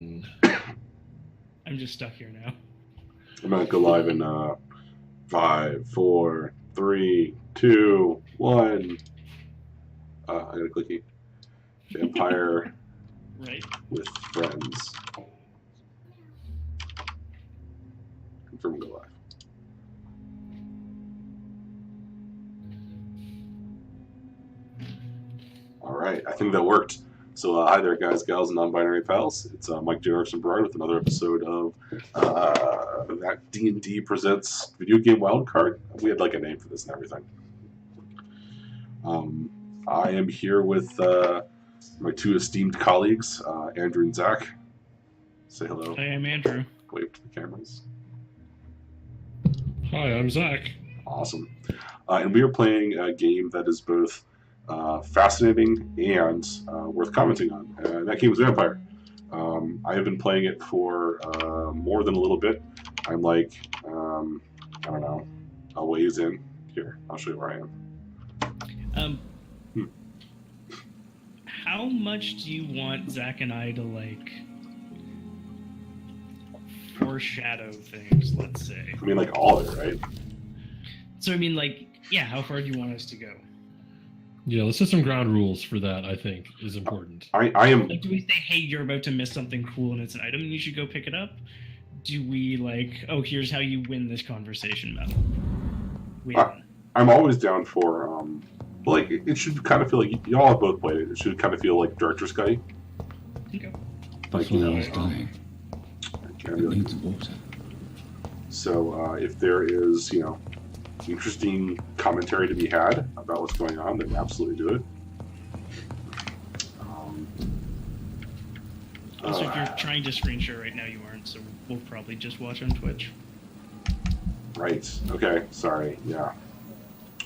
I'm just stuck here now. I'm gonna go live in 5, 4, 3, 2, 1. I got a clicky. Vampyr Right. with friends. Confirm and go live. All right, I think that worked. So hi there, guys, gals, and non-binary pals. It's Mike Jefferson Berard with another episode of ThatDnD presents Video Game Wildcard. We had like a name for this and everything. I am here with my two esteemed colleagues, Andrew and Zach. Say hello. Hi, I'm Andrew. Wave to the cameras. Hi, I'm Zach. Awesome. And we are playing a game that is both fascinating and worth commenting on. That game is Vampyr. I have been playing it for more than a little bit. I'm like, I don't know, a ways in. Here, I'll show you where I am. How much do you want Zach and I to, like, foreshadow things, let's say? I mean, like, all of it, right? So, I mean, like, yeah, how far do you want us to go? Yeah, let's set some ground rules for that, I think, is important. I am... Like, do we say, hey, you're about to miss something cool and it's an item and you should go pick it up? Do we, like, oh, here's how you win this conversation battle? I'm always down for, like, it should kind of feel like, y'all have both played it, it should kind of feel like Director's Cut. Okay. Like, you know, dying. It needs water. So, if there is, you know, interesting commentary to be had about what's going on, then absolutely do it. Also, if you're trying to screen share right now, you aren't, so we'll probably just watch on Twitch. Right. Okay. Sorry. Yeah.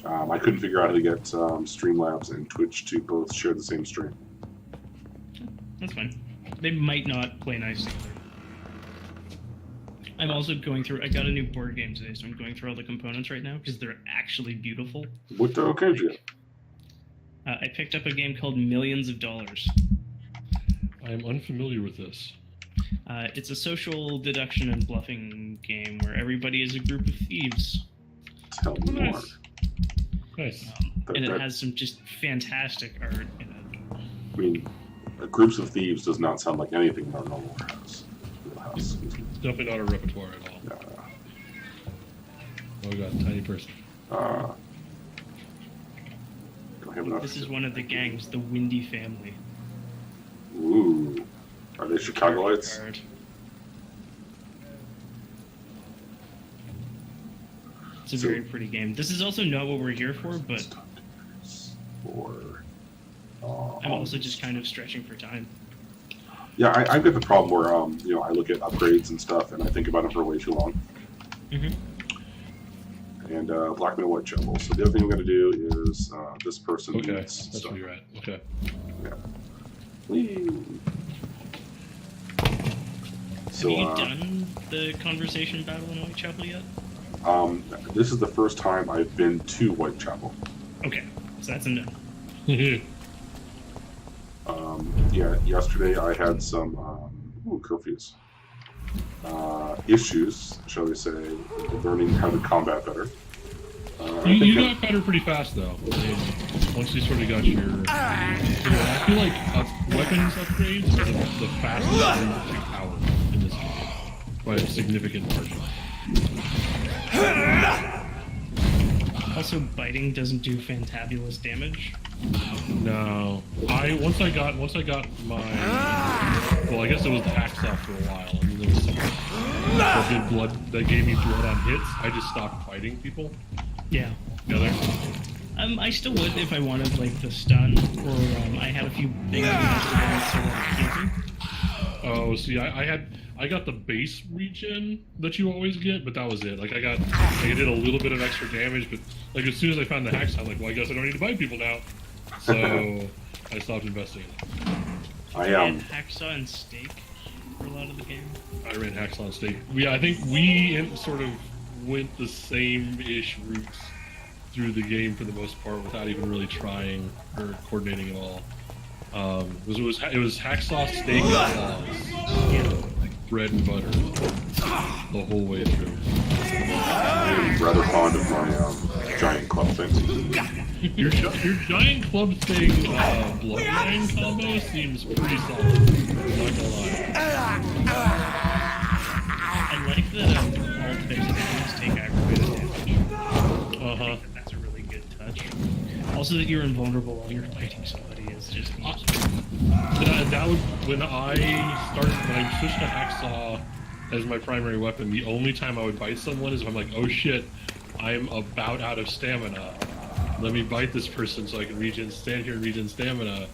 I couldn't figure out how to get Streamlabs and Twitch to both share the same stream. That's fine. They might not play nice together. I'm also going through... I got a new board game today, so I'm going through all the components right now, because they're actually beautiful. What games you get? I picked up a game called Millions of Dollars. I am unfamiliar with this. It's a social deduction and bluffing game where everybody is a group of thieves. Tell me more. Nice. And it has some just fantastic art in it. I mean, groups of thieves does not sound like anything in our normal house. It's definitely not a repertoire at all. Yeah. Oh god, tiny person. Don't have enough. This is one of the gangs, the Windy Family. Ooh. Are they Chicagoites? It's a very pretty game. This is also not what we're here for, but I'm also just kind of stretching for time. Yeah, I've got the problem where, you know, I look at upgrades and stuff, and I think about it for way too long. Mm-hmm. And Black Man White Shovel. So the other thing I'm going to do is this person Okay, needs that's stuff. where you're at. Okay. Yeah. Whee. So, have you done the conversation battle in Whitechapel yet? This is the first time I've been to Whitechapel. Okay, so that's a no. Yeah, yesterday I had some curfews. Issues, shall we say, learning how to combat better. You got better pretty fast, though. I mean, once you sort of got your... I feel like weapons upgrades are the fastest route to power in this game by a significant margin. Also, biting doesn't do fantabulous damage. No, once I got my well, I guess it was the hacksaw for a while, and then there was something that did blood that gave me blood on hits. I just stopped fighting people. Yeah. Together. I still would if I wanted like the stun, or I had a few things that Oh, see, I got the base regen that you always get, but that was it. Like I did a little bit of extra damage, but like as soon as I found the hacksaw, I'm like, well, I guess I don't need to bite people now. So I stopped investing in it. I ran hacksaw and stake for a lot of the game. I ran hacksaw and stake. I think we sort of went the same-ish routes through the game for the most part without even really trying or coordinating at all. It was hacksaw steak and sauce, like bread and butter, the whole way through. I'm rather fond of my giant club things. Your giant club thing bloodline combo seems pretty solid. I'm not gonna lie. I like that all fixed things take aggravated damage. That's a really good touch. Also, that you're invulnerable while you're fighting somebody is just awesome. That would when I switched to hacksaw as my primary weapon. The only time I would bite someone is if I'm like, oh shit, I'm about out of stamina. Let me bite this person so I can stand here and regen stamina,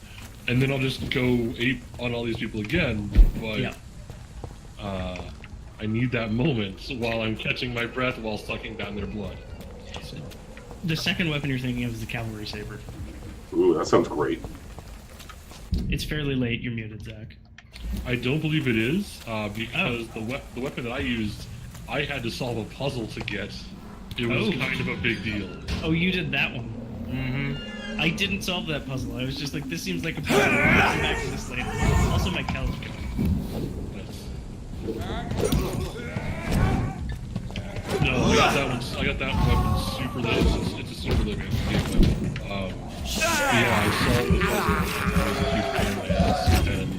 and then I'll just go ape on all these people again. But I need that moment while I'm catching my breath while sucking down their blood. So. The second weapon you're thinking of is the cavalry saber. Ooh, that sounds great. It's fairly late. You're muted, Zach. I don't believe it is because the weapon that I used, I had to solve a puzzle to get. It was kind of a big deal. Oh, you did that one. Mm-hmm. I didn't solve that puzzle. I was just like, this seems like a puzzle. I'll come back to this later. Also, my couch going. No, I got that weapon super late. It's a super late game weapon. Yeah, I solved the puzzle. It was a huge pain in my ass, and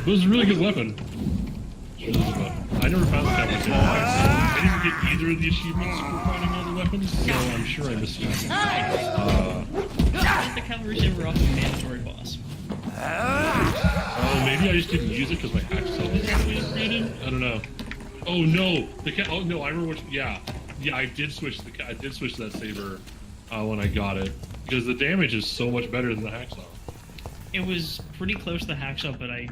it was a really good weapon. It was a really good weapon. I never found the cavalry saber. I didn't get either of the achievements for finding all the weapons, so I'm sure I missed one. The cavalry saber off the mandatory boss. Oh, maybe I just didn't use it because my hacksaw was really upgraded. I don't know. Oh no, oh no, I remember what. Yeah, I did switch that saber when I got it because the damage is so much better than the hacksaw. It was pretty close to the hacksaw, but I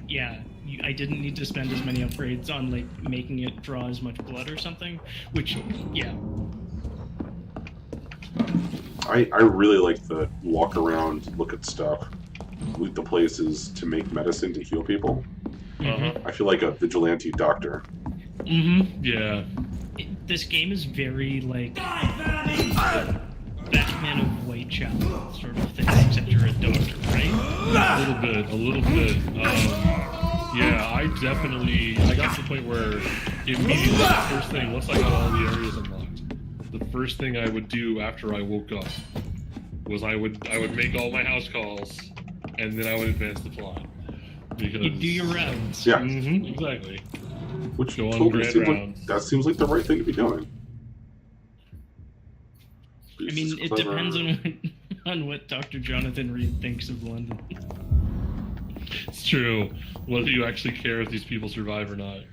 didn't need to spend as many upgrades on like making it draw as much blood or something. Which, yeah. I really like the walk around, look at stuff, loot the places to make medicine to heal people. I feel like a vigilante doctor. Yeah. This game is very like Batman of Whitechapel sort of thing, except you're a doctor, right? A little bit. Yeah, I got to the point where immediately the first thing, once I got all the areas unlocked, the first thing I would do after I woke up was I would make all my house calls, and then I would advance the plot. Because you do your rounds. Yeah. Exactly. Which Go on totally grand seems rounds. like, that seems like the right thing to be doing. I mean, it depends on what Dr. Jonathan Reed thinks of London. It's true. Whether you actually care if these people survive or not.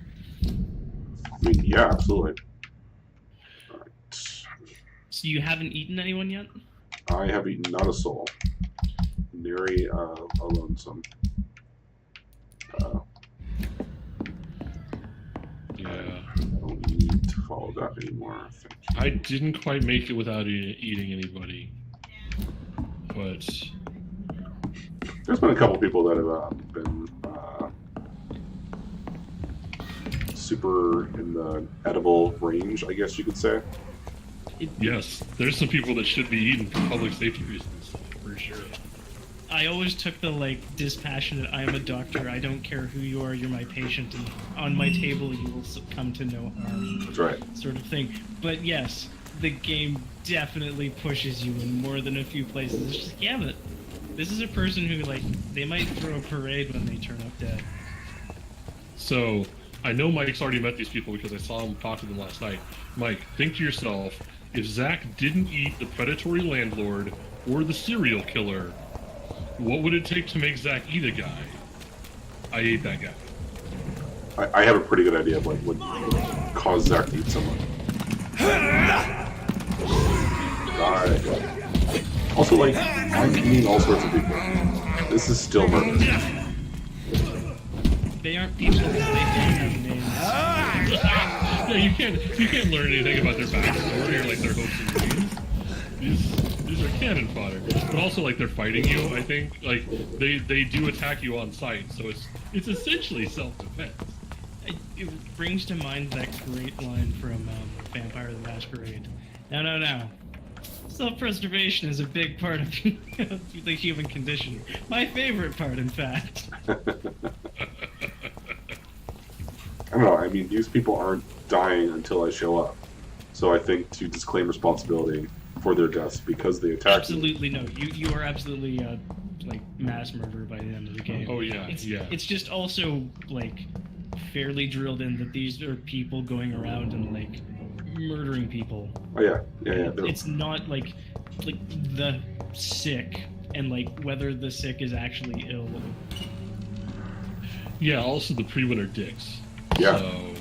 I mean, yeah, absolutely. All right. So you haven't eaten anyone yet? I have eaten not a soul. Nary a lonesome. Yeah. I don't need to follow that anymore. Thank you. I didn't quite make it without eating anybody. But There's been a couple people that have been super in the edible range, I guess you could say. yes, there's some people that should be eaten for public safety reasons, for sure. I always took the like dispassionate, I am a doctor, I don't care who you are, you're my patient, and on my table you will come to no harm. That's right. Sort of thing. But yes, the game definitely pushes you in more than a few places. It's just, yeah, but this is a person who, like, they might throw a parade when they turn up dead. So, I know Mike's already met these people because I saw him talk to them last night. Mike, think to yourself, if Zach didn't eat the predatory landlord or the serial killer, what would it take to make Zach eat a guy? I ate that guy. I have a pretty good idea of what would cause Zach to eat someone. Also, like, I'm eating all sorts of people. This is still murder. They aren't people, they don't have names. Yeah, you can't learn anything about their backstory or like their hopes and dreams. These are cannon fodder. But also, like, they're fighting you, I think. Like, they do attack you on sight, so it's essentially self-defense. It brings to mind that great line from Vampyr the Masquerade. No. Self-preservation is a big part of the human condition. My favorite part, in fact. I don't know. I mean, these people aren't dying until I show up. So I think to disclaim responsibility for their deaths because they attacked me. Absolutely no. You are absolutely like mass murder by the end of the game. Oh yeah, It's just also like fairly drilled in that these are people going around and like murdering people. Oh yeah. It's not like the sick and like whether the sick is actually ill. Yeah. Also, the pre-winner dicks. Yeah. So,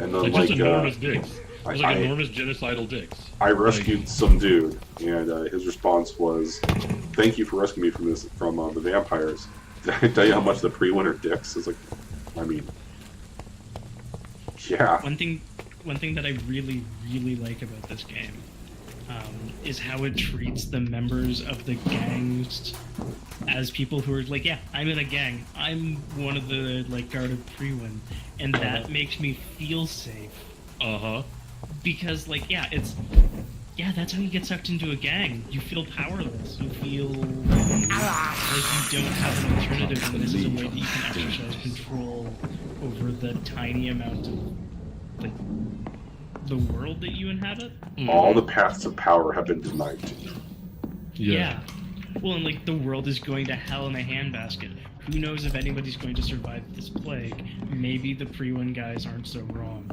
And then just enormous dicks. It's like enormous genocidal dicks. I rescued some dude, and his response was, "Thank you for rescuing me from the vampires." Did I tell you how much the pre-winner dicks? It's like, I mean, yeah. One thing that I really, really like about this game is how it treats the members of the gangs as people who are like, yeah, I'm in a gang. I'm one of the like guard of pre-win, and that makes me feel safe. Because like, that's how you get sucked into a gang. You feel powerless. You feel like you don't have an alternative, and this is a way that you can exercise control over the tiny amount of like the world that you inhabit. All the paths of power have been denied to you. Yeah. Well, and like the world is going to hell in a handbasket. Who knows if anybody's going to survive this plague? Maybe the pre-win guys aren't so wrong.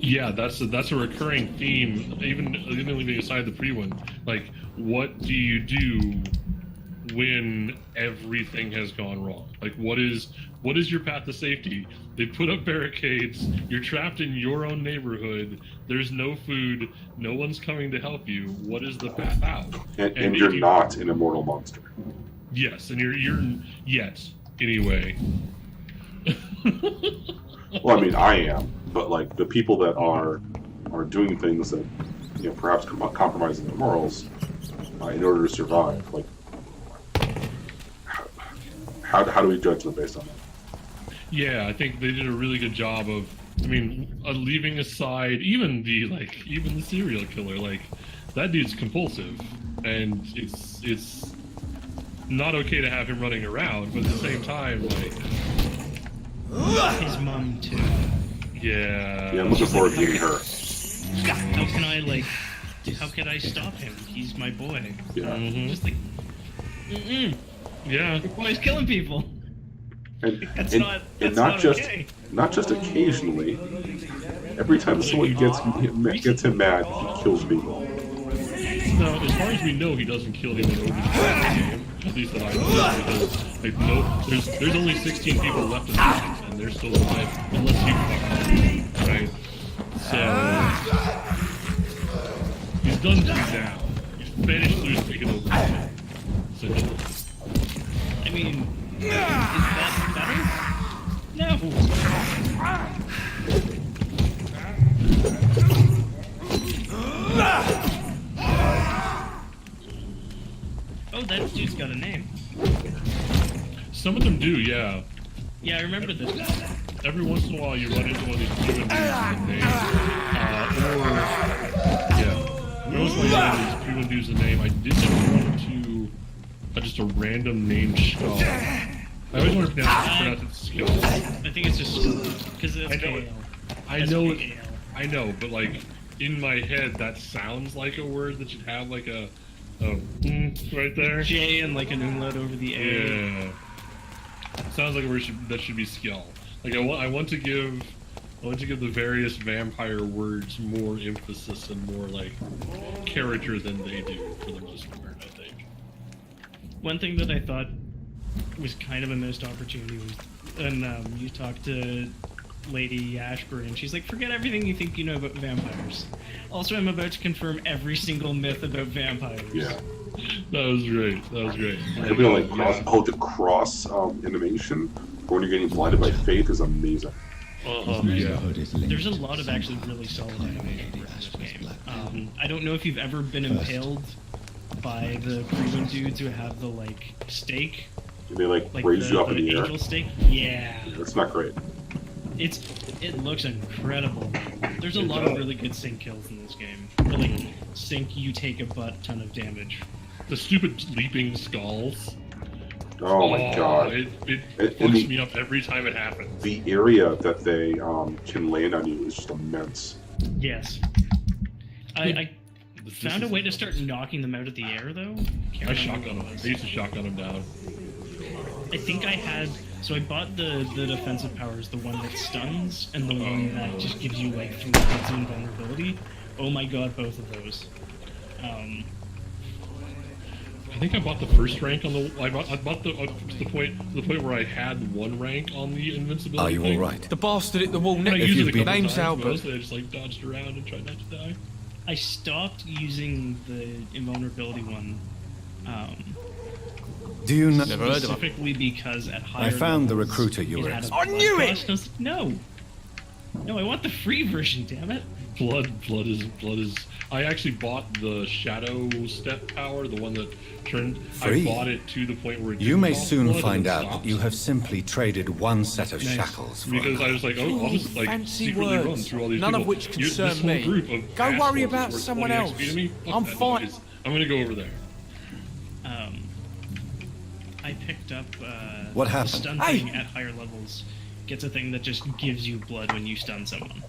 Yeah, that's a recurring theme. Even leaving aside the pre-win, like, what do you do when everything has gone wrong? Like, what is your path to safety? They put up barricades. You're trapped in your own neighborhood. There's no food. No one's coming to help you. What is the path out? And you're not an immortal monster. Yes, and you're yet anyway. Well, I mean, I am, but like the people that are doing things that perhaps compromising their morals in order to survive. Like, how do we judge them based on that? Yeah, I think they did a really good job of. I mean, leaving aside even the serial killer, like that dude's compulsive, and it's not okay to have him running around, but at the same time, like. His mom too. Yeah. Yeah, I'm looking forward to meeting her. How can I stop him? He's my boy. Yeah. Mm-hmm. Just like, Yeah. your boy's killing people. That's not okay. Not just occasionally. Every time someone gets him mad, he kills people. No, as far as we know, he doesn't kill anyone over the game. At least that I know. Because, there's only 16 people left in the game, and they're still alive, unless you fuck up, right? So, he's done two now. He's finished through taking over the game, essentially. I mean, is that better? No. Oh, that dude's got a name. Some of them do, yeah. Yeah, I remember this guy. Every once in a while, you run into one of these human dudes with a name. Every once in a while, you run into these human dudes with a name. I did just run into just a random named Skull. I always want to pronounce it Skull. I think it's just Skull, because it's KL. I know, but like, in my head, that sounds like a word that should have like a right there. J and like an umlaut over the A. Yeah. Sounds like a word that should be Skull. Like I want to give the various vampire words more emphasis and more like character than they do for the most part, I think. One thing that I thought was kind of a missed opportunity was when you talked to Lady Ashbury, and she's like, forget everything you think you know about vampires. Also, I'm about to confirm every single myth about vampires. Yeah. That was great. And the cross animation when you're getting blinded by faith is amazing. Yeah. There's a lot of actually really solid animation in this game. I don't know if you've ever been impaled by the prison dudes who have the like stake. And they like raise you up in the air. Angel stake? Yeah. That's not great. It looks incredible. There's a lot of really good sync kills in this game. Like sync, you take a butt ton of damage. The stupid leaping skulls. Oh my god. It fucks me up every time it happens. The area that they can land on you is just immense. Yes. I found a way to start knocking them out of the air, though. I shotgun them. I used to shotgun them down. I think I had... So I bought the defensive powers, the one that stuns, and the one that just gives you, like, 3 points of invulnerability. Oh my god, both of those. I think I bought the first rank on the. I bought the point where I had 1 rank on the invincibility. Are you thing. all right? The bastard at the wall And I next used you've it a couple name's times, Albert. but mostly I just like dodged around and tried not to die. I stopped using the invulnerability one. Do you know? Never heard of him. Specifically because at higher I found the levels, recruiter you it were had a at. I knew blood it! cost. I was like, no, I want the free version. Damn it! Blood is. I actually bought the shadow step power, the one that turned. Free? I bought it to the point where it You didn't may cost soon blood and find it out stopped. that you have simply traded one set of shackles for Because I another. was like, oh, I'll just like Fancy secretly run words, through all these none of people. which concern this whole me. Group of Go worry assholes about is worth someone 20 else. XP to me. Fuck I'm that fine. noise. I'm gonna go over there. I picked up What the happened? stun Hey! thing at higher levels. Gets a thing that just gives you blood when you stun someone.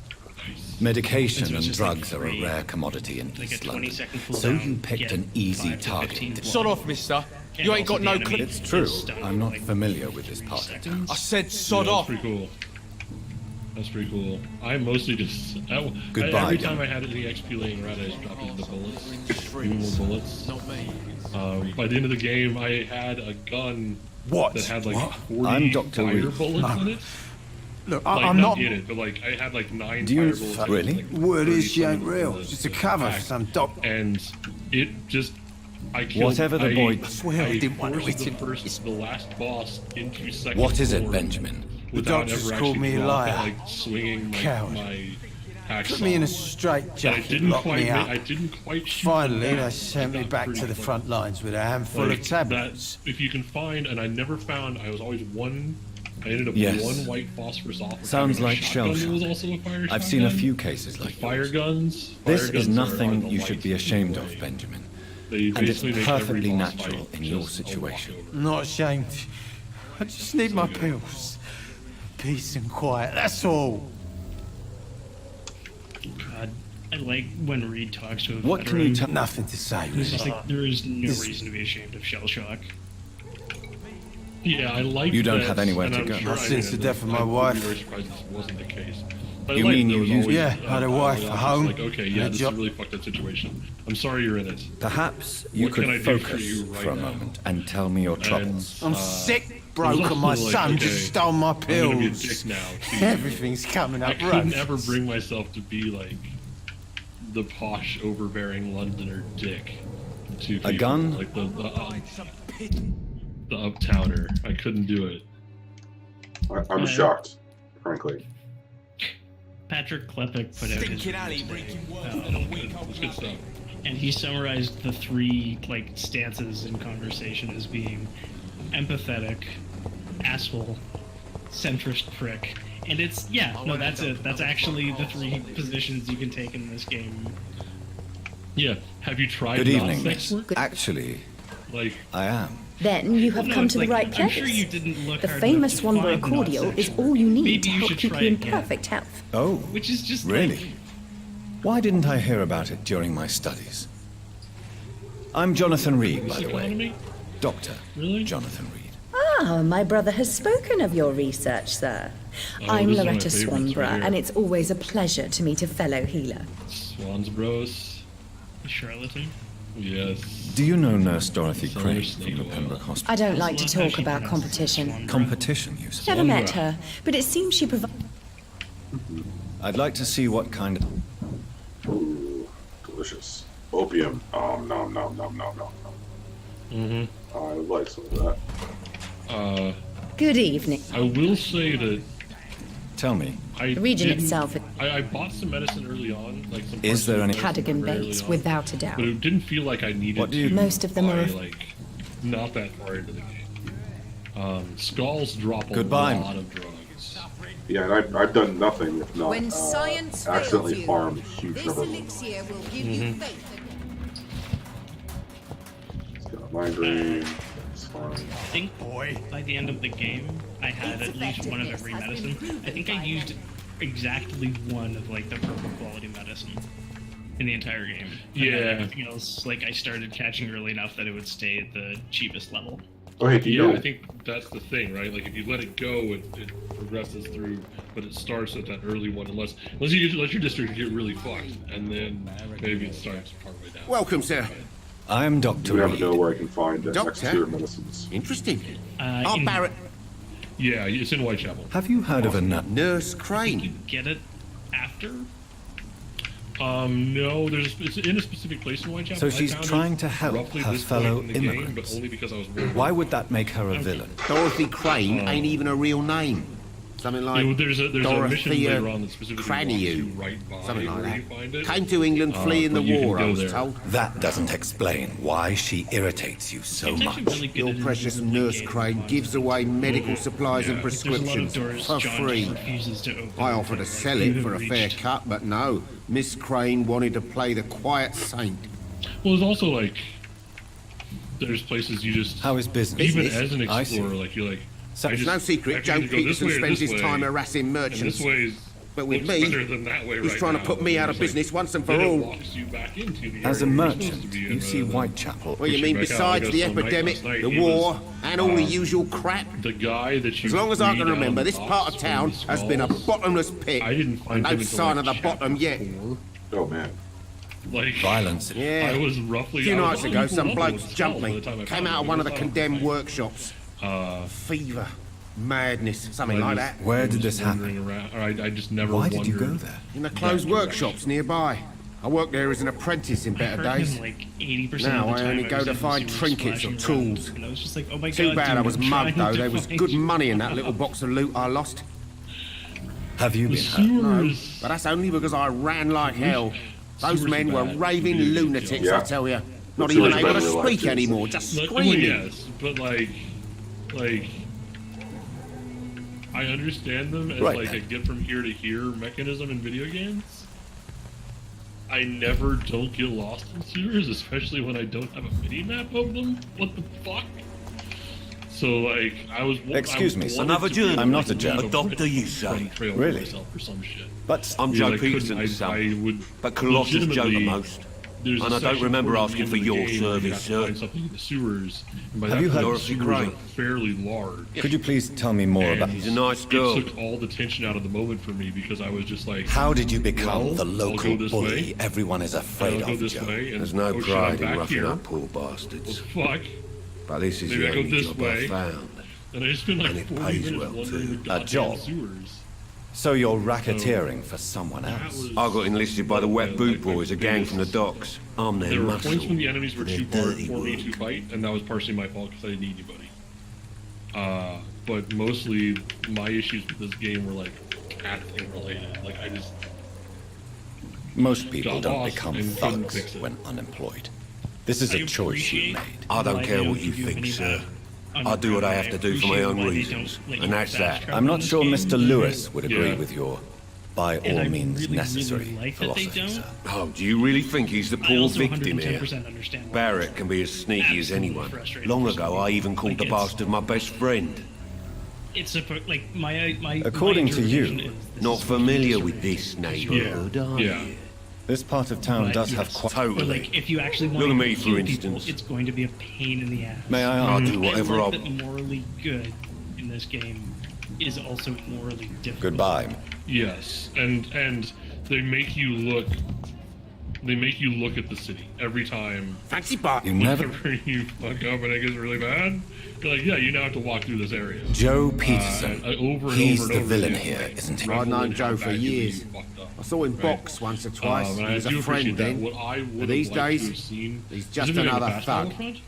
Medication It's and just drugs like are a free, rare commodity in like a East 20 London. second So cooldown, you picked get an easy 5 to 15 target. blood. Sod off, mister. And You ain't got also no the enemy clue. It's true. is stunned I'm not like familiar with this 3 part of town. seconds. I said sod Yeah, off. That's pretty cool. That's pretty cool. I mostly just Goodbye, every young time I had any XP laying around, I just dropped into the bullets. More Shrieks. bullets. Not me. By the end of the game, I had a gun What? that had like What? 40 I'm Dr. fire Reed. bullets in it. Look, Like, I'm not. in it, but like I had like 9 Do you- fire bullets. really? Like, Word is she 30 ain't real. bullets It's just a in the cover for pack. some doc. And it just, I killed. Whatever the boy- I swear I didn't want to forced hit him. the last boss into second. What is it, floor Benjamin? Without doctors ever called actually me a dropping, liar. like swinging Coward. my hacksaw. Put me in a straight And I jacket, didn't locked quite. me up. I didn't quite. Shoot Finally, them they down. sent me Got back pretty to the close. front lines with a handful Like, of tablets. that, if you can find, and I never found. I was always one. I ended up Yes. one white phosphorus off. Sounds like shotgun shell was shock. also a fire I've seen a shotgun. few cases like Fire yours. guns. This fire is guns are nothing the you should be light ashamed away. of, Benjamin. They And it's basically make every perfectly boss natural fight in your just a situation. walkover. Not ashamed. I just need my pills. Peace and quiet, that's all. God, I like when Reed talks to a What can veteran. you tell? Nothing to say, It's really. just like there is no This- reason to be ashamed of shell shock. Yeah, I like. You don't that, have anywhere and to I'm go. Sure, Since the death of my I would wife. be very surprised this wasn't the case. But I You like mean there you was used- always, Yeah, I had a wife, I a was home, Like, okay, and yeah, a this is a job. really fucked up situation. I'm sorry you're in it. Perhaps you What can I could do for focus you right for a now? moment and tell me your troubles. I'm sick, broke, and my also like, son okay, just stole my I'm gonna be a pills. dick now. too. Everything's coming I up couldn't rough. ever bring myself to be like the posh, overbearing Londoner dick to people. gun? Like the uptowner. I couldn't do it. I'm shocked, frankly. Patrick Klepek put out his Stinking alley, review today, breaking worse than a week old. It's good stuff. and he summarized the 3 like stances in conversation as being empathetic, asshole, centrist prick. And it's that's it. That's actually the 3 positions you can take in this game. Yeah. Have you tried Good not evening, sex miss. work? Actually, Like, I am. Then you have No, come it's to like, the right I'm place. sure you didn't look the hard famous enough to Swanborough find cordial not is sexual. all you need Maybe to you help should keep try you in again. perfect health. Oh, Which is just really? like, Why didn't I hear about it during my studies? I'm Jonathan Reed, by the way. economy? Doctor Really? Jonathan Reed. Ah, my brother has spoken of your research, sir. Oh, I'm this is one of my Loretta favorites Swanborough, right here. and it's always a pleasure to meet a fellow healer. Swans Bros. charlatan. Yes. Do you know Nurse Dorothy Sorry, Crane Snake from the Oil. Pembroke Hospital? I don't like to That's how talk she about pronounces it, competition. Swanborough. Competition, you say? Never met Swanborough. her, but it seems she provides. I'd like to see what kind of... Ooh, delicious. Opium. Oh, nom, nom, nom, nom, nom, nom. Mm-hmm. I would like some of that. Good evening. I will say that Tell me, I The region didn't- itself I bought some medicine early on, like some. Is parts there of any- medicine Cadogan very early Bates, on, without a doubt. But it didn't feel like I needed What do you- to. Most of them by, are- like not that far into the game. Skulls drop a Goodbye. lot of drugs. Yeah, and I've done nothing if not When science accidentally fails you, farmed huge this numbers of them. elixir will give you faith. Got mind drain. It's fine. I think by the end of the game, I had at least one of every medicine. I think I used exactly one of like the purple quality medicine in the entire game. And then everything else, like I started catching early enough that it would stay at the cheapest level. Oh, hey, do you know? I think that's the thing, right? Like if you let it go, it progresses through, but it starts at that early one, unless you let your district get really fucked, and then maybe it starts partway down. Welcome, sir. I am Dr. You never Reed. know where I can find Doctor? next tier medicines. Interesting. In- Barrett. Yeah, it's in Whitechapel. Have you heard of a Nurse You Crane. get it after? No, it's in a specific place in Whitechapel. So I she's found it trying to help roughly her this fellow point in the game, immigrants. but only because I was worried. Why would that make her a villain? Dorothy Crane ain't even a real name. Something like there's a mission Dorothea later on that specifically Craniu. walks you right by Something like where that. you find it. Came to England fleeing the but you can war, I go was there. told. That doesn't explain why she irritates you so It's much. actually really good Your at precious individually Nurse gating Crane content. gives away medical supplies and There's a lot of prescriptions doors for John free. just refuses to open. I offered to sell it for a fair cut, but no. Miss Crane wanted to play the quiet saint. Well, there's also like there's places you just How is business? even Business? as an I see. explorer, like you're like. So I it's It's just- no I secret can Joe either go this Peterson way or spends this his way, time harassing and merchants. this way But with looks me, better than that way he's right trying to now, put me and out of it's like- business once and for then it all. walks you back into the As a area you're supposed merchant, to be in, you see rather than Whitechapel. What do you pushing mean, back out. besides I the got some night epidemic, last night, the he war, was, and all the usual crap? the guy that you As long as I freed can out remember, of the this part box of from town the has been a skulls, bottomless pit. I didn't find No him until sign like of the bottom chapter yet. 4. Oh man. Like Violence. Yeah. I was roughly A few I was nights on ago, equal some level blokes with jumped Skull by me. the time I Came found out of him. one of the It was condemned like, workshops. Fever, madness, something I like just- that. Where I did was this wandering happen? around, or I just never Why did you go wondered there? In the closed that workshops nearby. I worked there as an apprentice in I better heard days. him like 80% Now of the I time only I go was to in the find sewers trinkets or splashing tools. around, and I was just like, oh my Too god, bad dude, I was I'm mugged trying though. to There was find good you. money in that little box of loot I lost. Have you the been hurt? No, sewers. but that's only because I ran like hell. Those Sewers men are were bad. raving Yeah. lunatics, Yeah. I tell you. Not Sewers even are able bad to in real speak life, anymore, just Well, screaming. yes, but like I understand them as Right like a then. get from here to here mechanism in video games. I never don't get lost in sewers, especially when I don't have a mini map of them. What the fuck? So like I was. Excuse me, sir. Another journal. I'm not a journal. A doctor, you say? Really? Or some shit. But I'm Because Joe I couldn't- Peterson's son, I would but Colossus Joe the legitimately- most. There's a And I don't section remember towards asking the for end of the your game where you service, have to sir. find something in the sewers. And by Have that you point, heard the of sewers Crane? are fairly large. could you please tell me more about And She's a nice girl. It took all the tension out of the moment for me because I was just like, how did you become well, the I'll local go this bully way, everyone is afraid I'll go of, this Joe? way, and There's no oh, shit, I'm pride in back roughing here. up poor What bastards. the fuck? But this is Maybe the I go only this job way. I found. And I just spent like And it 40 pays minutes well, wandering too. the goddamn job. sewers. So you're racketeering for someone That else? was- I got enlisted by the Wet Boot like, my Boys, a gang from the biggest- docks. I'm their There were muscle. points when the enemies were for too their far dirty for me work. to fight, and that was partially my fault because I didn't need anybody. But mostly my issues with this game were like cat thing related. Like I just Most people got don't lost become and couldn't thugs fix it. when unemployed. This is I a choice you appreciate made. I don't why care they what don't you give think, any sir. map I do what I have to do for my appreciate own why they reasons, don't let and you that's fast that. travel I'm in not this sure game. Mr. Lewis would agree Yeah. with your by And all I means really, necessary really like that they philosophy, don't. sir. Oh, do you really think he's the I poor also victim here? 110% understand why. Barrett can be as sneaky as Absolutely anyone. frustrating Long for ago, some I people. even called Like, the it's- bastard my best friend. It's like my According my to you, interpretation is this Not is familiar supposed with to be this a neighborhood, are yeah. you? This part of town But does have yes. quite... But Totally. like, if you actually want Look to at me, kill for people, instance. it's going to be a pain in the ass. May I I'll ask? do whatever and I... like that morally good in this game is also morally difficult. Goodbye. Yes, and they make you look. They make you look at the city every time. Fancy bar. You never... Whenever you fuck up and it gets really bad, you're like, yeah, you now have to walk through this area. Joe Peterson. Over and He's over and the over villain again. here, isn't he? I've known Revel in Joe how for badly you years. fucked up, I saw him right? box once or twice. And He I was do a friend appreciate that. then. What I would These have liked days, to have seen, he's just specifically on the another fast thug. travel front,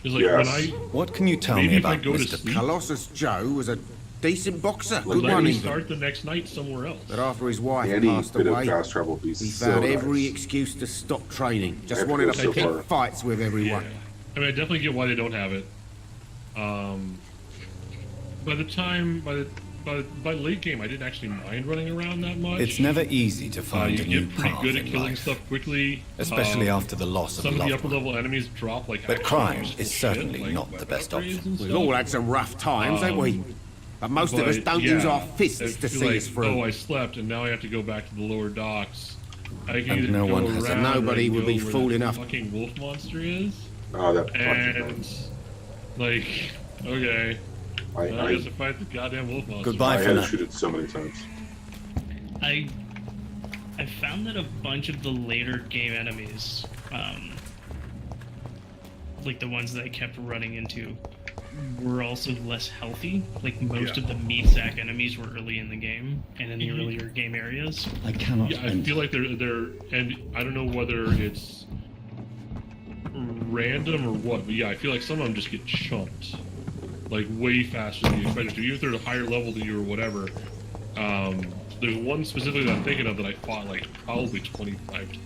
is like Yes. when I What can you tell maybe me if I about go to Mr. sleep, Colossus Joe was a decent boxer. Good let one me even. start the next night somewhere else. But after his wife Any passed bit away, of fast travel would be he so found nice. every excuse to stop training. Just I wanted to feel so pick far. fights with Yeah. everyone. I mean, I definitely get why they don't have it. By the time by late game, I didn't actually mind running around that much. It's never easy to find you a new get pretty path good at in killing life, stuff quickly, especially after the loss of a some of the loved upper one. level enemies drop like. But actual crime useful is certainly shit, like not the weapon best upgrades option. and We've stuff. all had some rough times, ain't we? But most of us But, don't yeah, use our I fists to feel see like, us through. Oh, I slept, and now I have to go back to the lower docks. I can And either no go one has around a- Nobody or would be go where fool that enough. Fucking wolf monster is, Oh, that fucking and like, okay, I I guess to fight the goddamn wolf monster. Goodbye I for had to now. shoot it so many times. I found that a bunch of the later game enemies, like the ones that I kept running into, were also less healthy. Like most of the meat sack enemies were early in the game and in the earlier game areas. I cannot Yeah, I feel like they're and I don't know whether it's random or what, but yeah, I feel like some of them just get chumped like way faster than you expected to. Even if they're a higher level than you or whatever. There's one specifically that I'm thinking of that I fought like probably 25 times.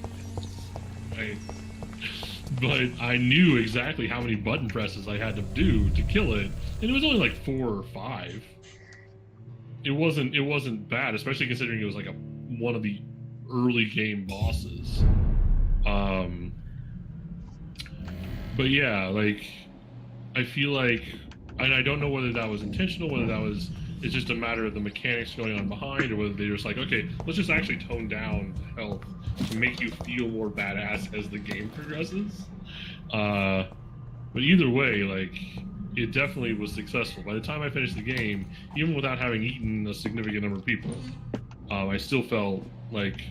Right? But I knew exactly how many button presses I had to do to kill it, and it was only like 4 or 5. It wasn't bad, especially considering it was like one of the early game bosses. But yeah, like I feel like, and I don't know whether that was intentional, whether that was it's just a matter of the mechanics going on behind, or whether they're just like, okay, let's just actually tone down health to make you feel more badass as the game progresses. But either way, like, it definitely was successful. By the time I finished the game, even without having eaten a significant number of people, I still felt like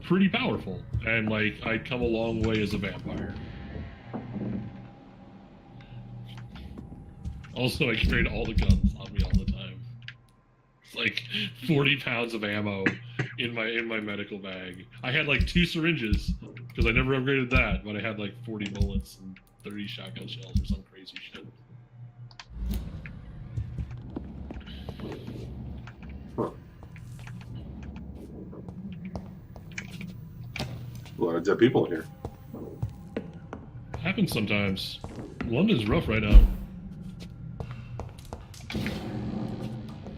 pretty powerful, and like I'd come a long way as a vampire. Also, I carried all the guns on me all the time. It's like 40 pounds of ammo in my medical bag. I had like 2 syringes because I never upgraded that, but I had like 40 bullets and 30 shotgun shells or some crazy shit. Huh. A lot of dead people in here. Happens sometimes. London's rough right now.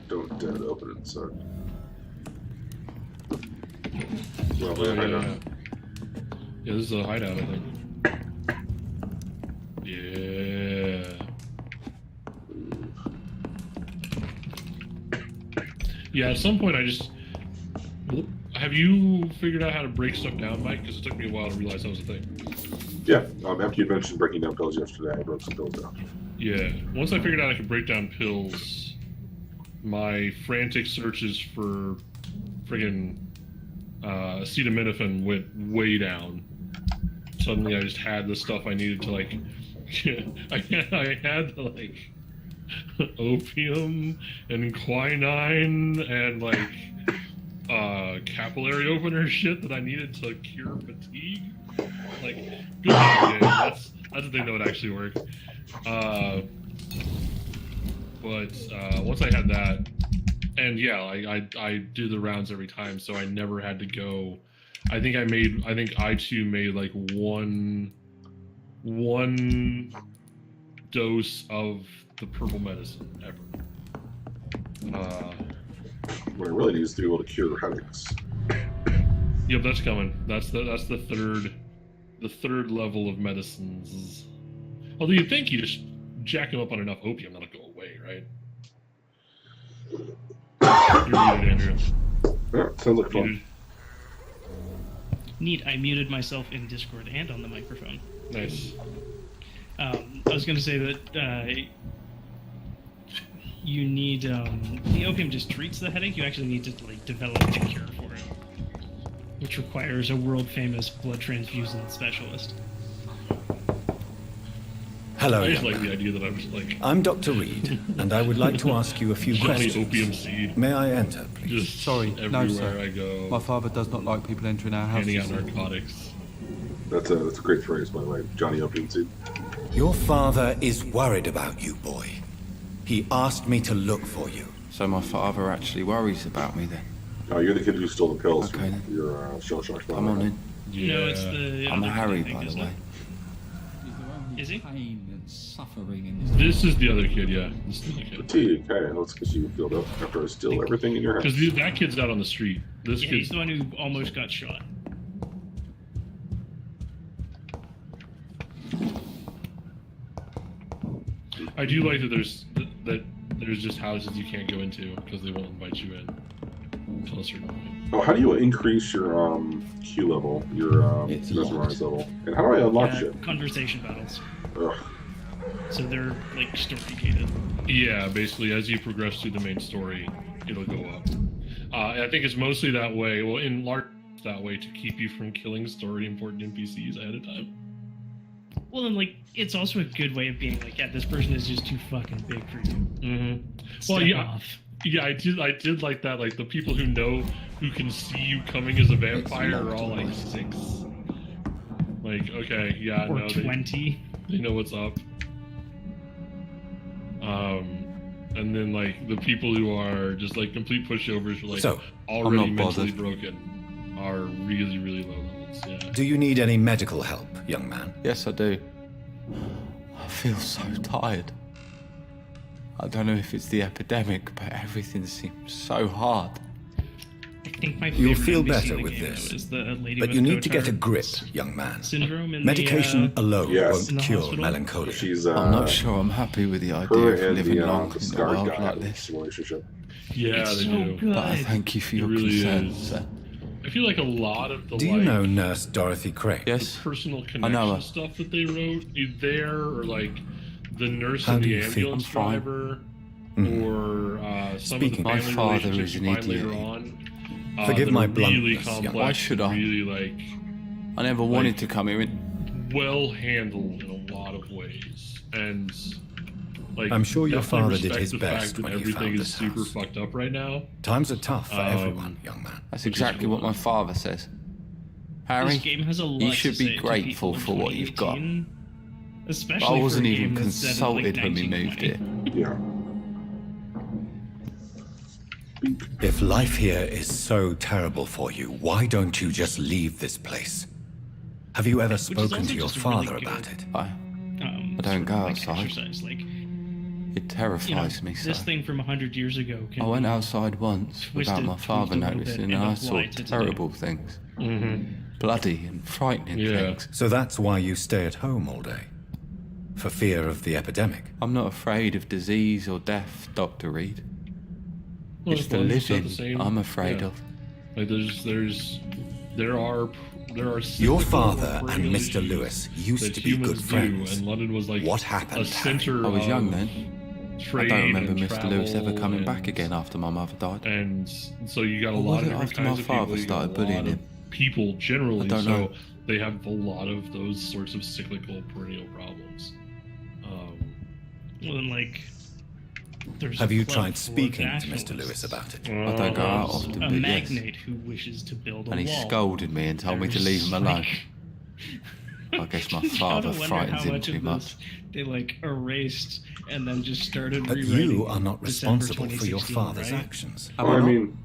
Don't dare to open it, son. Well, Oh, I know. Yeah, this is a hideout, I think. Yeah. Yeah, at some point I just... Have you figured out how to break stuff down, Mike? Because it took me a while to realize that was a thing. Yeah, after you mentioned breaking down pills yesterday, I broke some pills down. Yeah, once I figured out I could break down pills, my frantic searches for friggin' acetaminophen went way down. Suddenly I just had the stuff I needed to, like... I had the, like, opium and quinine and, like, capillary opener shit that I needed to cure fatigue. Like, good idea. That's the thing that would actually work. But once I had that, and yeah, I did the rounds every time, so I never had to go. I think I too made like one dose of the purple medicine ever. What I really need is to be able to cure headaches. Yep, that's coming. That's the third level of medicines. Although you'd think you just jack them up on enough opium, that'll go away, right? You're muted, Andrew. Yeah, sounds like fun. Muted. Neat. I muted myself in Discord and on the microphone. Nice. I was going to say that you need the opium just treats the headache. You actually need to like develop a cure for it, which requires a world famous blood transfusion specialist. Hello, I just young like the man. idea that I was like I'm Dr. Reed, and I would like to ask you a few Johnny questions. Opium Seed. May I enter, please? Just Sorry, no, everywhere sir. I go, My father does not like people entering our house. handing out narcotics. That's a great phrase, by the way. Johnny Opium Seed. Your father is worried about you, boy. He asked me to look for you. So my father actually worries about me then. Oh, you're the kid who stole the pills Okay, from your shell shock. Come on in. Yeah. No, it's the I'm other Harry, thing, by the isn't way. it? Is he? pain and suffering in This is the other kid, yeah. This is the other kid. T, okay, let's get you filled up after I steal everything in your house. Because that kid's out on the street. This Yeah, he's kid's the one who almost got shot. I do like that there's just houses you can't go into because they won't invite you in until a certain point. Oh, how do you increase your Q level, your It's mesmerize level? And how do I unlock shit? Conversation battles. Ugh. So they're like story gated. Yeah, basically, as you progress through the main story, it'll go up. I think it's mostly that way. Well, in large that way to keep you from killing story important NPCs ahead of time. Well, then, like, it's also a good way of being like, yeah, this person is just too fucking big for you. Mm-hmm. Step Well, yeah, off. yeah, I did like that. Like the people who can see you coming as a vampire are all like 6. Like, okay, yeah, Or no, 20. they know what's up. And then like the people who are just like complete pushovers, who are like So, already not mentally bothered. broken, are really, really low levels. Yeah. Do you need any medical help, young man? Yes, I do. I feel so tired. I don't know if it's the epidemic, but everything seems so hard. I think my You'll favorite feel NPC better in the with game, this. though, is the lady But with you no need to get a grip, tolerance young man. syndrome in Medication the, alone Yes. in won't the cure hospital. melancholia. She's I'm not sure I'm happy with the idea her of and living the long in a scarred world guy like have this. this relationship. Yeah, It's they so do. good. But I thank you for your really concern, is. sir. I feel like a lot of the Do you like know Nurse Dorothy Craig? Yes? personal I know connection her. stuff that they wrote there, or like the nurse How and do the you feel? ambulance I'm fine. driver, Mhm. or some Speaking- of the My family father relationships is you an find later idiot. on. Forgive that my are really bluntness, young complex. Why should I? Really like I never wanted to come here and well handled in a lot of ways, and like I'm sure your definitely father did respect his the best fact that when he everything found is this super house. fucked up right now. Times are tough for Um, everyone, young man. that's exactly what my father says. Harry, This game has a lot you to should say be to grateful people in for what you've got. 2018, especially I for wasn't a even game that's set in, like, consulted when we moved 1920. here. Yeah. If life here is so terrible for you, why don't you just leave this place? Have you ever is spoken also to your just a really father good- about it? I I don't go outside. Exercise. Like, It you know, terrifies me so. this thing from 100 years ago can I went be outside once without twisted, my father tweaked a little noticing, bit, and and I saw applied to today. terrible things. Mm-hmm. Bloody and frightening Yeah. things. So that's why you stay at home all day? For fear of the epidemic? I'm not afraid of disease or death, Dr. Reed. Well, It's as the long as it's not living the same- I'm afraid yeah. of. Like there are Your cyclical father and perennial Mr. issues Lewis used that to be good humans do, friends. and London was like What happened, a center I was of young then. I trade don't remember and Mr. Lewis ever travel coming and- back again after my mother died. And so you got a Or lot was of it different after kinds my of father people. You got started a bullying lot of him? people generally, I don't so know. they have a lot of those sorts of cyclical perennial problems. Well, then, like, there's Have a you club tried for speaking to nationalists, Mr. Lewis about it? I don't go out There's often, a but yes. magnate who wishes to build a And he wall. scolded me and told me to leave him There's, alone. like- I guess my You gotta father wonder frightens how him much too of much. this they like erased and then just started But rewriting you are not December responsible for your 2016, father's right? actions. Am Well, I I not? mean,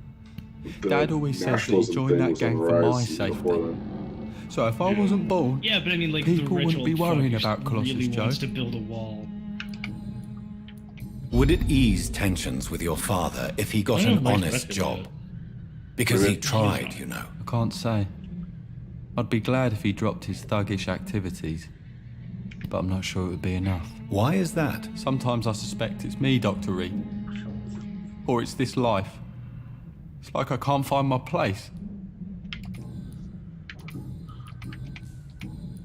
the Dad always says that he nationalism joined thing that was on gang the for my rise safety. before then. So if I wasn't born, Yeah, but I mean, like, People the wouldn't be rich old worrying fuck who about Colossus really wants Joe. to build a wall. Would it ease tensions with your father if he got I don't an like honest that job? bit. Because he Really? tried, you know. I can't say. I'd be glad if he dropped his thuggish activities, but I'm not sure it would be enough. Why is that? Sometimes I suspect it's me, Dr. Reed. Or it's this life. It's like I can't find my place.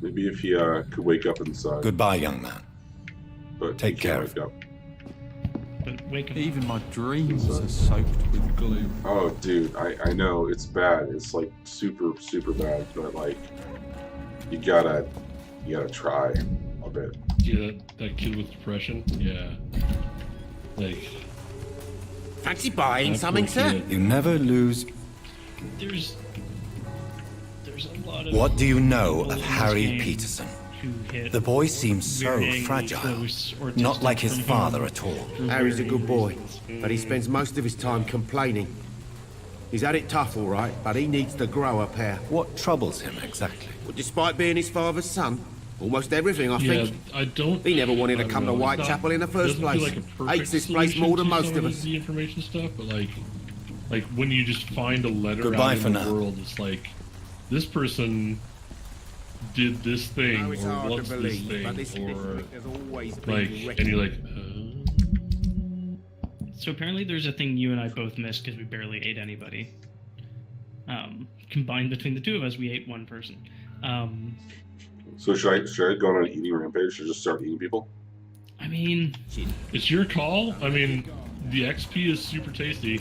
Maybe if he could wake up inside. Goodbye, young man. But Take he care can't of wake up. But wake 'em up. Even my dreams are soaked with glue. Oh, dude, I know it's bad. It's like super bad. But like, you gotta try a bit. Yeah, that kid with depression. Yeah, like fancy buying that something, poor sir? kid. You never lose. There's a lot of What do you know people of in this Harry game Peterson? who hit The boy seems so varyingly fragile. close or Not distant like his from father home at all. for Harry's a varying good boy, reasons. but he spends most of his time complaining. He's had it tough, all right, but he needs to grow a pair. What troubles him exactly? But despite being his father's son, Almost everything, I Yeah, think. I don't. He never wanted I to don't come to know, it's Whitechapel in the first doesn't feel place. like a perfect Hates this place solution more than to most some of us. the information stuff, but like when you just find a letter Goodbye out in for the now. world, it's like this person did this thing Now it's or hard wants to this believe, but this thing or district has always been like, wrecked. and you're like, So apparently there's a thing you and I both missed because we barely ate anybody. Combined between the two of us, we ate one person. So should I go on an eating rampage or just start eating people? I mean, it's your call. I mean, the XP is super tasty.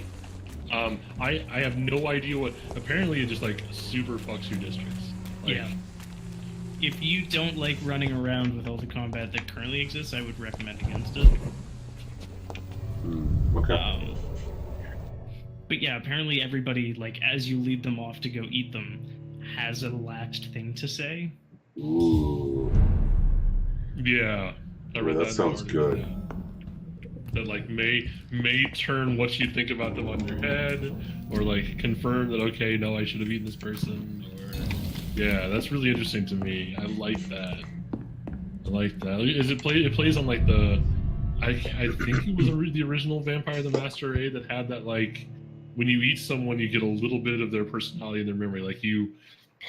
I have no idea what. Apparently, it just like super fucks your districts. Like, yeah. If you don't like running around with all the combat that currently exists, I would recommend against it. Okay. But yeah, apparently everybody, like, as you lead them off to go eat them, has a last thing to say. Ooh. Yeah, I read that that. sounds good. That like may turn what you think about them on your head, or like confirm that okay, no, I should have eaten this person. Or yeah, that's really interesting to me. I like that. I like that. Is it play? It plays on like the. I think it was the original Vampire the Masquerade that had that like when you eat someone you get a little bit of their personality and their memory. Like you,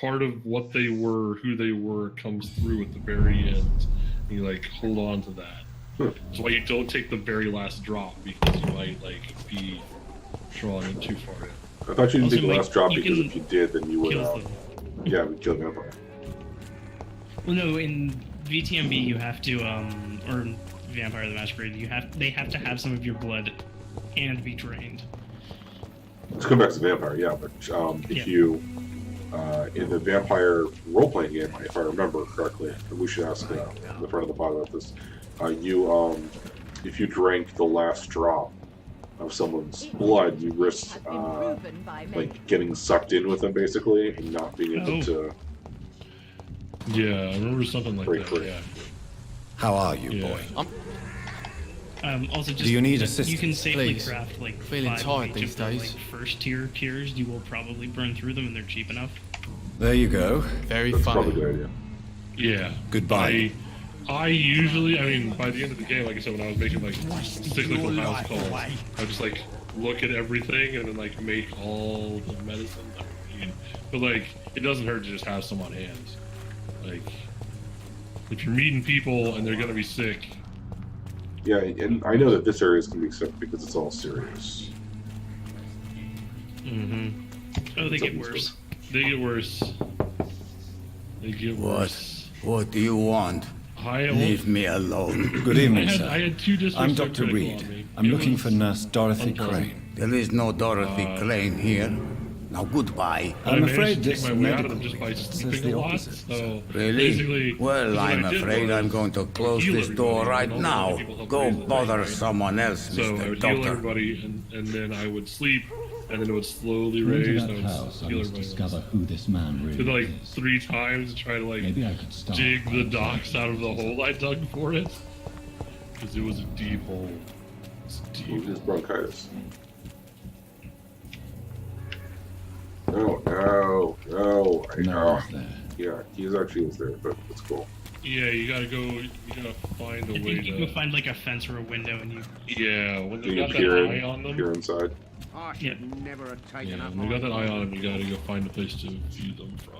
part of what they were, who they were, comes through at the very end. And you like hold on to that. That's why you don't take the very last drop because you might like be drawn in too far in. I thought you didn't Also, take the like, last drop you because can if you did, then you would. kill them. Yeah, we'd kill the vampire. Well, no, in VTMB you have to, or Vampire the Masquerade, they have to have some of your blood and be drained. Let's come back to vampire. Yeah, but if you in the vampire role-playing game, if I remember correctly, and we should ask the front of the pod about this. If you drank the last drop of someone's blood, you risk like getting sucked in with them basically, and not being able to. Yeah, I remember something like break that. free. Yeah. How are you, Yeah. boy? Also, just Do you need you assistance? can safely Please. craft like Feeling 5 tired of each these of the, days. like, first tier cures. You will probably burn through them, and they're cheap enough. There you go. Very That's probably a funny. good idea. Yeah. Goodbye. I usually, I mean, by the end of the game, like I said, when I was making like cyclical house calls, I would just like look at everything and then like make all the medicine that I need. But like, it doesn't hurt to just have some on hand. Like, if you're meeting people and they're gonna be sick. Yeah, and I know that this area is going to be sick because it's all serious. Oh, they get worse. They get worse. They get worse. What do you want? Leave me alone. Good evening, sir. I had 2 districts I'm that Dr. critical Reed. on me. I'm It looking was for Nurse Dorothy unpleasant. Crane. There is no Dorothy Crane here. Now goodbye. I I'm managed afraid to take this my way out of medical them just by says sleeping the a lot. opposite. So Really? basically, Well, what I'm I did afraid was I'm going to close heal this door everybody, right and all the now. people help Go raise the bother right? someone else, So I Mr. would heal Doctor. everybody, and then I would sleep, and then it would slowly Go into raise, that and I house, would I heal must everybody. discover who this man Did really like is. 3 times to try to like Maybe I could start dig by the just docks out of the hole I dug for it, because it was a deep hole. It's deep. Even his bronchitis. No. I No know. one's there. Yeah, he actually is there, but it's cool. Yeah, you gotta go. You gotta find a I way think you can to. find like a fence or a window, and you. Yeah, when they You got that peer eye on them. inside. I Yeah. should never have taken Yeah, up when they got that on eye on them, you gotta go find a place to feed them from.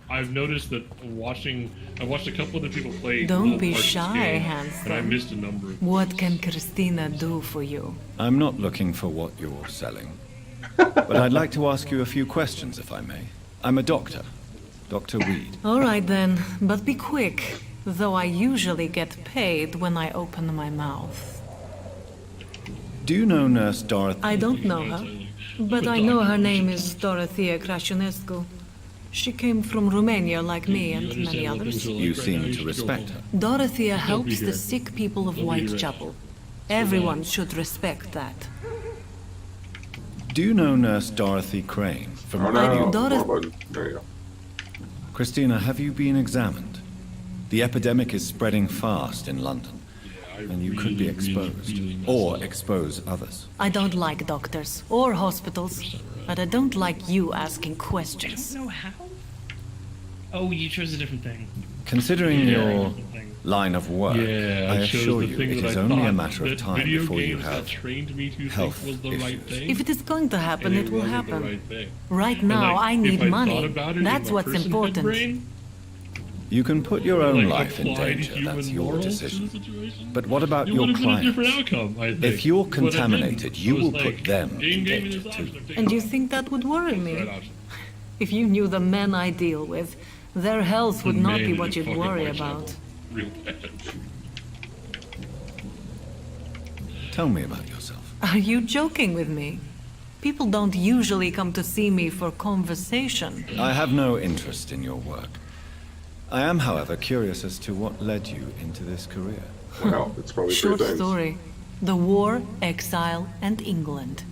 I've noticed that I watched a couple other people play. Don't little be parts of this shy, game, handsome. And I missed a number of. What can Christina do for you? I'm not looking for what you're selling. But I'd like to ask you a few questions, if I may. I'm a doctor. Dr. Reed. All right then, but be quick, though I usually get paid when I open my mouth. Do you know Nurse Dorothy? I don't know her, but I know her name is Dorothea Crăciunescu. She came from Romania like me and many others. You seem to respect her. Dorothea She'll helps be the here. sick people of She'll be here. Whitechapel. Everyone should respect that. Do you know Nurse Dorothy Crane from Oh no, Dorothy- more button. There you go. Christina, have you been examined? The epidemic is spreading fast in London, and you could be exposed, or expose others. I don't like doctors or hospitals, but I don't like you asking questions. I don't know how. Oh, you chose a different thing. Considering Yeah. your line of work, Yeah, I I chose assure the you thing it that is I only a thought matter of that time video before you games that have trained me to health think was the right issues. thing. If it is going to happen, and it will wasn't happen. The right thing. Right And, now, like, I need if I money. thought about it in That's my what's personhood important. brain, You can put your own like, life in applied danger, human that's your morals to the decision. situation, But what about it your would have been a different clients? outcome, I think. If you're But it didn't. contaminated, you It was will like, put them in game gaming danger is too. option, I'm taking And you it. think that would worry That's the right me? option. If you knew the men I deal with, their health would not be Man, what you you'd fucking worry white about. devil. Real bad. Tell me about yourself. Are you joking with me? People don't usually come to see me for conversation. I have no interest in your work. I am, however, curious as to what led you into this career. Well, it's probably Short three things. story. The war, exile, and England.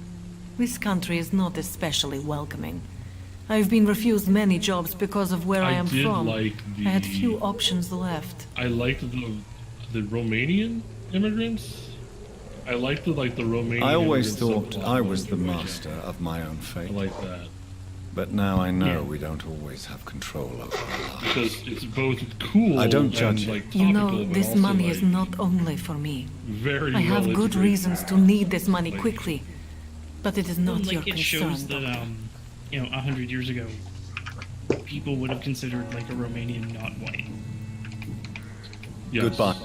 This country is not especially welcoming. I've been refused many jobs because of where I am did from. like I had the- few options left. I liked the Romanian immigrants. I liked the Romanian. I always immigrants thought subplot I more was the than master of my own I fate. like that But now I know Yeah. we don't always have control over our lives. because it's both cool. I don't and, judge you. like, You know, topical, but this also, money like, is not only for me. very I have well good integrated. reasons to need this money Like- quickly. But it is not Like your it concern, shows that Doctor. 100 years ago, people would have considered like a Romanian not white. Yes. Goodbye.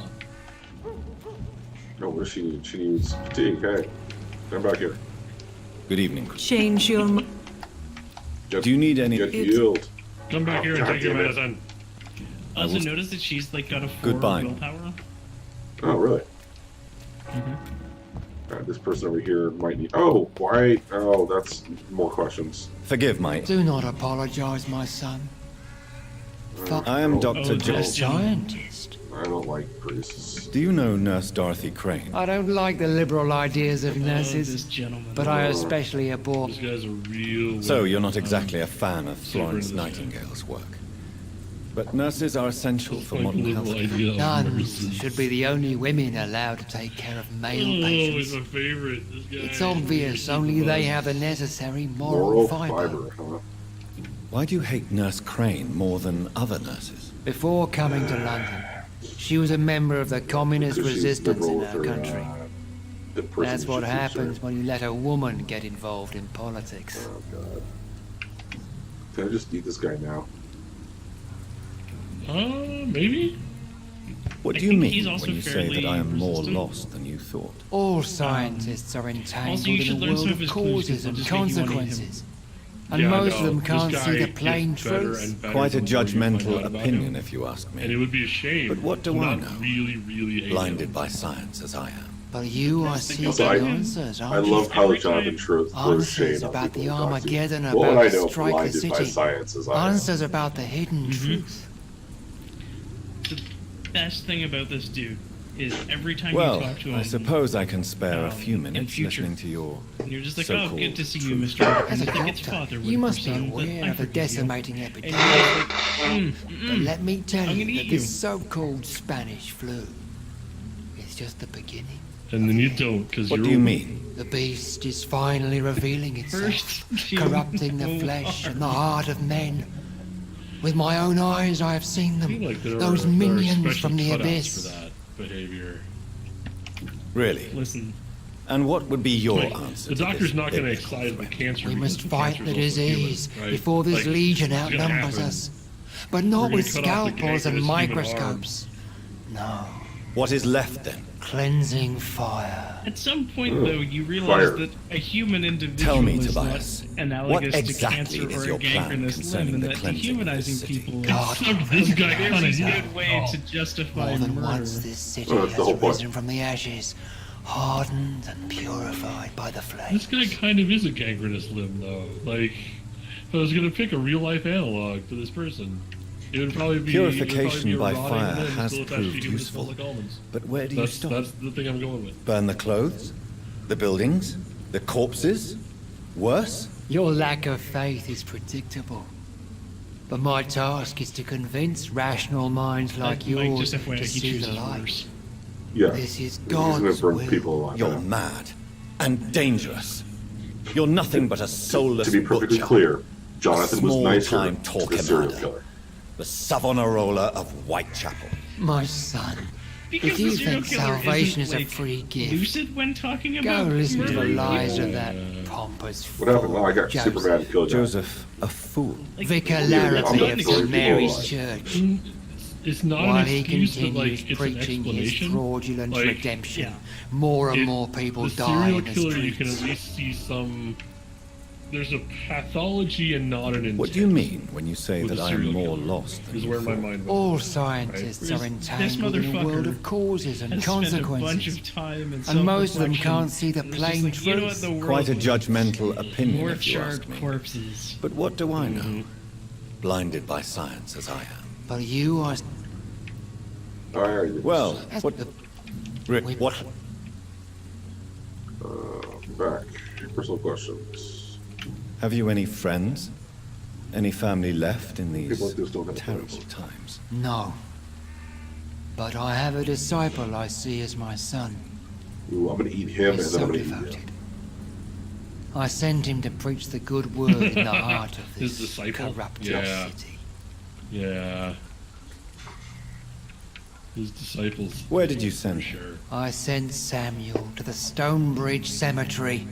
No, what does she need? She needs fatigue. Hey, come back here. Good evening, Chris. Change your mind. Get, Do you need any... get healed. Come back here and God take your damn it. medicine. Also, will- notice that she's like got a 4 Goodbye. willpower. Oh, really? This person over here might need. Oh, why? Oh, that's more questions. Forgive my... Do not apologize, my son. I am Dr. Oh, Joel. this Scientist. I don't like priests. Do you know Nurse Dorothy Crane? I don't like the liberal ideas of This nurses, gentleman. but I especially abhor. This guy's a real. So you're not exactly a fan of Silver Florence in the Nightingale's work. But nurses are essential for Like modern liberal health. idea of Nuns nurses. should be the only women allowed to take care of male Oh, he's patients. my favorite. This guy. It's obvious only they have the necessary moral Moral fiber. fiber, huh? Why do you hate Nurse Crane more than other nurses? Before coming to London, she was a member of the communist Because she's resistance liberal in with our her, country. the person That's who what should happens serve. when you let a woman get involved in politics. Oh, God. Can I just eat this guy now? Maybe. What I do you think mean he's also when you say that I am fairly more resistant. lost than you thought? All scientists are entangled also, you should in a learn some world of of his clues causes because and they'll just make you wanna eat him. consequences. And Yeah, I most of know. them This can't guy see the gets plain better truth. and better Quite a the more you find judgmental out about opinion, him. if you ask And it me. would be a shame. But what do to I not know? Really hate Blinded him. by science as I am. But you are That's the seeking Also, I- answers, I aren't love you? how Jonathan throws Answers shade on about people the who talk to you. Armageddon Well, about I to know strike the blinded by city. science as I am. Answers about the hidden Mm-hmm. truth. The best thing about this dude is every time Well, you talk to him, I suppose I can spare a few in minutes future. listening to your and you're just like, oh, so-called good to see you, truth. Mr. I As a think it's doctor, father would you must be presume that aware I of the forgive you. decimating And epidemic. you're like, But let me tell I'm you gonna that eat this you. so-called Spanish flu is just the beginning. And then you don't, because What you're. do you mean? The beast is finally revealing itself, First, you corrupting the know flesh what? and the heart of men. With my own eyes, I have seen I them. feel like there Those are minions special from the cutouts abyss. for that behavior. Really? Listen, And what would be your Wait, answer the to doctor's this not going to biblical excite the threat? cancer. We because must fight cancer's the also human, disease right? before this Like, legion it's gonna outnumbers happen. us. But not We're with gonna cut off the scalpels and cankerous human microscopes. No, What is left then? cleansing fire. at some point though, you realize Fire. that a human individual Tell me, is Tobias, not analogous what to exactly cancer is or a your plan gangrenous concerning limb, the and that cleansing of dehumanizing this city? people God, is This guy a kind very of good way to justify More than murder. once, this city Oh, that's the has whole point. risen from the ashes, hardened and purified by the flame. This guy kind of is a gangrenous limb, though. Like, if I was going to pick a real life analog to this person, it would probably be Purification a by rotting fire limb has still attached to proved human useful. stomach almonds. But where do you That's, stop? that's the thing I'm going with. Burn the clothes? The buildings? The corpses? Worse? Your lack of faith is predictable. But my task is to convince rational minds like yours just FYI, to he see the chooses light. worse. Yeah. This is He's gonna God's burn will. people alive. You're mad. And dangerous. You're nothing but a soulless To be perfectly butcher. clear, Jonathan was Small nicer time to the talking serial murder. killer. the Savonarola of Whitechapel. My son, Because if you the serial think killer salvation isn't, is a like, free gift, lucid when talking go about listen to the murdering lies people. of that pompous What happened? fool, Oh, I got Joseph. Superman killed. Joseph, a fool. Vicar I'm Larrabee not of sure St. if Mary's people Church. It's not While an he excuse, but continues like it's an preaching his explanation. fraudulent Like, redemption, more and more people the die serial in the killer, you can streets. at least see some. There's a pathology and not an intent. What do you mean when you say with that a I am serial more killer. lost than Is you where my thought? mind went. All scientists Right. are This entangled in a world motherfucker of causes and has spent a bunch consequences. of time And most of them can't see the and it's plain just like, you know what, truth. the world Quite a needs judgmental opinion, more if you ask charred me. corpses. But what do I know? Blinded by science as I am. But you are... Well, what... Rick, what... Back. Personal questions. Have you any friends? Any family left in these People like this don't have terrible friends. times? No. But I have a disciple I see as my son. Ooh, I'm gonna eat him and He's then I'm so gonna eat devoted. him. I sent him to preach the good word in the heart of His this disciple? corrupt Yeah. city. Yeah. His disciples. Where did you send For him? sure. I sent Samuel to the Stonebridge Cemetery,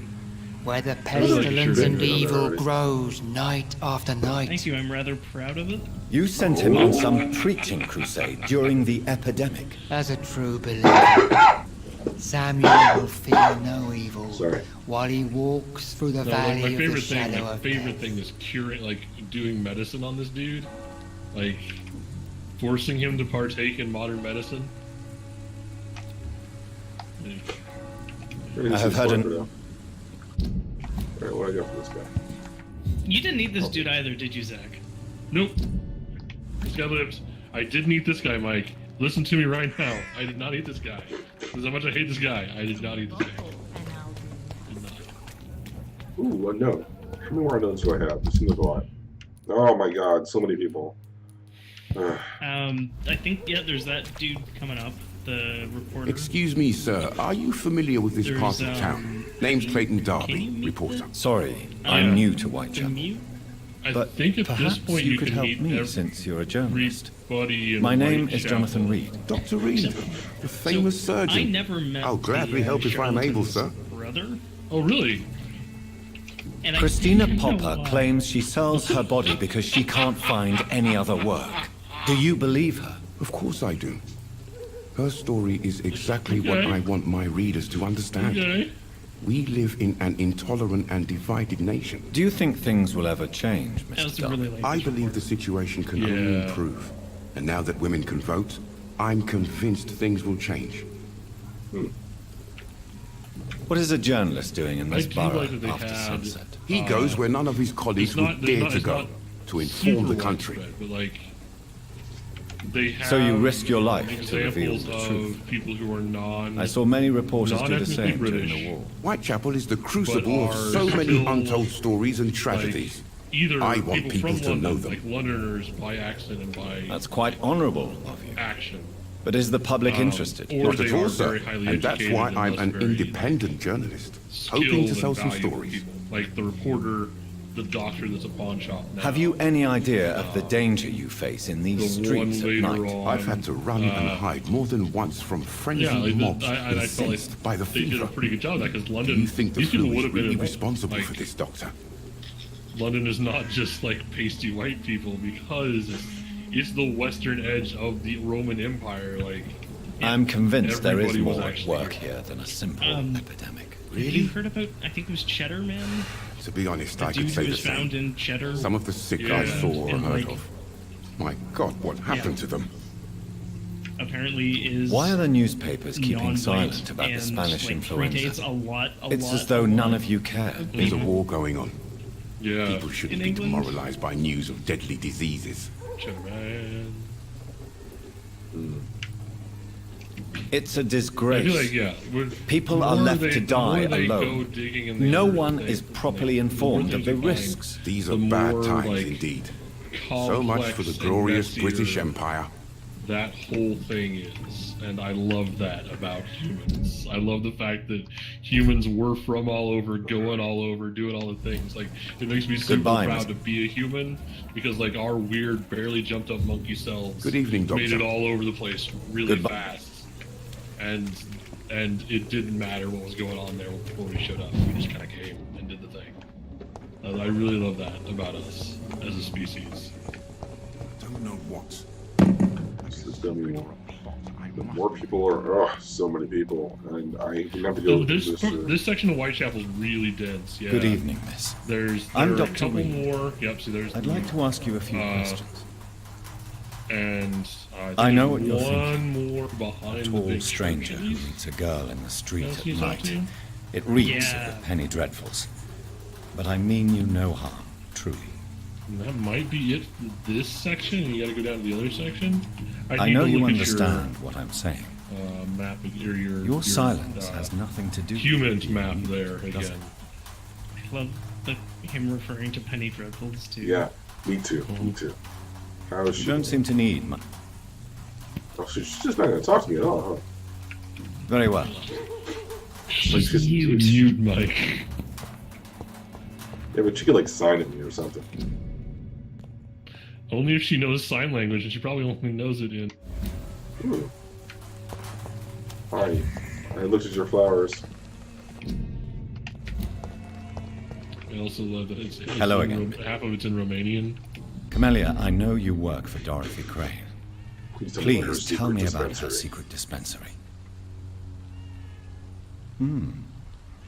where the like you pestilence should and have. evil grows night after night. Thank you, I'm rather proud of it. You sent him on some preaching crusade during the epidemic. As a true believer, Samuel will fear no evil Sorry. while he walks through the No, like, valley my of the favorite thing, shadow my of favorite death. thing is curing, like doing medicine on this dude, like forcing him to partake in modern medicine. We're gonna I see have had this an- part now. Alright, what do I got for this guy? You didn't need this dude either, did you, Zach? Nope. This guy lives. I didn't eat this guy, Mike. Listen to me right now. I did not eat this guy. This is how much I hate this guy. I did not eat this guy. Did not. Ooh, unknown. How many more unknowns do I have? This seems like a lot. Oh my god, so many people. Ugh. I think, yeah, there's that dude coming up, the reporter. Excuse me, sir. Are you familiar with this There's, part of town? Name's Clayton can you Darby, meet reporter. Sorry, I'm new to Whitechapel. mute? I But think at perhaps this point you you could can help meet me since you're a journalist. everybody in My name is Whitechapel. Jonathan Reed. Dr. Reed, the famous I surgeon. never met I'll gladly the, help if I'm able, charlatan's sir. brother. Oh, really? And I Christina don't know Popper why. claims she sells her body because she can't find any other work. Do you believe her? Of course I do. Her story is exactly what Okay. I want my readers to understand. Okay. We live in an intolerant and divided nation. Do you think things will ever change, That was Mr. a really Darby? late I believe the situation can only Yeah. improve. And now that women can vote, I'm convinced things will change. What is a journalist doing in I this do borough like that they after had. sunset? He goes where none of his colleagues It's not- would dare it's to not- go, it's not to inform super the country. widespread, but like they have So you risk your life to reveal examples the of truth. people who are non. I saw many reporters do the non-ethnically same during British. the war. Whitechapel is the crucible of are so many still, untold stories and like, tragedies. either I want people from to London, know them. like Londoners by accident and by That's quite honorable of you. action. But is the public interested? or Not they at all, are sir. very highly And that's educated why and I'm thus an very independent journalist, skilled hoping to and sell some valuable stories. people. Like the reporter, the doctor that's a pawn shop now. Have you any idea of the danger you face in these the streets one at later night? on, I've had to run and hide more than once from frenzied yeah, like mobs I felt like incensed by the they did fever. a pretty good job of that because Do London. you think the these people flu would is have been really in, responsible like, for this, Doctor? London is not just like pasty white people because it's the western edge of the Roman Empire. Like I'm convinced there is everybody was more at actually work here than a simple epidemic. Have you heard about, I think it was Cheddar Man? To be honest, The I dude could say who the was found same. in Cheddar? Some of the sick Yeah. I saw or And, heard like, of. My God, what happened to them? Apparently is Why are the newspapers keeping non-white silent about the and, Spanish like, influenza? predates a lot. It's as though none of you care. There's a war going on. yeah, People shouldn't In be England? demoralized by news of deadly diseases. Cheddar Man. It's a I disgrace. feel like People the are more left they- to the die more they alone. go digging and they No unearth one things, is properly like, informed the of more the things you find, These the are bad more, times like, indeed. So much for the complex and glorious messier British Empire. that whole thing is, and I love that about humans. I love the fact that humans were from all over, going all over, doing all the things. Like, it makes me super proud to be a human, because like our weird, barely jumped up monkey selves Good evening, made Doctor. it all over the place really fast, and it didn't matter what was going on there before we showed up. We just kind of came and did the thing. I really love that about us as a species. Don't know what. There's gonna be more people are so many people, and I have to go. This section of Whitechapel is really dense. Yeah. Good evening, miss. There I'm are a Dr. couple Reed. more. Yep. So there's. I'd like to ask you a few questions. And I know what there's you're one thinking. more behind A the tall big stranger who trees. meets a girl in the street Yes, at he's night. up to you. It reeks Yeah. of the penny dreadfuls. But I mean you no harm, truly. And that might be it for this section. And you got to go down to the other section. I need know to you look at understand what I'm saying. Your, map of your Your silence has nothing to do with humans it, map there doesn't again. it? I love him referring to penny dreadfuls too. Yeah, me too. Me too. How is You she? don't seem to need much. Oh, she's just not gonna talk to me at all, huh? Very well. She's mute, Mike. Yeah, but she could like sign at me or something. Only if she knows sign language, and she probably only knows it in. Ooh. Hi. I looked at your flowers. I also love that it's Hello in again. half of it's in Romanian. Camellia, I know you work for Dorothy Crane. Please tell me about her Please tell secret me about her dispensary. secret dispensary.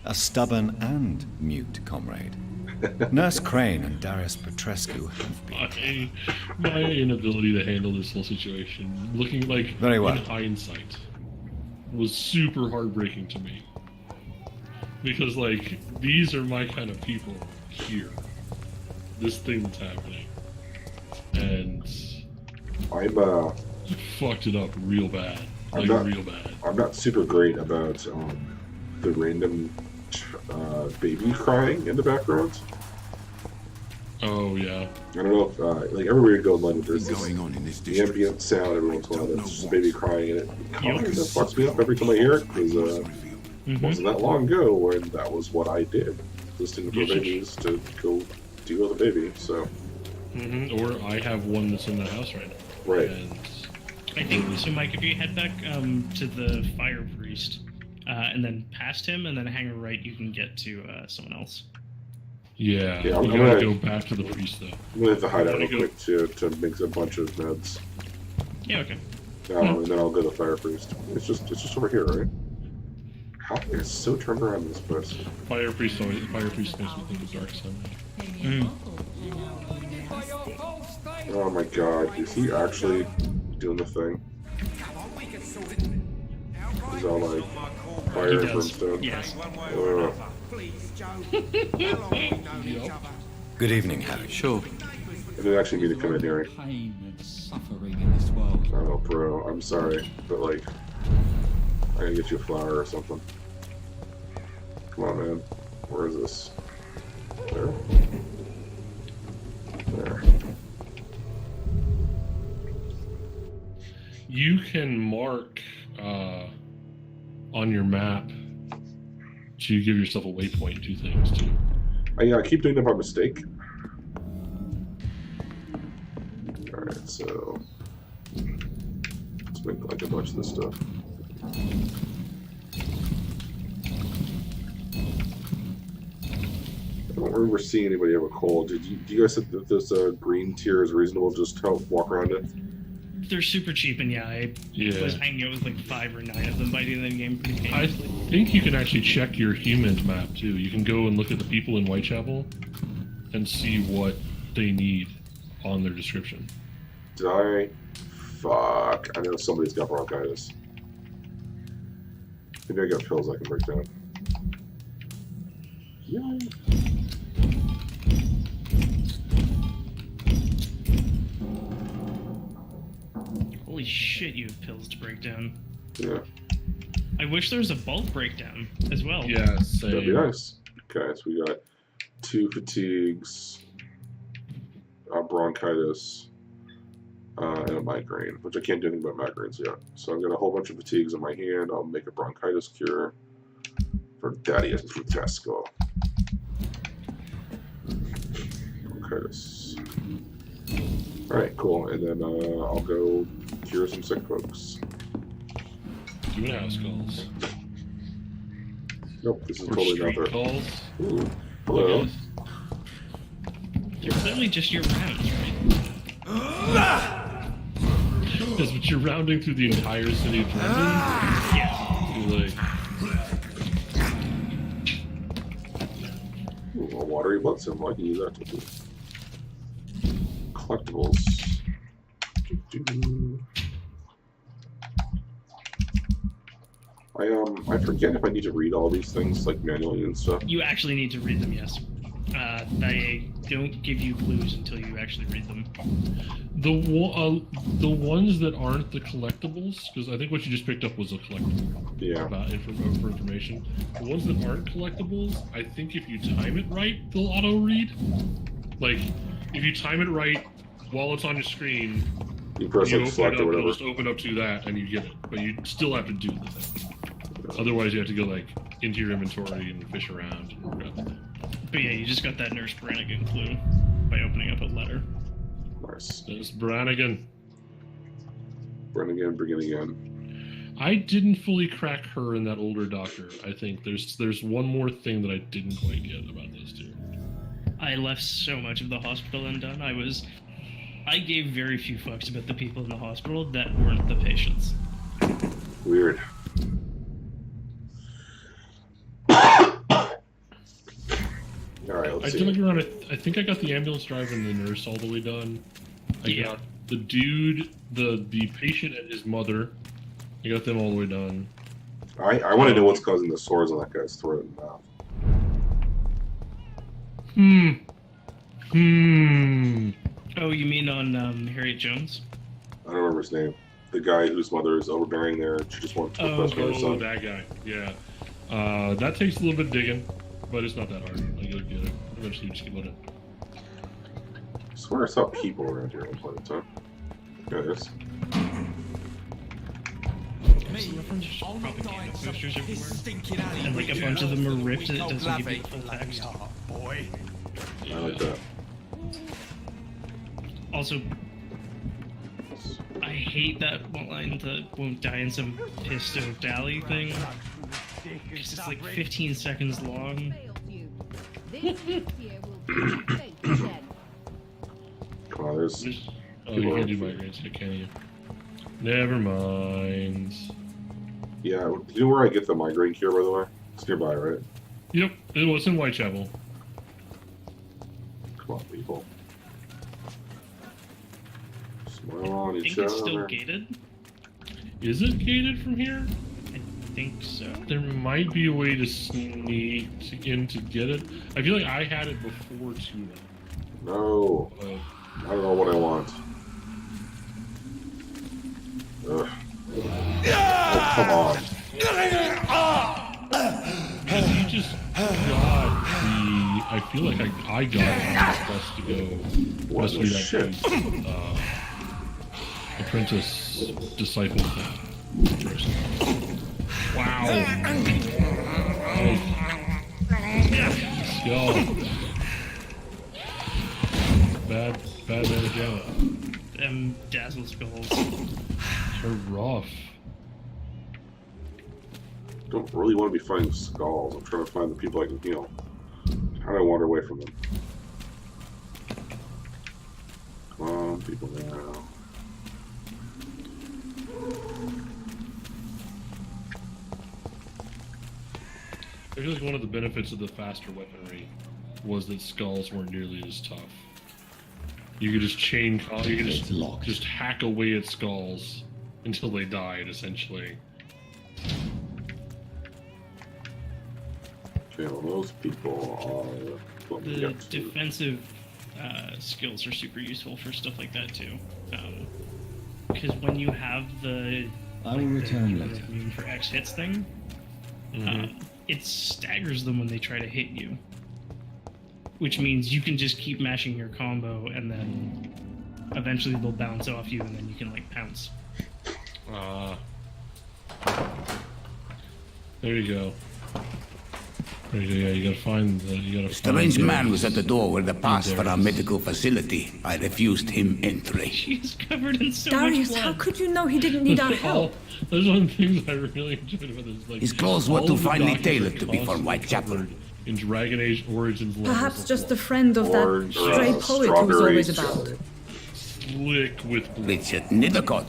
A stubborn and mute comrade. Nurse Crane and Darius Petrescu have been. My inability to handle this whole situation, looking like Very well. in hindsight, was super heartbreaking to me. Because like these are my kind of people here. This thing that's happening, and I'm fucked it up real bad, like real bad. I'm not super great about the random baby crying in the background. Oh yeah. I don't know if like everywhere you go in London, there's this Going on in this the district. ambient sound every once in a while. That's just a baby crying, and it kind of fucks me up every time I hear it because wasn't that long ago when that was what I did, listening to babies to go deal with a baby. So Or I have one that's in the house right now. Right. And I think so, Mike. If you head back to the fire priest, and then past him, and then hang a right, you can get to someone else. yeah, Yeah, I'm we gonna- gotta go back to the priest though. I'm gonna have to hide out real Gotta quick to mix a bunch of meds, Yeah. Okay. and then I'll go to the fire priest. It's just over here, right? How it's so turned around in this place. Fire priest makes me think of Dark Sun. Oh my god, is he actually doing the thing? He's all like fire He and does. brimstone. Yes. Ugh. Good evening, Harry. Sure. I didn't actually mean to come in here. Pain and suffering in this world. Oh, bro, I'm sorry, but like, I gotta get you a flower or something. Come on, man. Where is this? There. There. You can mark on your map to give yourself a waypoint and do things too. Yeah, I keep doing that by mistake. Alright, so let's make like a bunch of this stuff. I don't remember seeing anybody have a cold. Do you guys think that this green tier is reasonable? Just to walk around it? They're super cheap, and I was hanging out with like 5 or 9 of them by the end of the game pretty I painlessly. think you can actually check your humans map too. You can go and look at the people in Whitechapel and see what they need on their description. Did I? Fuck. I know somebody's got bronchitis. Maybe I got pills I can break down. Yeah. Holy shit, you have pills to break down. Yeah. I wish there was a bulk breakdown as well. Yeah, same. That'd be nice. Okay, so we got 2 fatigues, bronchitis, and a migraine, which I can't do anything about migraines yet. So I've got a whole bunch of fatigues in my hand. I'll make a bronchitis cure for Daddy as Frutesco. Bronchitis. Alright, cool. And then I'll go cure some sick folks. Doing house calls. Nope, this is Or totally street not there. calls. Ooh, hello. They're clearly just your rounds, right? Yes, but you're rounding through the entire city of London. Yeah. You're like, Ooh, a watery blood symbol. I can use that too. Collectibles. I forget if I need to read all these things like manually and stuff. You actually need to read them, yes. They don't give you clues until you actually read them. the ones that aren't the collectibles, because I think what you just picked up was a collectible. Yeah. About for information. The ones that aren't collectibles, I think if you time it right, they'll auto read. Like, if you time it right while it's on your screen, you press like select or whatever. It'll just open up to that and you get it. But you still have to do the thing. Otherwise, you have to go like into your inventory and fish around and grab the thing. But yeah, you just got that Nurse Brannigan clue by opening up a letter. Nice. There's Brannigan. Brannigan, begin again. I didn't fully crack her and that older doctor. I think there's one more thing that I didn't quite get about those two. I left so much of the hospital undone. I gave very few fucks about the people in the hospital that weren't the patients. Weird. Alright, let's see. I think I got the ambulance driver and the nurse all the way done. I got the dude, the patient and his mother. I got them all the way done. I want to know what's causing the sores on that guy's throat and mouth. Oh, you mean on Harriet Jones? I don't remember his name. The guy whose mother is overbearing there, and she just wants to request for her son. That guy. Yeah. That takes a little bit of digging, but it's not that hard. Like, you'll get it. Eventually, you just keep looking. I swear I saw people around here at one point in time. There it is. Propaganda posters everywhere. And like a bunch of them are ripped and it doesn't give you full text. I like that. Also, I hate that one line that won't die in some pissed off dally thing. Because it's like 15 seconds long. Come on, there's Oh, you can't do migraines, so can you? Never mind. Yeah, do you know where I get the migraine cure, by the way? It's nearby, right? Yep, it was in Whitechapel. Come on, people. Smile on I each think it's other. still gated. Is it gated from here? I think so. There might be a way to sneak in to get it. I feel like I had it before too. No. I don't know what I want. Ugh. Oh, come on. You just got the... I feel like I got the quest to go rescue that dude's, apprentice disciple first. Wow. Skull. Bad management. Them dazzle skulls. They're rough. Don't really want to be finding skulls. I'm trying to find the people I can heal. How do I wander away from them? Come on, people now. I feel like one of the benefits of the faster weaponry was that skulls weren't nearly as tough. You could just you could just hack away at skulls until they died, essentially. Okay, well, those people are... The defensive skills are super useful for stuff like that too. Because when you have the I will return the later. immune for X hits thing, it staggers them when they try to hit you. Which means you can just keep mashing your combo and then eventually they'll bounce off you, and then you can like pounce. There you go. There you go. Yeah, you gotta find. You gotta. A strange man was at the door with a pass for our medical facility. I refused him entry. She's covered in so Darius, much how blood. could you know he didn't need our help? Those are the things I really enjoyed about this. Like, His clothes were all too of the finely documents tailored are to be from constantly Whitechapel. covered in Dragon Age Origins. Perhaps levels just of a friend of Or, that stray poet who was always about. slick with blood. Richard Nithercott?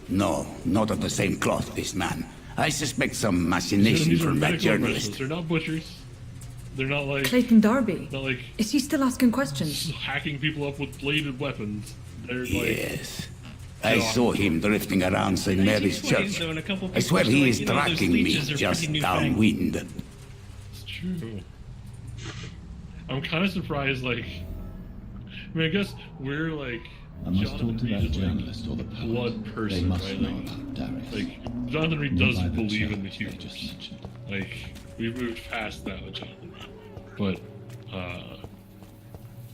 No, not of the same cloth, this man. I suspect some machination These are from that medical journalist. professionals. They're not butchers. They're not like Clayton Darby. not like Is he still asking questions? hacking people up with bladed weapons. They're like Yes. I saw him drifting around St. Mary's Church. Though, and a couple I swear people he are is like, those tracking me leeches are just pretty newfangled. downwind. It's true. I'm kind of surprised. Like, I mean, I guess we're like. I must Jonathan talk to that Reed is, like, journalist or the poet. blood They person, must right? know Like, about Darius. like Jonathan Reed Not does by the believe in the church they humans. just mentioned. Like we've moved past that with Jonathan Reed, but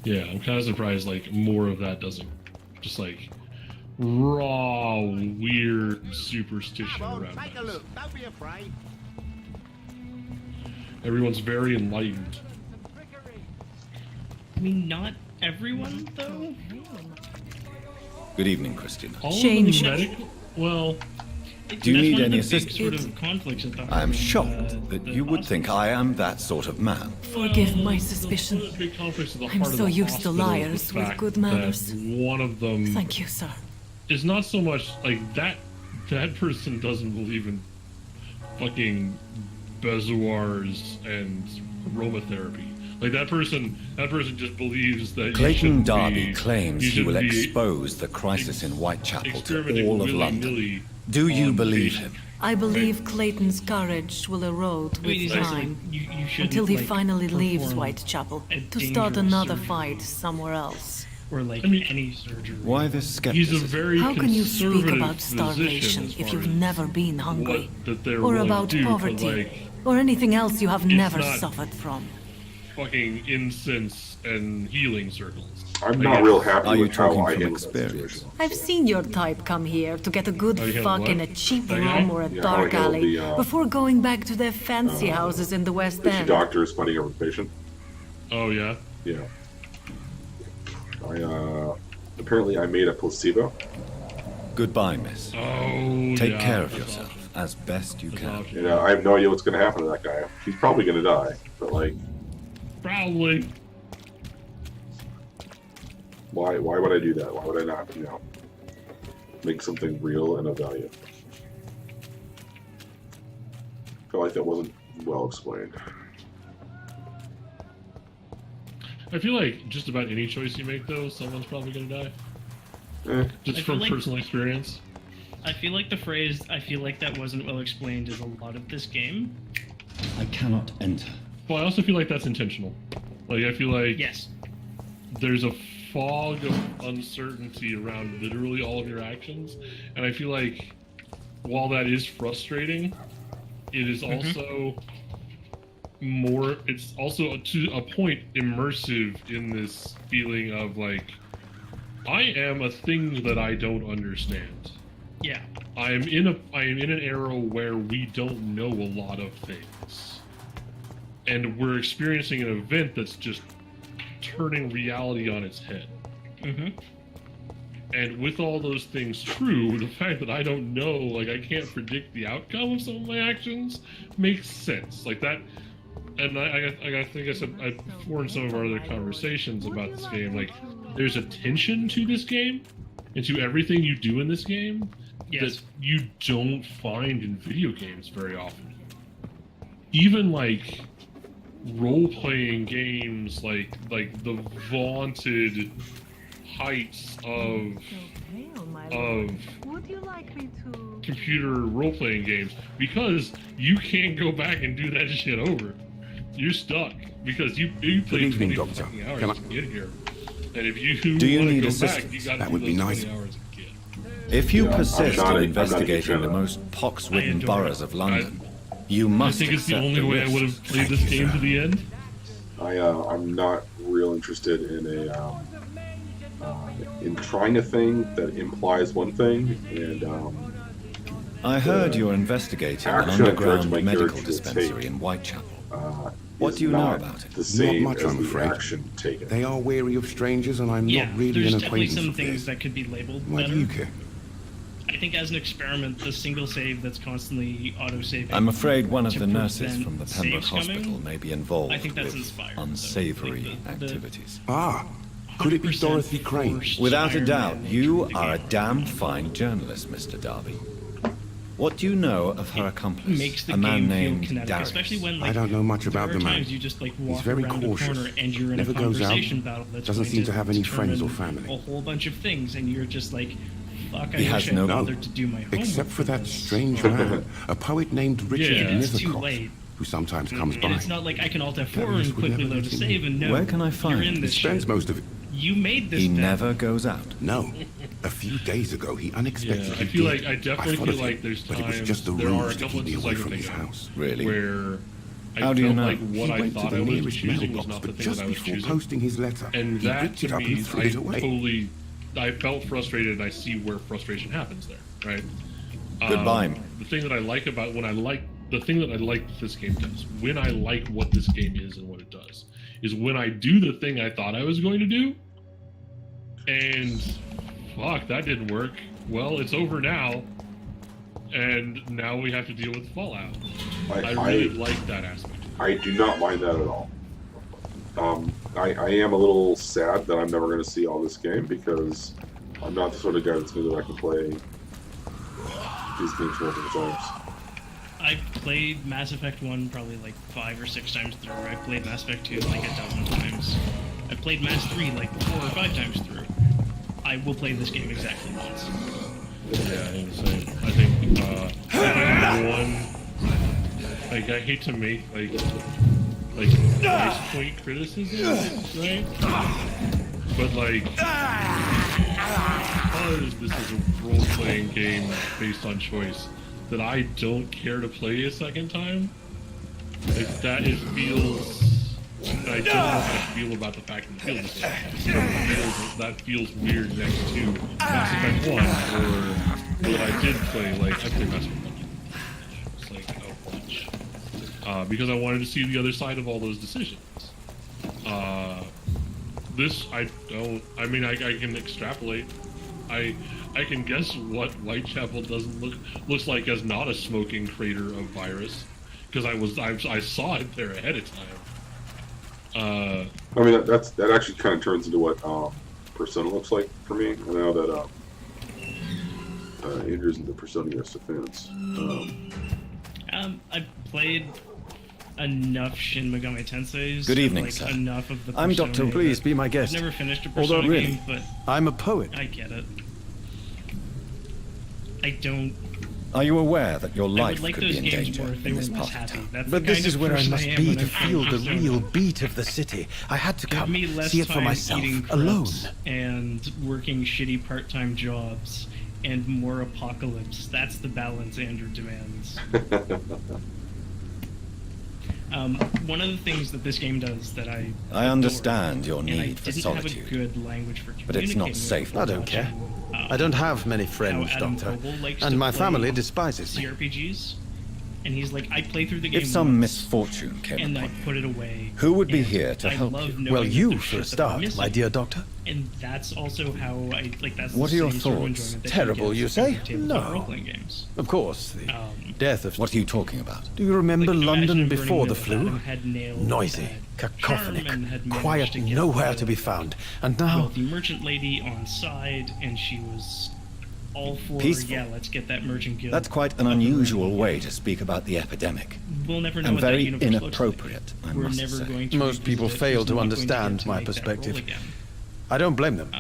yeah, I'm kind of surprised. Like more of that doesn't just like raw weird superstition around Take a that. look. Don't be afraid. Everyone's very enlightened. I mean, not everyone though. Good evening, Christina. All Change. of the medical. Well, Do you That's need one of any the big assistance? Sort of conflicts at the I am heart of, shocked that the you would think hospital. I am that sort of man. Forgive my one suspicion. of the big conflicts at the I'm heart of so the used to hospital is the liars with fact good that manners. One of them Thank you, sir. is not so much like that. That person doesn't believe in fucking bezoars and aromatherapy. Like that person just believes that you Clayton shouldn't Darby be- claims you he will shouldn't be expose the crisis in Whitechapel to experimenting all of London. willy-nilly Do you on believe patients. him? I believe Clayton's courage will erode I mean, with it's like, time. you shouldn't, Until he like, finally leaves perform Whitechapel a to start dangerous another surgery. fight somewhere else. Or like I mean, any surgery. Why this He's a skepticism? very How can you speak conservative about starvation physician as if far you've as never been hungry? what that they're Or willing about to do, but, poverty? like, Or anything else you have it's never not- suffered from? fucking incense and healing circles. I'm Like, not it's- real happy Are you with how talking I from handled that experience? situation. I've seen your type come here to get a good Oh, you have fuck what? in a cheap That guy? room or a Yeah, dark how I handled alley the, before going back to their fancy houses in the West The End. doctor is fighting over the patient. Oh yeah. Yeah. Apparently I made a placebo. Goodbye, miss. Oh. Take yeah, care of that's yourself awesome. as best you That's can. awesome. You know, I have no idea what's going to happen to that guy. He's probably going to die, but like, Probably. why would I do that? Why would I not, make something real and of value? I feel like that wasn't well explained. I feel like just about any choice you make, though, someone's probably gonna die. Just I from feel like- personal experience. I feel like the phrase "I feel like that wasn't well explained" is a lot of this game. I cannot enter. Well, I also feel like that's intentional. Like, I feel like Yes. there's a fog of uncertainty around literally all of your actions, and I feel like while that is frustrating, it is also more. It's also to a point immersive in this feeling of like, I am a thing that I don't understand. Yeah. I am in an era where we don't know a lot of things, and we're experiencing an event that's just turning reality on its head. Mm-hmm. And with all those things true, the fact that I don't know, like I can't predict the outcome of some of my actions, makes sense. Like that, and I think I said before in some of our other conversations about this game, like there's a tension to this game, and to everything you do in this game, Yes. that you don't find in video games very often. Even like role-playing games, like the vaunted heights of Would you like me to? computer role-playing games, because you can't go back and do that shit over. You're stuck because you played evening, 20 Doctor. fucking hours Can I- to get here, and if you Do you want to need go assistance? back, you got to That do would those be 20 nice. hours again. If you Yeah, persist I'm not in a investigating the fan. most pox-ridden I adore boroughs it. of London, you I must think it's the accept only way I risk. would have played this Thank you, game sir. to the end. I'm not real interested in in trying a thing that implies one thing, and I heard you're investigating an action I encourage underground my medical character to dispensary take, in Whitechapel. What is do you know not about it? The same Not much, as I'm the afraid. action taken. They are wary of strangers, and I'm Yeah, not really there's an definitely acquaintance some of things theirs. that could be labeled Why better. do you care? I think as an experiment, the single save that's constantly auto-saving. I'm afraid one of to the nurses prevent from the Pembroke save scumming, Hospital may be involved I think that's with inspired, though. unsavory Like the activities. Ah, could it be 100% Dorothy Crane? forced Without a Iron doubt, Man you nature of the are a game damn fine journalist, Mr. Darby. What do you know of her accomplice, makes the a man game feel named kinetic, Darius? especially when like I don't know much about there the are man. times you just like He's walk very around cautious. a corner and you're in Never a goes out. conversation battle that's Doesn't going seem to have any friends or determine family. a whole bunch of things, and you're just like, fuck, I He has wish I no- bothered to do my homework. Except for that this. strange man, a poet named Richard Yeah. It's too Nithercott, late. who sometimes comes And by. it's not like I can Alt F4 Darius and would quickly never load a let him save and no. Where can I find you're in him? this He spends shit. most of it. You made this. He bet. never goes out. No. A few days ago, he unexpectedly Yeah, I feel did. like I definitely thought feel of like him, there's but it was times just a there are a ruse to couple keep me instances away I can from think his of house. Really? where I How do you felt know? like He what I went to thought the I was nearest choosing was mailbox, not the but thing just that I was before choosing. posting his letter, And he that ripped to it up me, and threw I it away. totally, I felt frustrated, and I see where frustration happens there, right? Goodbye. The thing that I like about the thing that I like that this game does, when I like what this game is and what it does, is when I do the thing I thought I was going to do, and fuck, that didn't work. Well, it's over now, and now we have to deal with fallout. I really like that aspect. I do not mind that at all. I am a little sad that I'm never going to see all this game because I'm not the sort of guy that's going to go back and play these games multiple times. I've played Mass Effect 1 probably like 5 or 6 times through. I've played Mass Effect 2 like a dozen times. I've played Mass 3 like 4 or 5 times through. I will play this game exactly once. Yeah, I'm the same. I think like I hate to make like price point criticisms, right? But like, because this is a role-playing game based on choice, that I don't care to play a second time. Like that, it feels. I don't know how to feel about the fact that it feels this way. That feels weird next to Mass Effect 1, or what I did play. Like I played Mass Effect 1. It's like a bunch. Because I wanted to see the other side of all those decisions. This I don't. I mean, I can extrapolate. I can guess what Whitechapel looks like as not a smoking crater of virus, because I saw it there ahead of time. I mean, that actually kind of turns into what Persona looks like for me. I know that Andrew's into Persona US Defense. I've played enough Shin Megami Tensei's. Good evening, like, sir. Enough of the I'm Persona Dr. Please that be my guest. I've never finished a Although, Persona really, game, but I'm a poet. I get it. I don't. Are you aware that your I life would like could those be in games danger more if they in were this less part of happy. town? That's But the this kind is of where I person must am be when to I'm feel the playing real Persona. beat of the city. I had to Give come, me less see it for time myself, eating alone. crepes and working shitty part-time jobs and more apocalypse. That's the balance Andrew demands. One of the things that this game does that I understand your adore, and I need for didn't solitude, have a good language for but it's not communicating safe. with I don't care. I don't have many friends, how Adam Doctor. Koebel likes And to my play family despises me. CRPGs, and he's like, I play through the game If some once, misfortune came and I upon you, put it away. who would be and here to I help love you? knowing Well, that you there's for a shit that I'm start, missing. my dear Doctor. And that's also how I like. That's What the are your same sort of thoughts? enjoyment that Terrible, get you from say? tabletop No. role-playing games. Of course, the death of... What are you talking about? Do you remember Like, London imagine before Burning the Wheel. flu? Adam had nailed Noisy, that cacophonic, charm and had managed quiet, to get nowhere the to be found. And now... wealthy merchant lady on side, and she was all for Peaceful. yeah, let's get that merchant guild. That's quite an unusual way to speak about the epidemic. We'll never know And what that very universe looks inappropriate, like. I We're must never say. going to Most people revisit it. fail There's to no point understand to my make that perspective. role again. I don't blame them.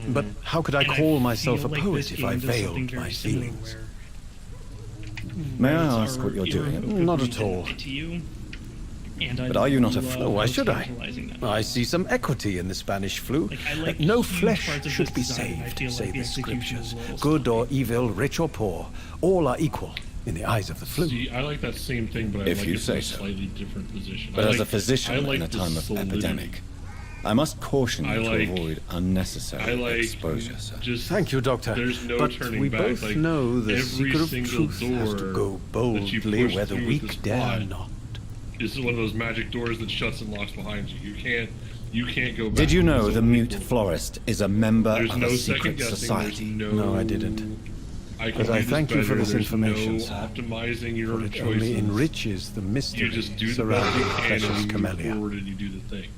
But how could I And call feel myself a like poet this if game I does something veiled very my similar feelings? May I where ask what you're doing? irrevocably Not at all. connected to you, and I But are you not a love Oh, why should I? tantalizing them. I see some equity in the Spanish flu. Like, I like No huge flesh parts of should this be design. I saved, feel say like the the execution is scriptures. a little Good or evil, rich or poor, all are equal in the eyes of the flu. See, I like that same thing, but I If like you it from say a so. slightly different position. But I as a like- physician I like in a the time of solidity. epidemic, I must caution you to like- avoid unnecessary exposure, sir. Just Thank you, Doctor. There's no but turning we back. both Like, know the every secret of single truth has to door go that you boldly push where the through with weak this dare plot not. This is one of those magic doors that shuts and locks behind you. You can't go back. Did you know There's the only mute florist is a member There's of no a second secret guessing. society? No, I didn't. I can But do I this thank you for better. this There's information, no sir. optimizing your For it choices. only enriches the mystery You just do the best surrounding you can precious and you move Camellia. forward and you do the thing.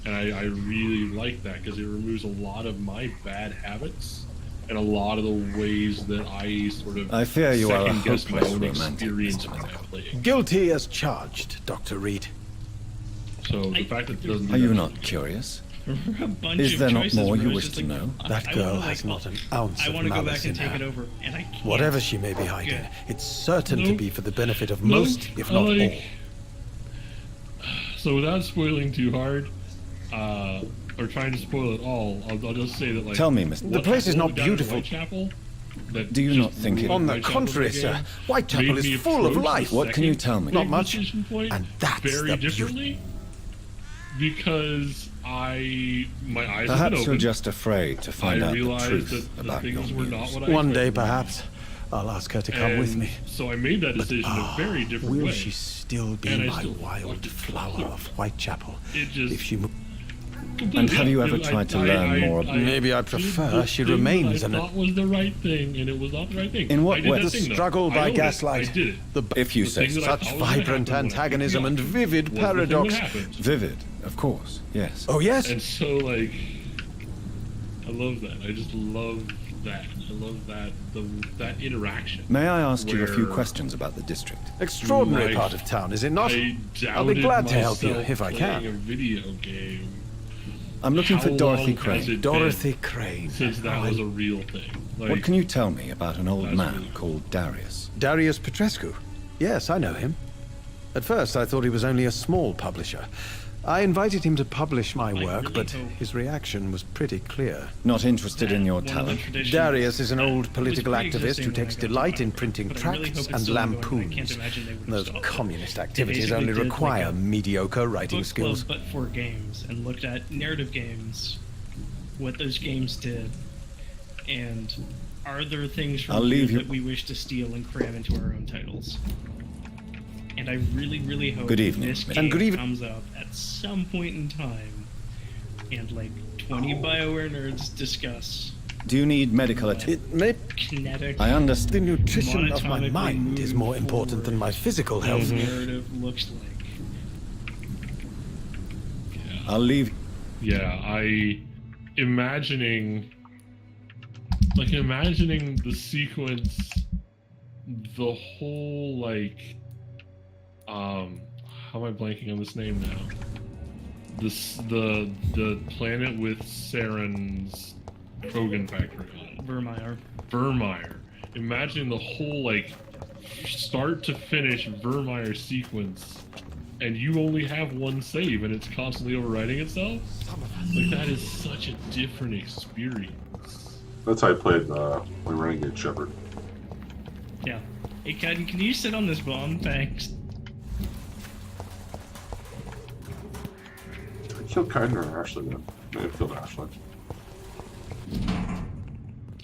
And I really like that because it removes a lot of my bad habits and a lot of the ways that I sort of I fear you are a second guess my hopeless own romantic, experience Mr. when I play it. Guilty as charged, Dr. Reed. So the fact that it doesn't. Are you not curious? A bunch Is of there not choices more where you it's wish just to like, know? That I girl wanna, has like, not an ounce I of want to go malice back and in take her. it over, and I can't. Whatever she may be hiding, Good. it's certain to Nope. be for the benefit of Nope. most, if not all. So without spoiling too hard, or trying to spoil it all, I'll just say that like. Tell me, Mr. The place is not down in beautiful. Whitechapel, that Do you just not think it- ruined On the Whitechapel contrary, for the sir, game, Whitechapel made me is full of approach life. the What can you second tell me? Not much. decision point And that's very the differently because my eyes have Perhaps been you're opened. just afraid to find I out the realized truth that the about your things were not muse. what I One day, expected them to be. perhaps, I'll ask her to come with And me. So I made that decision a very different Will way. she still be And I my still wild like it. flower of Whitechapel? It just If she mo- And have you ever tried to learn more about... Maybe I did prefer the she thing remains that an- I thought was the right thing, and it was not the right thing. In what I did way? that The thing, though. struggle I by own it. gaslight. I did it. If you The say thing that I Such thought was gonna vibrant happen when I picked antagonism you and up vivid was the thing that paradox. happened. Vivid, of course, yes. Oh, yes? And so, like, I love that. I just love that. I love that that interaction. May I ask you a few where questions about the district? Extraordinary Like, part of town, is it not? I I'll be doubted glad to help you myself if I playing can. A video game. I'm looking How for Dorothy long has Crane. it been Dorothy Crane. since that was a real thing. Like, What can you tell me about an old That's man really called Darius? Darius Petrescu. Yes, I know him. At first, I thought he was only a small publisher. I invited him to publish my work, really but hope- his reaction was pretty clear. Not interested in your One of the talent? traditions Darius is an that old political was activist pre-existing who when I takes got to delight in Vampyr, printing but I really hope tracts it's and still going. I lampoons. can't imagine they would Those stop it. communist They activities basically only did, like, require a mediocre writing book skills. club, but for games, and looked at narrative games, what those games did, and are there things from I'll leave here you- that we wish to steal and cram into our own titles? And I really, really hope Good evening, this Mr. game And good even- comes out at some point in time, and like 20 BioWare nerds discuss Do you need medical attention? It may kinetic. I understand. the nutrition of my monotonically mind is moving more important than my physical health. what narrative looks like. I'll leave. Yeah, imagining the sequence, the whole like, how am I blanking on this name now? The planet with Saren's Krogan factory on it. Vermeer. Imagine the whole like start to finish Vermeer sequence, and you only have one save, and it's constantly overwriting itself. Like that is such a different experience. That's how I played when Renegade Shepherd. Yeah. Hey, can you sit on this bomb? Thanks. I killed Kyner or Ashley then. I killed Ashley.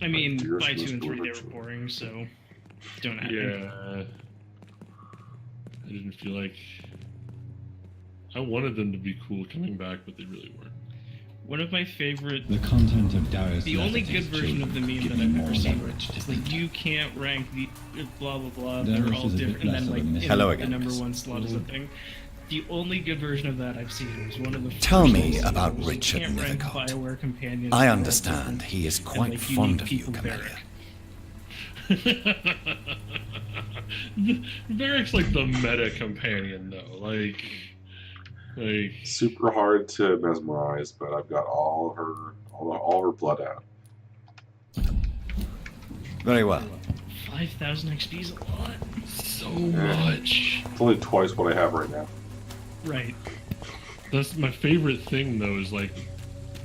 I mean, Dearest by 2 Miss and 3 they were Gordon. boring, so don't happen. Yeah. I didn't feel like I wanted them to be cool coming back, but they really weren't. One of my favorite, The content of Darius' the only letter to good his version of the children meme give that me I've more ever seen leverage to is like think. you can't rank the blah blah blah. Darius They're all is a bit different, and less then of a like in mystery. Hello the again, number Miss. one slot is a thing. The only good version of that I've seen was one of the. Tell first me ones about was Richard you can't rank Nethercott. BioWare companions. I They're all understand different, he is and, quite like, you fond need of you, people Camellia. Varric's like the meta companion though. Like Super hard to mesmerize, but I've got all her blood out. Very well. 5,000 XP is a lot. So much. It's only twice what I have right now. Right. That's my favorite thing though, is like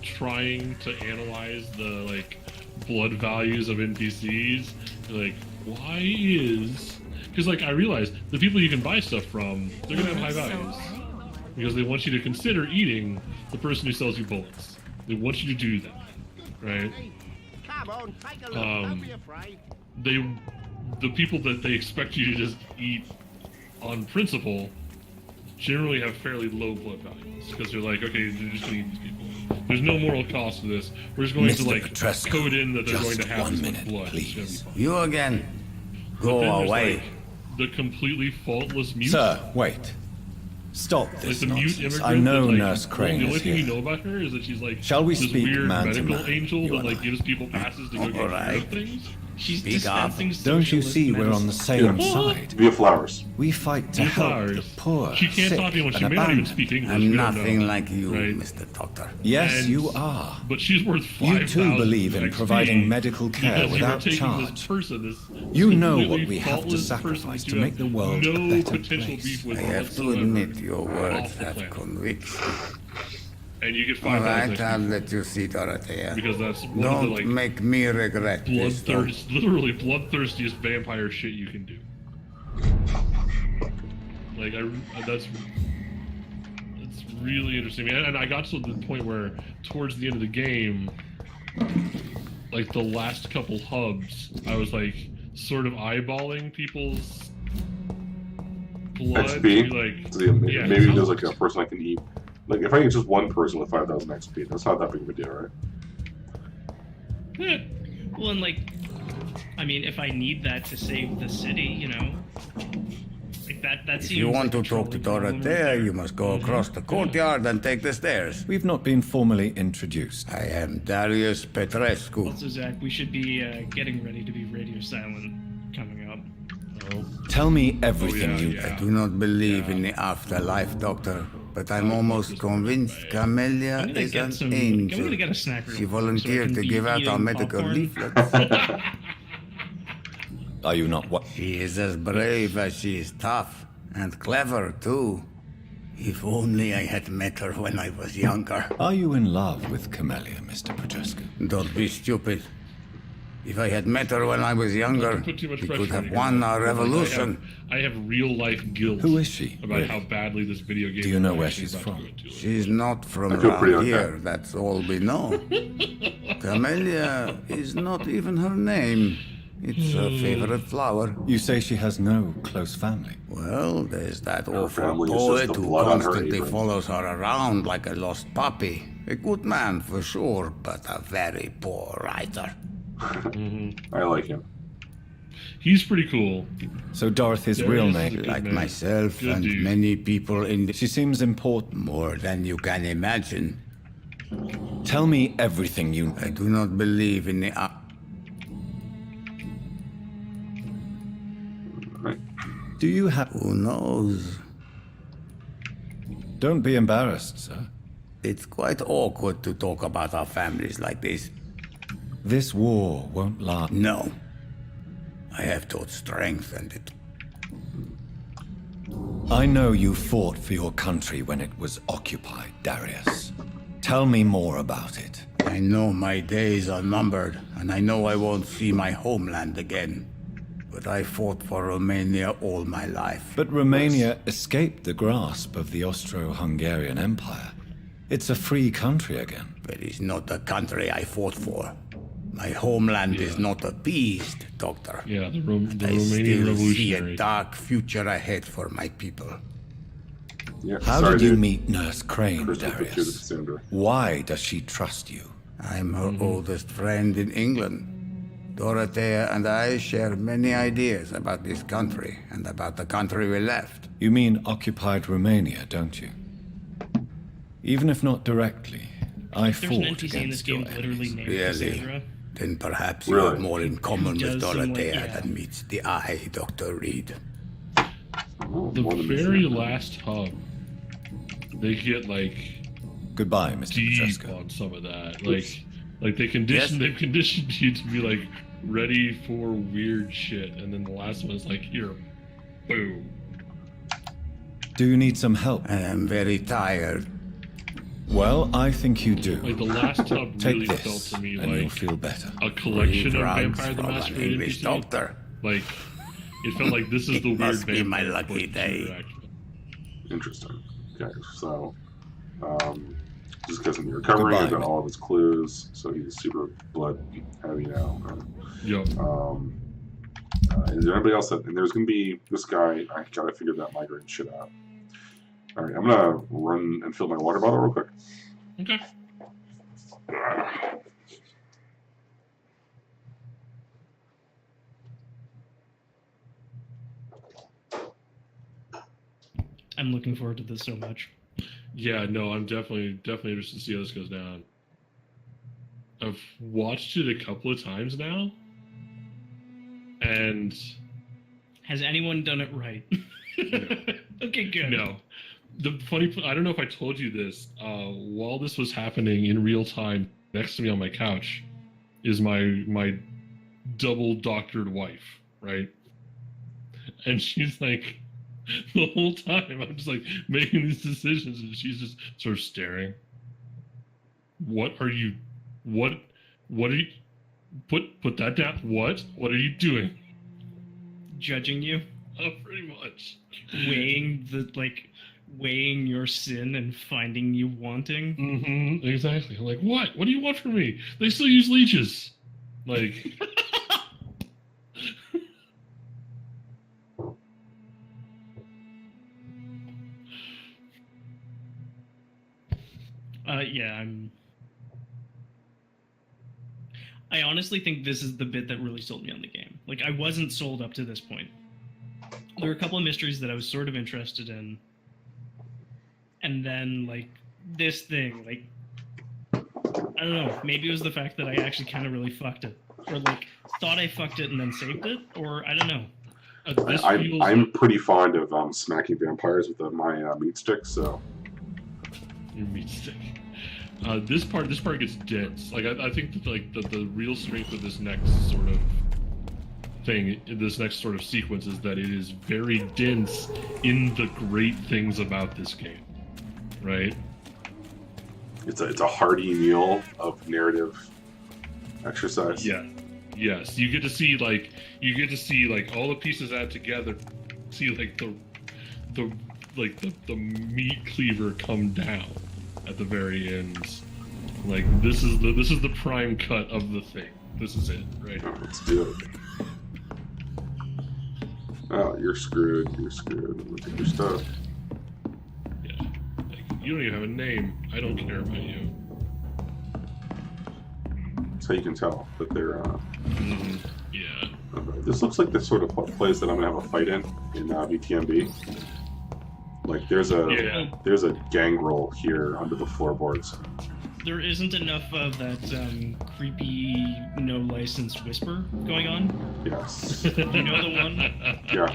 trying to analyze the like blood values of NPCs. Like, why is, because like I realize the people you can buy stuff from, they're gonna have high values. because they want you to consider eating the person who sells you bullets. They want you to do that, right? The people that they expect you to just eat on principle generally have fairly low blood values because they're like, okay, they're just going to eat these people. There's no moral cost to this. We're just going to like code in that they're going to have this much blood. Please. You again. Go Then there's, away. like, the completely faultless mute. Sir, wait. Stop Like this the mute nonsense. immigrant I know that, like, Nurse Crane the only is thing you here. know about her is that she's like Shall we this speak weird man to medical man, angel you that and like I? gives people passes to go get rid of things. She's Speak up. dispensing Don't you socialist see we're on the medicine. same side? Via flowers. We fight to Via help flowers. the poor, She can't sick, talk to anyone. She and may not even abandoned. speak English. I'm we don't nothing know, like you, right? Mr. Doctor. Yes, And- you are. But she's worth 5,000 You too believe in XP providing medical care because without you're taking charge. This person, this You know completely what we have to faultless sacrifice person to you make the have world a no better potential place. beef with I have to whatsoever admit your words off the have planet. conviction. And you get All 5,000 right, I'll XP let you see, Dorothea. because that's one Don't of the like make me regret this. though. literally bloodthirstiest vampire shit you can do. Like that's really interesting, and I got to the point where towards the end of the game, like the last couple hubs, I was like sort of eyeballing people's blood. To be XP. like, So, yeah, yeah, maybe how there's like much? a person I can eat. Like if I eat just one person with 5,000 XP, that's not that big of a deal, right? Yeah. Well, and like, I mean, if I need that to save the city, you know, like that seems. If you want like to talk to a trolley problem Dorothea, right you must go across the courtyard and take the stairs. We've not been formally introduced. I am Darius there. Petrescu. Also, Zach, we should be getting ready to be radio silent coming up. Oh. Tell me everything you I do not believe in the afterlife, Doctor, but I'm almost convinced Camellia I'm gonna is get an some- I'm angel. gonna get a snack real She quick so I volunteered can to be give out our eating medical popcorn. leaflets. Are you not what? She is as brave as she is tough, and clever too. If only I had met her when I was younger. Are you in love with Camellia, Mr. Petrescu? Don't be stupid. If I had met her when I was younger, Don't put too much we pressure could on have you, won our like, revolution. I have real life guilt. Who is she, About really? how badly this video game. Do you know where is she's about to from? go into it. She's not from I feel pretty around okay. here, that's all we know. Camellia is not even her name. It's a favorite flower. You say she has no close family. Well, there's that awful family is just poet the who blood on her constantly apron. follows her around like a lost puppy. A good man for sure, but a very poor writer. I like him. He's pretty cool. So Dorothy's Darius real is a name. good Like man. myself Good and dude. many people in the... She seems important. More than you can imagine. Tell me everything you I do not believe in the... Do you have... Who knows? Don't be embarrassed, sir. It's quite awkward to talk about our families like this. This war won't last. No. I have taught strength and it... I know you fought for your country when it was occupied, Darius. Tell me more about it. I know my days are numbered, and I know I won't see my homeland again. But I fought for Romania all my life. But Romania escaped the grasp of the Austro-Hungarian Empire. It's a free country again. But it's not the country I fought for. My homeland is not appeased, Doctor. Yeah, the I Romanian still see a Revolutionary. dark future ahead for my people. Yeah, How sorry, did you dude. meet Nurse Crane, Christopher to Darius? Cassandra. Why does she trust you? I'm her oldest friend in England. Dorothea and I share many ideas about this country and about the country we left. You mean occupied Romania, don't you? Even if not directly, I There's an fought NPC in this against game your literally enemies. named Really? Cassandra. Then perhaps you Really? have more in common Who with does some, like, Dorothea yeah. than meets the eye, Dr. Reed. The More than very this. last hub, they get like Goodbye, Mr. deep Petrescu. on some of that. Like they've conditioned you to be like ready for weird shit, and then the last one is like here, boom. Do you need some help? I am very tired. Well, I think you do. Like the last hub Take really this, felt to me and you'll like feel better. a collection of Drugs Vampire the from an Masquerade English NPCs. doctor. Like it felt like this is the weird must be my vampire lucky point day. interaction. Interesting. Okay, so just because I'm recovering, I've got all of his clues, so he's super blood heavy now. Yep. Is there anybody else that? And there's gonna be this guy. I gotta figure that migraine shit out. All right, I'm gonna run and fill my water bottle real quick. Okay. I'm looking forward to this so much. Yeah, no, I'm definitely interested to see how this goes down. I've watched it a couple of times now, and has anyone done it right? No. Okay, good. No. The funny, I don't know if I told you this. While this was happening in real time, next to me on my couch is my double doctored wife, right? And she's like, the whole time I'm just like making these decisions, and she's just sort of staring. What are you put that down? What are you doing? Judging you? Pretty much. Weighing your sin and finding you wanting? Mm-hmm. Exactly. I'm like, what? What do you want from me? They still use leeches. Like yeah, I honestly think this is the bit that really sold me on the game. Like, I wasn't sold up to this point. There were a couple of mysteries that I was sort of interested in. And then, like, this thing, like, I don't know, maybe it was the fact that I actually kind of really fucked it. Or, like, thought I fucked it and then saved it, or I don't know. I'm pretty fond of smacking vampires with my meat stick, so... Your meat stick. This part gets dense. Like I think that like the real strength of this next sort of thing, this next sort of sequence, is that it is very dense in the great things about this game, right? It's a hearty meal of narrative exercise. Yeah. Yes, you get to see like all the pieces add together. See like the meat cleaver come down at the very end. Like this is the prime cut of the thing. This is it, right? Let's do it. Oh, you're screwed. You're screwed. Look at your stuff. Yeah. Like, you don't even have a name. I don't care about you. That's how you can tell that they're. Yeah. Okay. This looks like the sort of place that I'm gonna have a fight in VTMB. Like there's a gang roll here under the floorboards. There isn't enough of that creepy, no license whisper going on. Yes. You know the one? Yeah.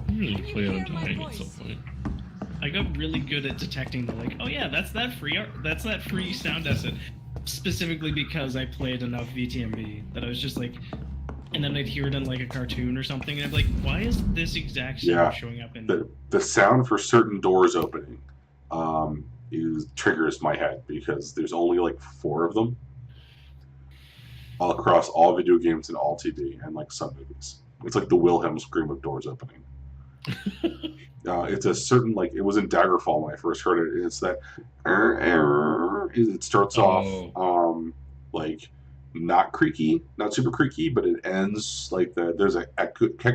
I'm really plan on dying at some point. I got really good at detecting the like, oh yeah, that's that free sound asset. Specifically because I played enough VTMB that I was just like, and then I'd hear it in like a cartoon or something, and I'd be like, why is this exact sound showing up in the sound for certain doors opening triggers my head because there's only like 4 of them all across all video games and all TV and like some movies. It's like the Wilhelm scream of doors opening. It's a certain, like, it was in Daggerfall when I first heard it. It's that it starts off like not creaky, not super creaky, but it ends like there's a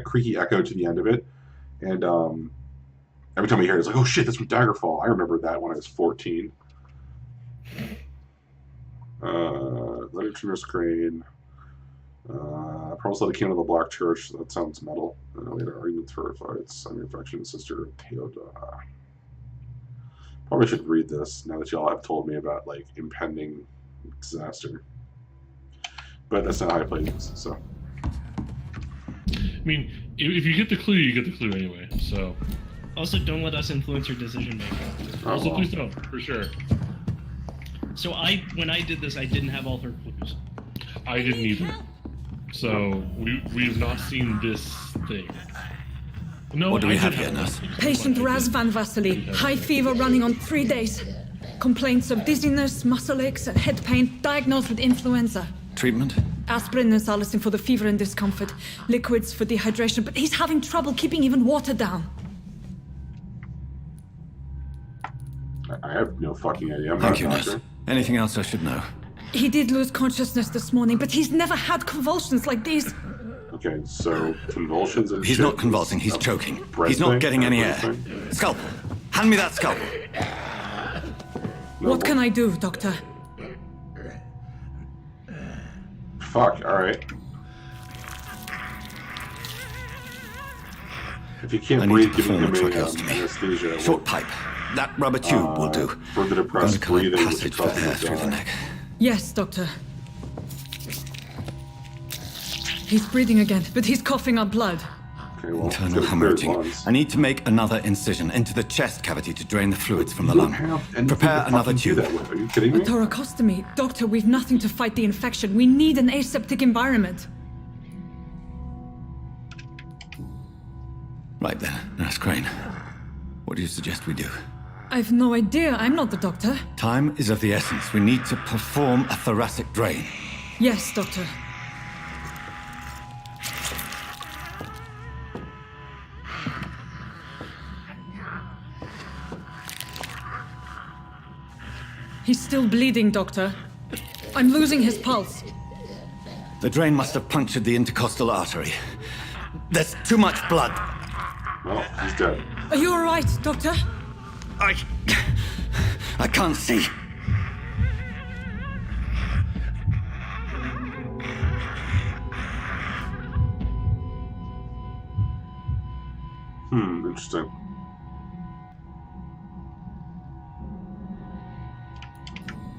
creaky echo to the end of it, and every time I hear it, it's like, oh shit, that's from Daggerfall. I remember that when I was 14. Letter to Nurse Crane. Promise let a candle to the Black Church. That sounds metal. We had arguments for fights. I'm your affectionate sister, Theoda. Probably should read this now that y'all have told me about like impending disaster. But that's not how I play these, so. I mean, if you get the clue, you get the clue anyway, so. Also, don't let us influence your decision making. Also, please don't, for sure. So when I did this, I didn't have all her clues. I didn't either. So we've not seen this thing. No, what do we have here, nurse? Patient Raz Van Vasily, high fever running on 3 days. Complaints of dizziness, muscle aches, and head pain, diagnosed with influenza. Treatment? Aspirin and salicin for the fever and discomfort. Liquids for dehydration, but he's having trouble keeping even water down. I have no fucking idea. I'm Thank not you, a nurse. doctor. Anything else I should know? He did lose consciousness this morning, but he's never had convulsions like these. Okay, so convulsions and He's shit not convulsing, is he's a choking. bread He's not thing? getting any A air. bread thing? Scalpel! Hand me that scalpel! What can I do, Doctor? Fuck, alright. If you can't I need breathe, to giving perform him a a tracheostomy. anesthesia. Short pipe. That rubber tube will do. For the Going depressed to cover breathing, which passage is for causing air him to through the die. neck. Yes, Doctor. He's breathing again, but he's coughing up blood. Okay, well, Internal it's clear his hemorrhaging. lungs. I need to make another incision into the chest cavity to drain the fluids from the You don't lung. have anything Prepare to another fucking do tube. that with. Are you kidding A me? thoracostomy. Doctor, we've nothing to fight the infection. We need an aseptic environment. Right then, Nurse Crane. What do you suggest we do? I've no idea. I'm not the doctor. Time is of the essence. We need to perform a thoracic drain. Yes, Doctor. He's still bleeding, Doctor. I'm losing his pulse. The drain must have punctured the intercostal artery. There's too much blood. Well, he's dead. Are you all right, Doctor? I can't see. Interesting.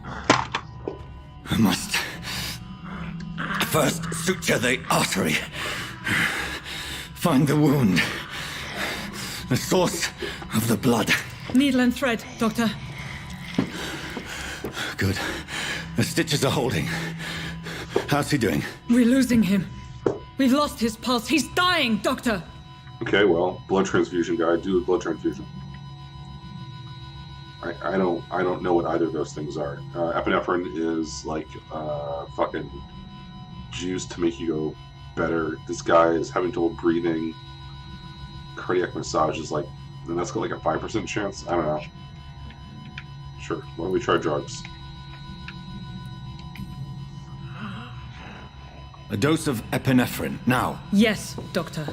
I must first suture the artery. Find the wound. The source of the blood. Needle and thread, Doctor. Good. The stitches are holding. How's he doing? We're losing him. We've lost his pulse. He's dying, Doctor. Okay, well, blood transfusion guy, do a blood transfusion. I don't know what either of those things are. Epinephrine is like fucking juice to make you go better. This guy is having trouble breathing. Cardiac massage is like, and that's got like a 5% chance. I don't know. Sure, why don't we try drugs? A dose of epinephrine, now. Yes, Doctor.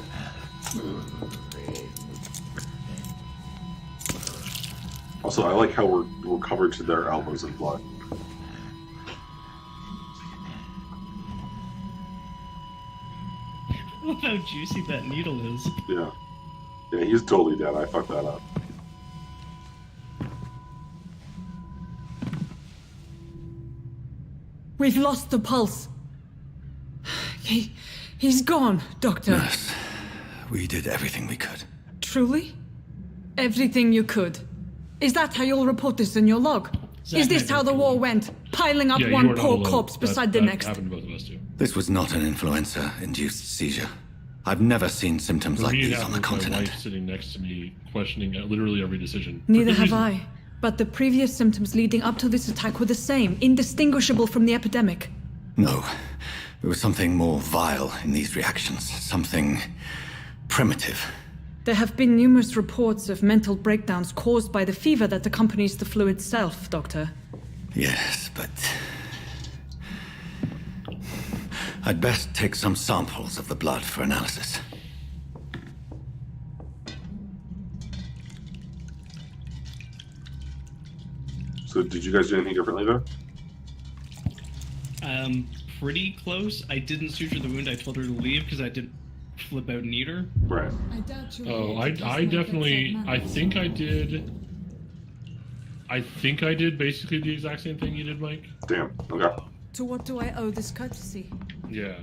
Also, I like how we're covered to their elbows in blood. Look how juicy that needle is. Yeah. Yeah, he's totally dead. I fucked that up. We've lost the pulse. He's gone, Doctor. Nurse, we did everything we could. Truly? Everything you could. Is that how you'll report this in your log? Is this how the war went? Piling up Yeah, you one are not poor alone. corpse beside the that next? happened to both of us too. This was not an influenza-induced seizure. I've never seen symptoms like Me, it these on happened the with my continent. wife sitting next to me, questioning literally every decision. Neither For good have reason. I. But the previous symptoms leading up to this attack were the same, indistinguishable from the epidemic. No. There was something more vile in these reactions. Something primitive. There have been numerous reports of mental breakdowns caused by the fever that accompanies the flu itself, Doctor. Yes, but... I'd best take some samples of the blood for analysis. So, did you guys do anything differently there? Pretty close. I didn't suture the wound. I told her to leave because I didn't flip out and eat her. Right. Oh, I definitely, I think I did basically the exact same thing you did, Mike. Damn. Okay. To what do I owe this courtesy? Yeah.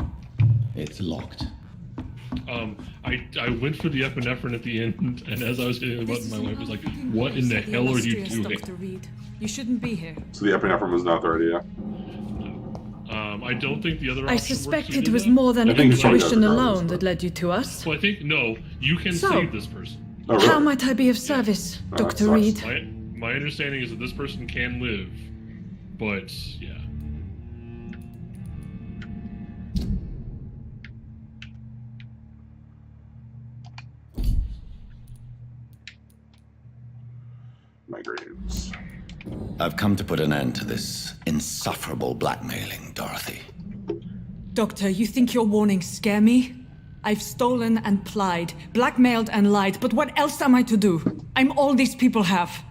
It's locked. I went for the epinephrine at the end, and as I was hitting the button, my wife was like, "What in the hell are you doing?" Dr. Reed. You shouldn't be here. So the epinephrine was not the right idea. I don't think the other I option suspect works it either, was though. more than I think it's probably intuition not alone regardless, that led you to us. Well, I think, no, you can So- save this person. Oh, really? How might I be of service, that Dr. sucks. Reed? My understanding is that this person can live, but yeah. I've come to put an end to this insufferable blackmailing, Dorothy. Doctor, you think your warnings scare me? I've stolen and plied, blackmailed and lied, but what else am I to do? I'm all these people have.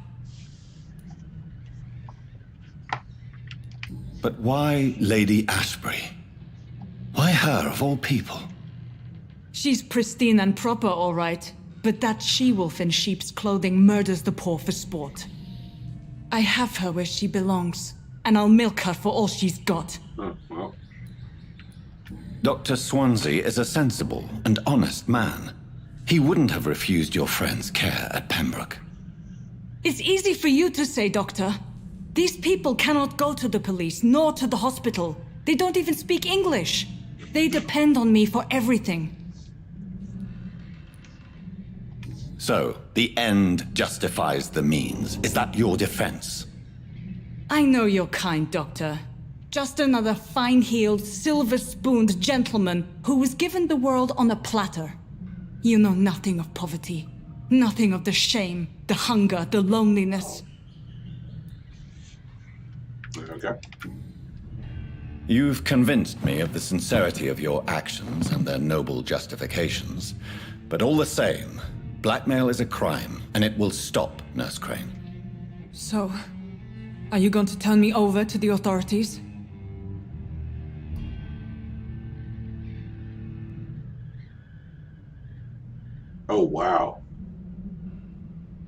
But why Lady Ashbury? Why her, of all people? She's pristine and proper, all right. But that she-wolf in sheep's clothing murders the poor for sport. I have her where she belongs, and I'll milk her for all she's got. Oh, well. Dr. Swansea is a sensible and honest man. He wouldn't have refused your friend's care at Pembroke. It's easy for you to say, Doctor. These people cannot go to the police, nor to the hospital. They don't even speak English. They depend on me for everything. So, the end justifies the means. Is that your defense? I know you're kind, Doctor. Just another fine-heeled, silver-spooned gentleman who was given the world on a platter. You know nothing of poverty. Nothing of the shame, the hunger, the loneliness. Okay. You've convinced me of the sincerity of your actions and their noble justifications. But all the same, blackmail is a crime, and it will stop, Nurse Crane. So, are you going to turn me over to the authorities? Oh, wow.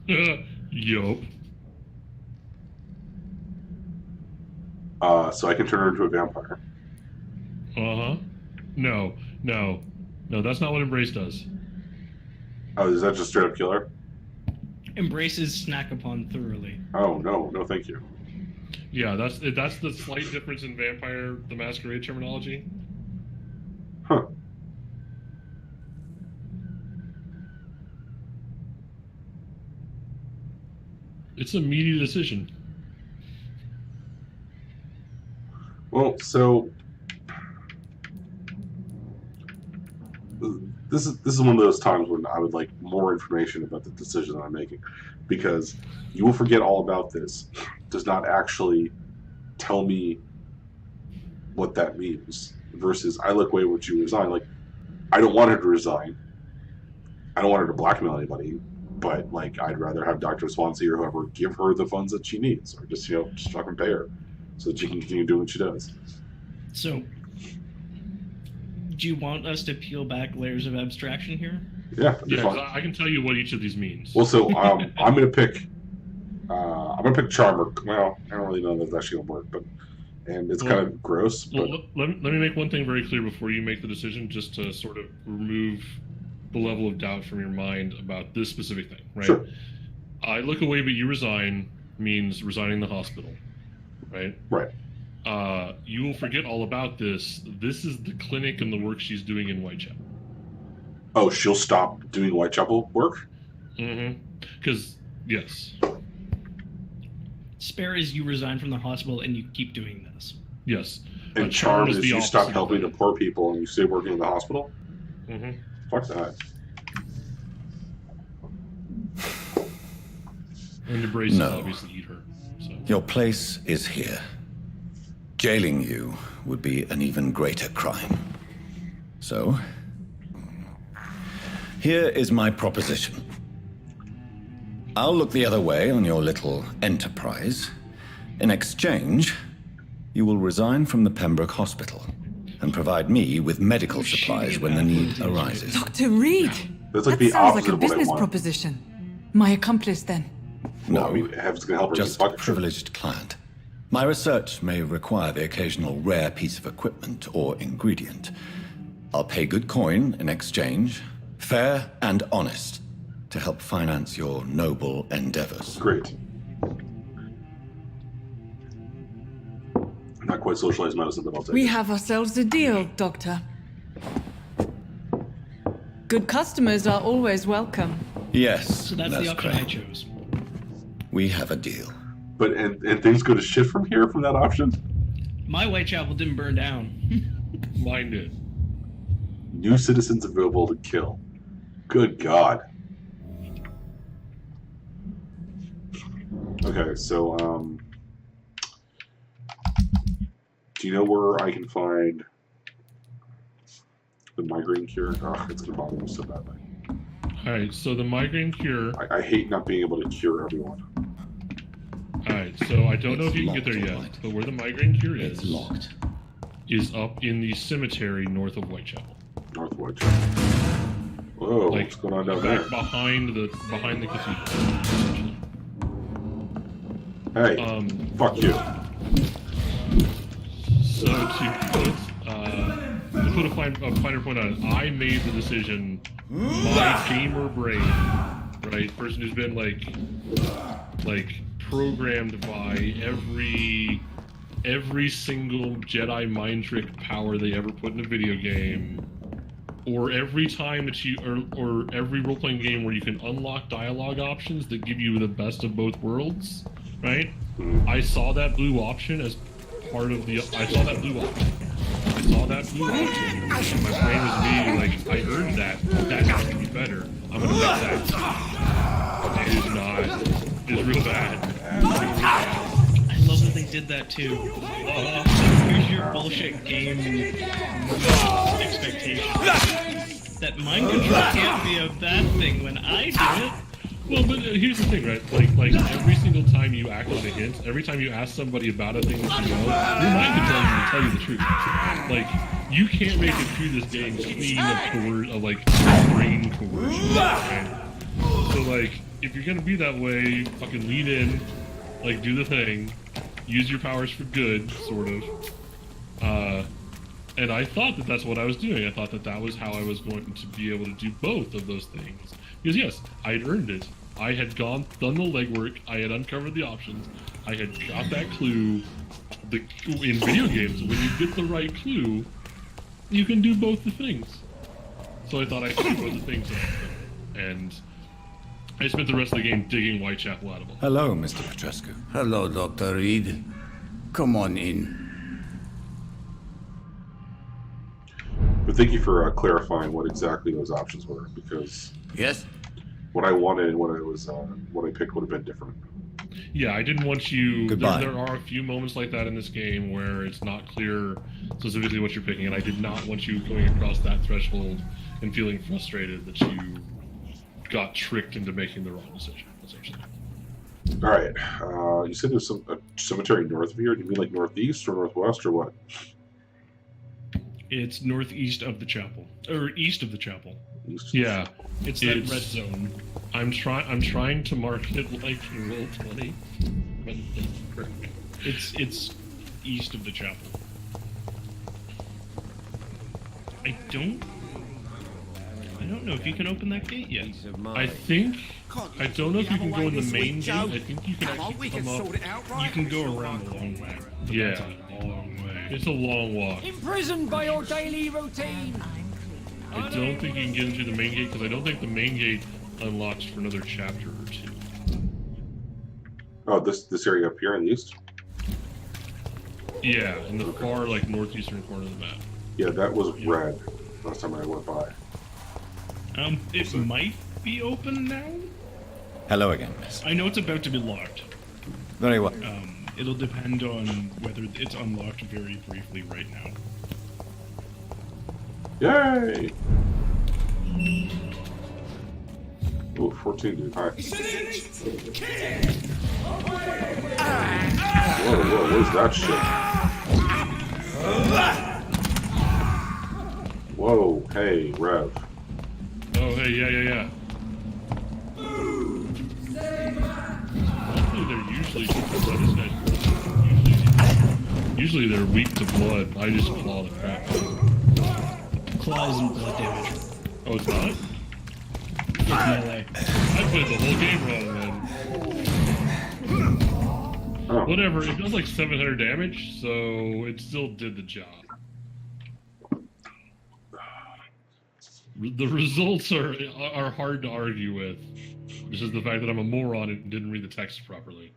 Yup. So I can turn her into a vampire. Uh-huh. No, that's not what Embrace does. Oh, is that just straight up kill her? Embraces snack upon thoroughly. Oh, no, thank you. Yeah, that's the slight difference in Vampire the Masquerade terminology. Huh. It's a meaty decision. Well, so this is one of those times when I would like more information about the decision that I'm making, because you will forget all about this does not actually tell me what that means. Versus, I look away what you resign. Like, I don't want her to resign. I don't want her to blackmail anybody. But like, I'd rather have Dr. Swansea or whoever give her the funds that she needs, or just just fucking pay her, so that she can continue doing what she does. So, do you want us to peel back layers of abstraction here? Yeah, I can tell you what each of these means. Well, so I'm gonna pick Charmer. Well, I don't really know if that's actually gonna work, and it's kind of gross. Well, But let me make one thing very clear before you make the decision, just to sort of remove the level of doubt from your mind about this specific thing, right? Sure. I look away, but you resign means resigning the hospital, right? Right. You will forget all about this. This is the clinic and the work she's doing in Whitechapel. Oh, she'll stop doing Whitechapel work? Mm-hmm. Because, yes. Spare is you resign from the hospital and you keep doing this. Yes. And Charm is you stop helping the poor people and you stay working in the hospital? Mm-hmm. Fuck that. And Embrace No. will obviously eat her. So. Your place is here. Jailing you would be an even greater crime. So, here is my proposition. I'll look the other way on your little enterprise. In exchange, you will resign from the Pembroke Hospital and provide me with medical supplies when the need arises. Dr. Reed! That's like that the sounds like opposite a of what I business want. proposition. My accomplice, then. No, Well, I mean, it's gonna help her just get a fucked. privileged client. My research may require the occasional rare piece of equipment or ingredient. I'll pay good coin in exchange, fair and honest, to help finance your noble endeavors. Great. Not quite socialized medicine, but I'll take We it. have ourselves a deal, Doctor. Good customers are always welcome. Yes, So that's Nurse the option I Crane. chose. We have a deal. But and things go to shit from here, from that option? My Whitechapel didn't burn down. Mine did. New citizens available to kill. Good God. Okay, so Do you know where I can find the migraine cure? Oh, it's gonna bother me so badly. Alright, so the migraine cure... I hate not being able to cure everyone. Alright, so I don't know if you can get there yet, but where the migraine cure It's locked. is up in the cemetery north of Whitechapel. North of Whitechapel. Whoa, Like, what's going on down there? behind the cathedral. Hey, fuck you. So to put a finer point on it, I made the decision, my gamer brain, right, person who's been like programmed by every single Jedi mind trick power they ever put in a video game, or every time that you, or every role-playing game where you can unlock dialogue options that give you the best of both worlds, right? I saw that blue option as part of the, I saw that blue option, and my brain was immediately like, I earned that has to be better, I'm gonna make that. It is not, it's real bad. I love that they did that too. Here's your bullshit game expectation. That mind control can't be a bad thing when I do it. Well, but here's the thing, right? Like every single time you act on a hint, every time you ask somebody about a thing that you know, your mind can tell you the truth. Like, you can't make it through this game clean of like brain coercion, right? So like, if you're gonna be that way, fucking lean in, like do the thing, use your powers for good, sort of. And I thought that that's what I was doing. I thought that that was how I was going to be able to do both of those things. Because yes, I had earned it. I had done the legwork. I had uncovered the options. I had got that clue. In video games, when you get the right clue, you can do both the things. So I thought I could do both the things. And I spent the rest of the game digging Whitechapel out of them. Hello, Mr. Petrescu. Hello, Dr. Reed. Come on in. But thank you for clarifying what exactly those options were, because yes, what I wanted and what I was what I picked would have been different. Yeah, I didn't want you. Goodbye. There are a few moments like that in this game where it's not clear specifically what you're picking, and I did not want you going across that threshold and feeling frustrated that you got tricked into making the wrong decision, essentially. All right, you said there's a cemetery north of here. Do you mean like northeast or northwest or what? It's northeast of the chapel, or east of the chapel. Yeah, it's that red zone. I'm trying to mark it like Roll20, but it's east of the chapel. I don't know if you can open that gate yet. I don't know if you can go in the main gate. I think you can actually come up. You can go around the long way. Yeah, That's a long way. It's a long walk. Imprisoned by your daily routine. I don't think you can get into the main gate because I don't think the main gate unlocks for another chapter or two. Oh, this area up here in the east? Yeah, in the far like northeastern corner of the map. Yeah, that was red last time I went by. It might be open now. Hello again, miss. I know it's about to be locked. Very well. It'll depend on whether it's unlocked very briefly right now. Yay! Oh, 14, dude. Hi. Whoa, what is that shit? Whoa, hey, Rev. Oh, hey, yeah. They're usually they're weak to blood. I just claw the crap out of them. Claw isn't blood damage. Oh, it's not? It's melee. I played the whole game wrong then. Oh. Whatever, it does like 700 damage, so it still did the job. The results are hard to argue with. This is the fact that I'm a moron and didn't read the text properly.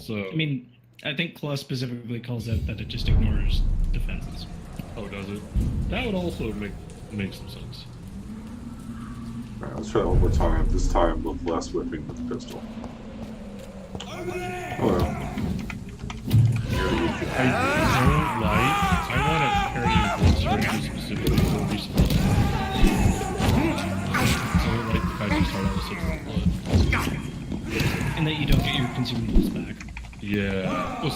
So I mean, I think Claw specifically calls out that it just ignores defenses. Oh, does it? That would also make some sense. Alright, let's try that one more time. This time with less whipping with the pistol. Hello. I don't I want a parry and blood syringe specifically for respawn. I don't like the fact you start out with such low blood. And that you don't get your consumables back. Yeah. Well,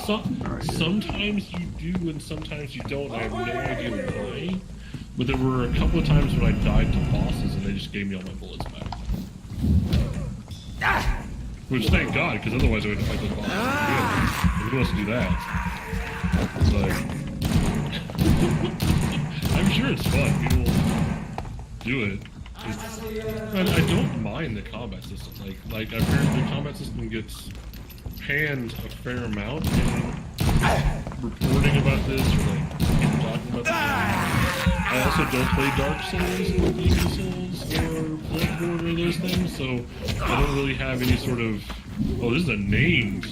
sometimes you do and sometimes you don't. I have no idea why. But there were a couple of times when I died to bosses and they just gave me all my bullets back. Which, thank God, because otherwise I would have to fight those bosses. Yeah. Who wants to do that? But I'm sure it's fun. People do it. I don't mind the combat system. Like apparently the combat system gets panned a fair amount in reporting about this or like people talking about this. I also don't play Dark Souls or Demon Souls or Bloodborne or those things, so I don't really have any sort of this is a named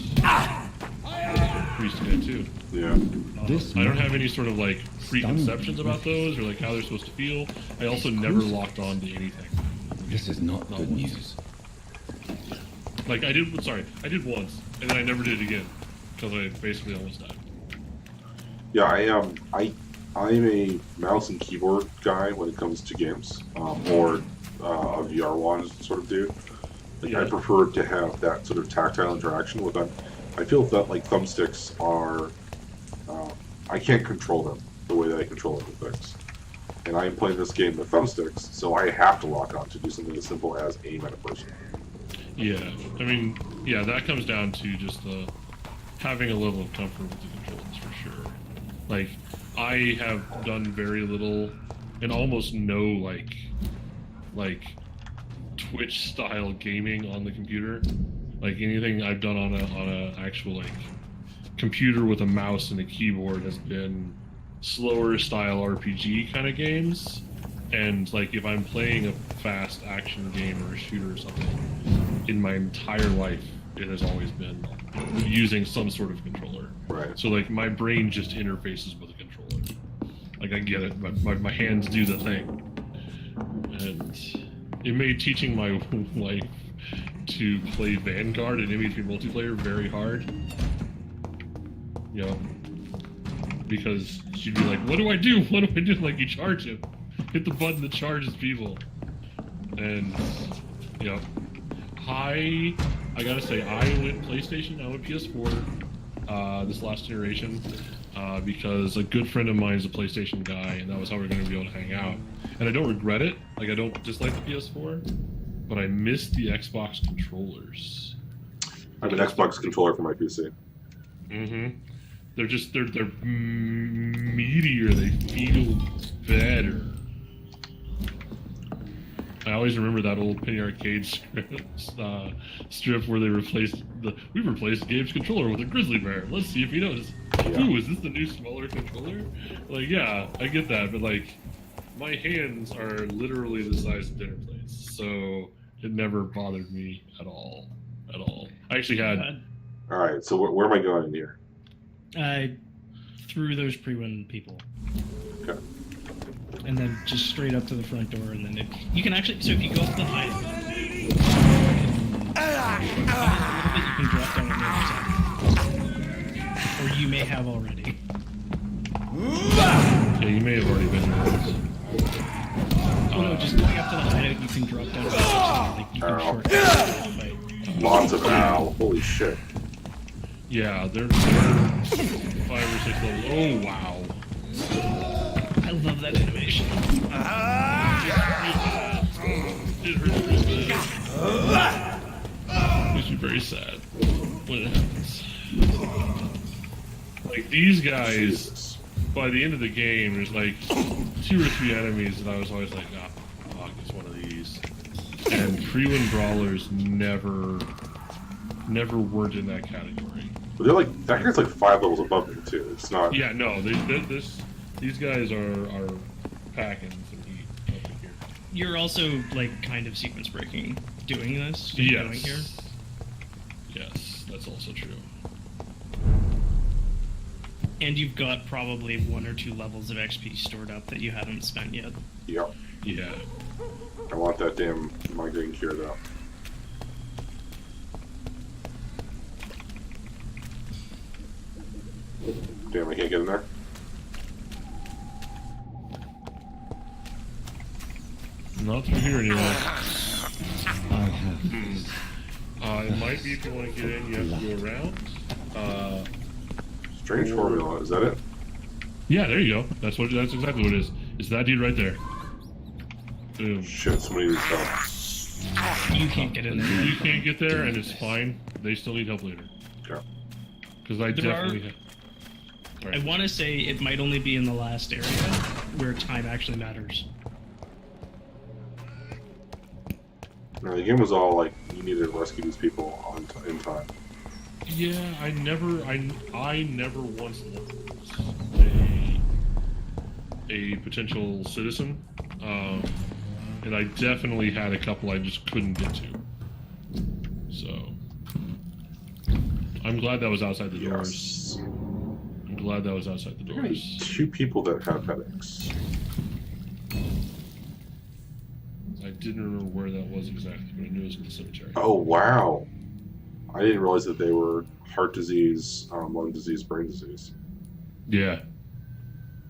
priest guy too. Yeah. I don't have any sort of like preconceptions about those or like how they're supposed to feel. I also never locked on to anything. This is not good news. Like I did once, and then I never did it again because I basically almost died. Yeah, I'm a mouse and keyboard guy when it comes to games, or a VR one sort of dude. Like I prefer to have that sort of tactile interaction with them. I feel that like thumbsticks are, I can't control them the way that I control other things. And I am playing this game with thumbsticks, so I have to lock on to do something as simple as aim at a person. Yeah, I mean, yeah, that comes down to just having a level of comfort with the controls for sure. Like, I have done very little and almost no like Twitch style gaming on the computer. Like anything I've done on a actual like computer with a mouse and a keyboard has been slower style RPG kind of games. And like if I'm playing a fast action game or a shooter or something, in my entire life it has always been using some sort of controller. Right. So like my brain just interfaces with a controller. Like I get it, but my hands do the thing. And it made teaching my wife to play Vanguard and MHP multiplayer very hard. You know, because she'd be like, "What do I do? What do I do?" Like you charge him, hit the button that charges people, and you know, I gotta say, I went PlayStation, I went PS4 this last generation because a good friend of mine is a PlayStation guy, and that was how we're going to be able to hang out. And I don't regret it. Like I don't dislike the PS4, but I miss the Xbox controllers. I have an Xbox controller for my PC. Mm-hmm. They're meatier. They feel better. I always remember that old Penny Arcade strip where they replaced Gabe's controller with a grizzly bear. Let's see if he knows. Yeah. Ooh, is this the new smaller controller? Like, yeah, I get that, but like, my hands are literally the size of dinner plates, so it never bothered me at all. At all. I actually had. All right, so where am I going here? Through those pre-win people. Okay. And then just straight up to the front door, and then you can actually. So if you go up the high, you can drop down on the other side, or you may have already. Yeah, you may have already been there. Oh no, just going up to the hideout, you can drop down on the other side. Like you can shortcut the fight. Lots of ow! Holy shit! Yeah, they're 5 or 6 levels. Oh wow! I love that animation. It hurts really bad. Makes me very sad when it happens. Like these guys, by the end of the game, there's like 2 or 3 enemies that I was always like, ah, fuck, it's one of these. And pre-win brawlers never weren't in that category. But they're like that guy's like 5 levels above me too. It's not. Yeah, no, these guys are packing some heat up in here. You're also like kind of sequence breaking doing this. Yes. Going here. Yes, that's also true. And you've got probably 1 or 2 levels of XP stored up that you haven't spent yet. Yep. Yeah. I want that damn migraine cured up. Damn, I can't get in there. Not through here anymore. I have. It might be if you want to get in, you have to go around. Strange formula, is that it? Yeah, there you go. That's exactly what it is. It's that dude right there. Boom. Shit, somebody needs help. You can't get in there. You can't get there, and it's fine. They still need help later. Okay. Because I definitely have. I want to say it might only be in the last area where time actually matters. No, the game was all like, you needed to rescue these people in time. Yeah, I never once lost a potential citizen, and I definitely had a couple I just couldn't get to. So I'm glad that was outside the doors. I'm glad that was outside the doors. 2 people that have headaches. I didn't remember where that was exactly, but I knew it was in the cemetery. Oh, wow. I didn't realize that they were heart disease, lung disease, brain disease. Yeah.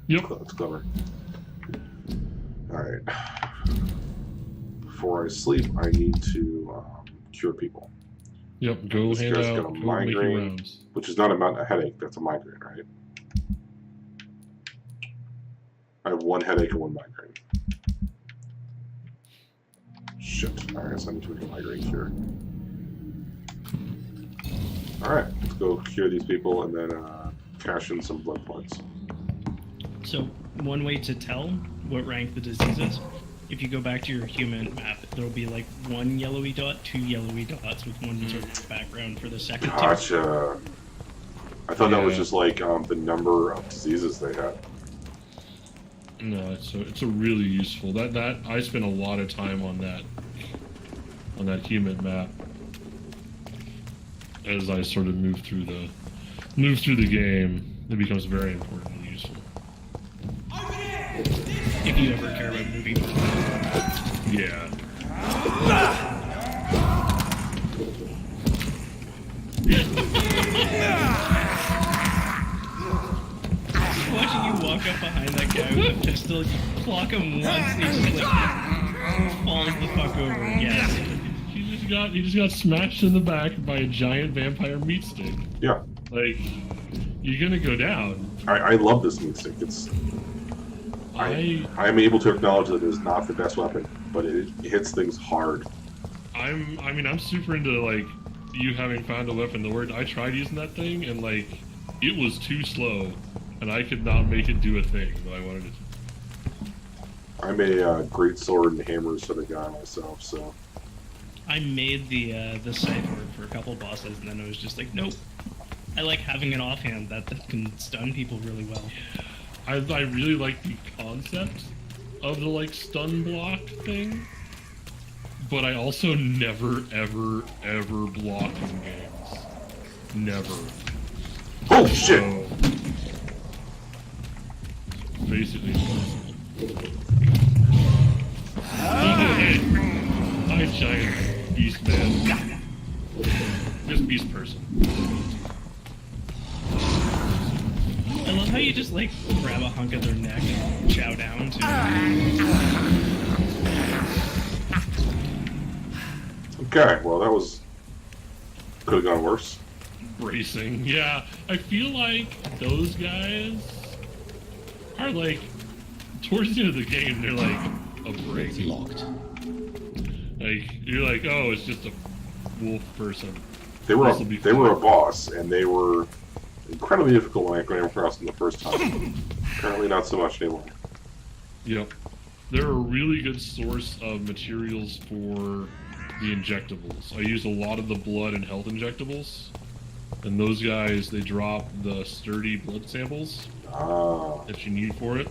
Yep. That's clever. Alright. Before I sleep, I need to cure people. Yep, go This hand guy's out, got a go make your migraine, rounds. which is not a headache, that's a migraine, right? I have 1 headache and 1 migraine. Shit, I guess I need to make a migraine cure. Alright, let's go cure these people and then cash in some blood points. So, one way to tell what rank the disease is, if you go back to your human map, there'll be like 1 yellowy dot, 2 yellowy dots with 1 sort of background for the second tier. Gotcha. I thought that was just like the number of diseases they had. No, it's a really useful. That I spent a lot of time on that human map as I sort of move through the game. It becomes very important and useful. If you ever care about moving forward. Yeah. Watching you walk up behind that guy with a pistol, you clock him once and he just like falls the fuck over again. He just got smashed in the back by a giant vampire meat stick. Yeah. Like, you're gonna go down. I love this meat stick. I'm able to acknowledge that it is not the best weapon, but it hits things hard. I'm super into like you having found a weapon. The word I tried using that thing and like it was too slow, and I could not make it do a thing that I wanted it to. I'm a great sword and hammer sort of guy myself, so. I made the side word for a couple bosses, and then I was just like, nope. I like having an offhand that can stun people really well. I really like the concept of the like stun block thing, but I also never ever block in games. Never. Oh shit! So, basically. Hi, giant beast man. Just beast person. I love how you just like grab a hunk of their neck and chow down to. Okay, well that could have gone worse. Bracing, yeah. I feel like those guys are like towards the end of the game. They're like a break. It's locked. Like you're like, oh, it's just a wolf person. They were a boss, and they were incredibly difficult when I ran across them the first time. Apparently not so much anymore. Yep. They're a really good source of materials for the injectables. I use a lot of the blood and health injectables. And those guys, they drop the sturdy blood samples that you need for it.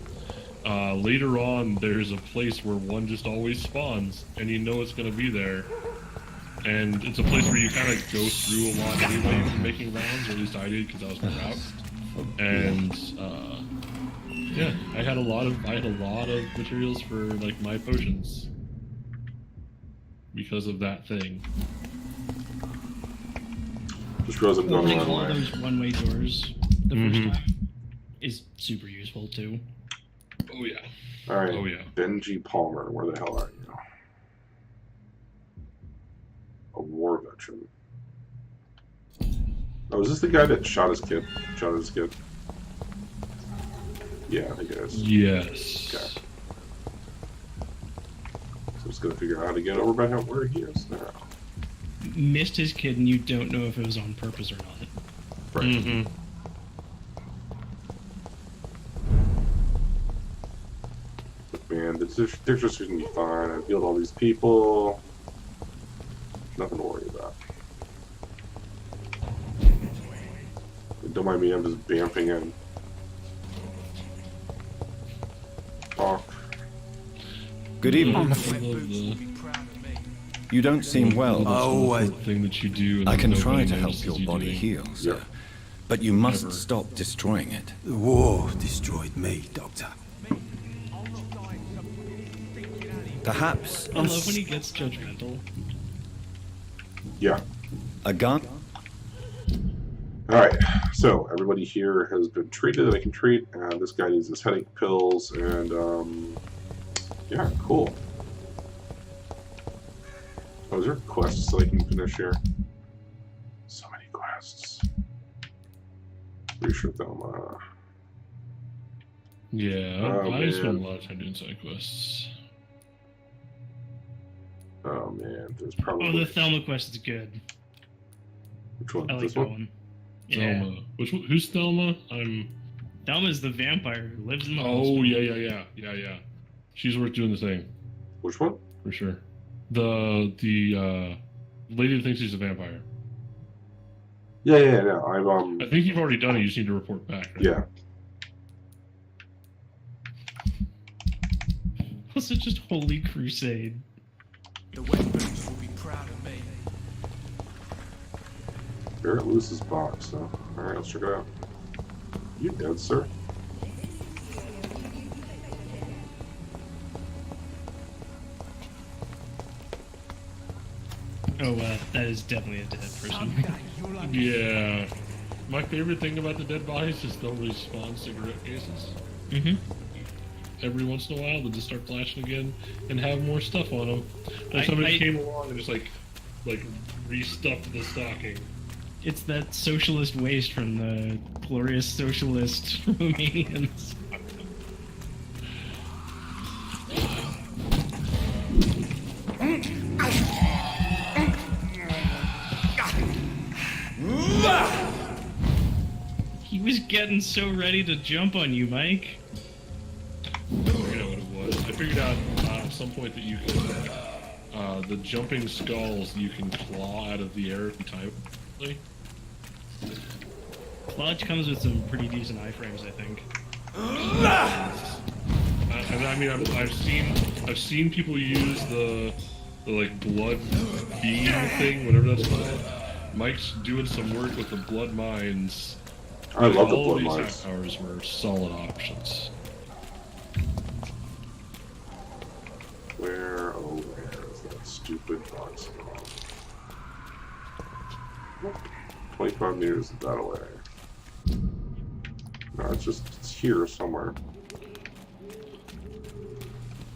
Later on, there's a place where one just always spawns, and you know it's going to be there. And it's a place where you kind of go through a lot anyway for making rounds, or at least I did because I was my route. And yeah, I had a lot of materials for like my potions because of that thing. Just realized I'm going the wrong all way. those one-way doors the first time is super useful too. Oh yeah. All right. Oh yeah. Benji Palmer, where the hell are you? A war veteran. Oh, is this the guy that shot his kid? Yeah, I think it is. Yes. Okay. So I'm just gonna figure out how to get over by where he is now. Missed his kid, and you don't know if it was on purpose or not. Right. Mm-hmm. Man, the district's gonna be fine. I've healed all these people. Nothing to worry about. Don't mind me, I'm just vamping in. Talk. Good evening. You don't seem well. Thing that you do. I can try to help your body heal, sir. But you must stop destroying it. The war destroyed me, Doctor. Perhaps. I love when he gets judgmental. Yeah. A gun? Alright, so everybody here has been treated that I can treat, and this guy needs his headache pills, and, yeah, cool. Oh, is there quests that I can finish here? So many quests. Pretty sure them, Yeah, Oh, I spent a man. lot of time doing side quests. Oh man, there's Oh, probably... the Thelma quest is good. Which one? I like This that one? one. Yeah. Thelma. Who's Thelma? Thelma's the vampire who lives in the Oh, hospital. yeah. She's worth doing the thing. Which one? For sure. The lady that thinks she's a vampire. Yeah. I think you've already done it. You just need to report back. Right? Yeah. Also, just Holy Crusade. The Westburns will be proud of me. Barrett Lewis's box, huh? Alright, let's check it out. You dead, sir? Oh, that is definitely a dead person. Yeah. My favorite thing about the dead bodies is they'll respawn cigarette cases. Mm-hmm. Every once in a while, they'll just start flashing again and have more stuff on them. Like somebody came along and just like restuffed the stocking. It's that socialist waste from the glorious socialist Romanians. He was getting so ready to jump on you, Mike. I figured out what it was. I figured out at some point that you can, the jumping skulls, you can claw out of the air if you time it. Lodge comes with some pretty decent iframes, I think. I mean, I've seen people use the like blood beam thing, whatever that's called. Mike's doing some work with the blood mines. I love the all blood these mines. half hours were solid options. Where is that stupid box? 25 meters that away. No, it's here somewhere.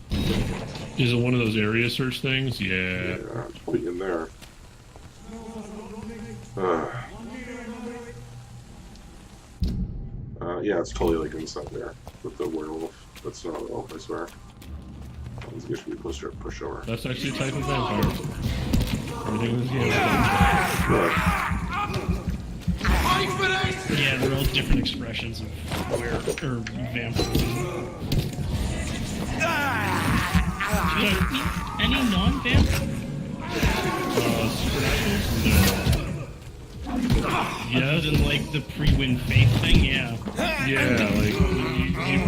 Is it one of those area search things? Yeah. Yeah, it's probably in there. Yeah, it's totally like inside there with the werewolf. That's not a werewolf, I swear. I think it should be push over. That's actually a type of vampire. Everything was Yeah, they're all different expressions of vampirism. Any non-vamp? Supernaturals? Yeah, other than like the pre-win faith thing, yeah. Yeah, like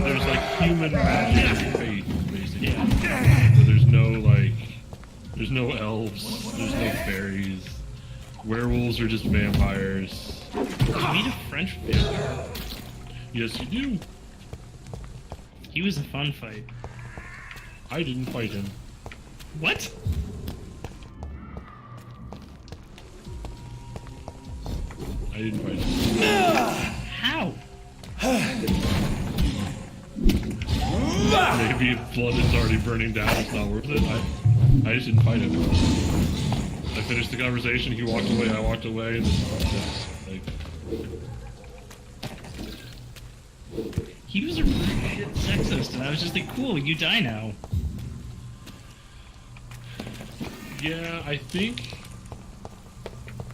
there's like human magic and faith, basically. Yeah. So there's no elves, there's no fairies. Werewolves are just vampires. You meet a French vampire. Yes, you do. He was a fun fight. I didn't fight him. What? I didn't fight him. How? maybe if blood is already burning down, it's not worth it. I just didn't fight him. I finished the conversation, he walked away, I walked away, and like... He was a really shit sexist, and I was just like, cool, you die now. Yeah, I think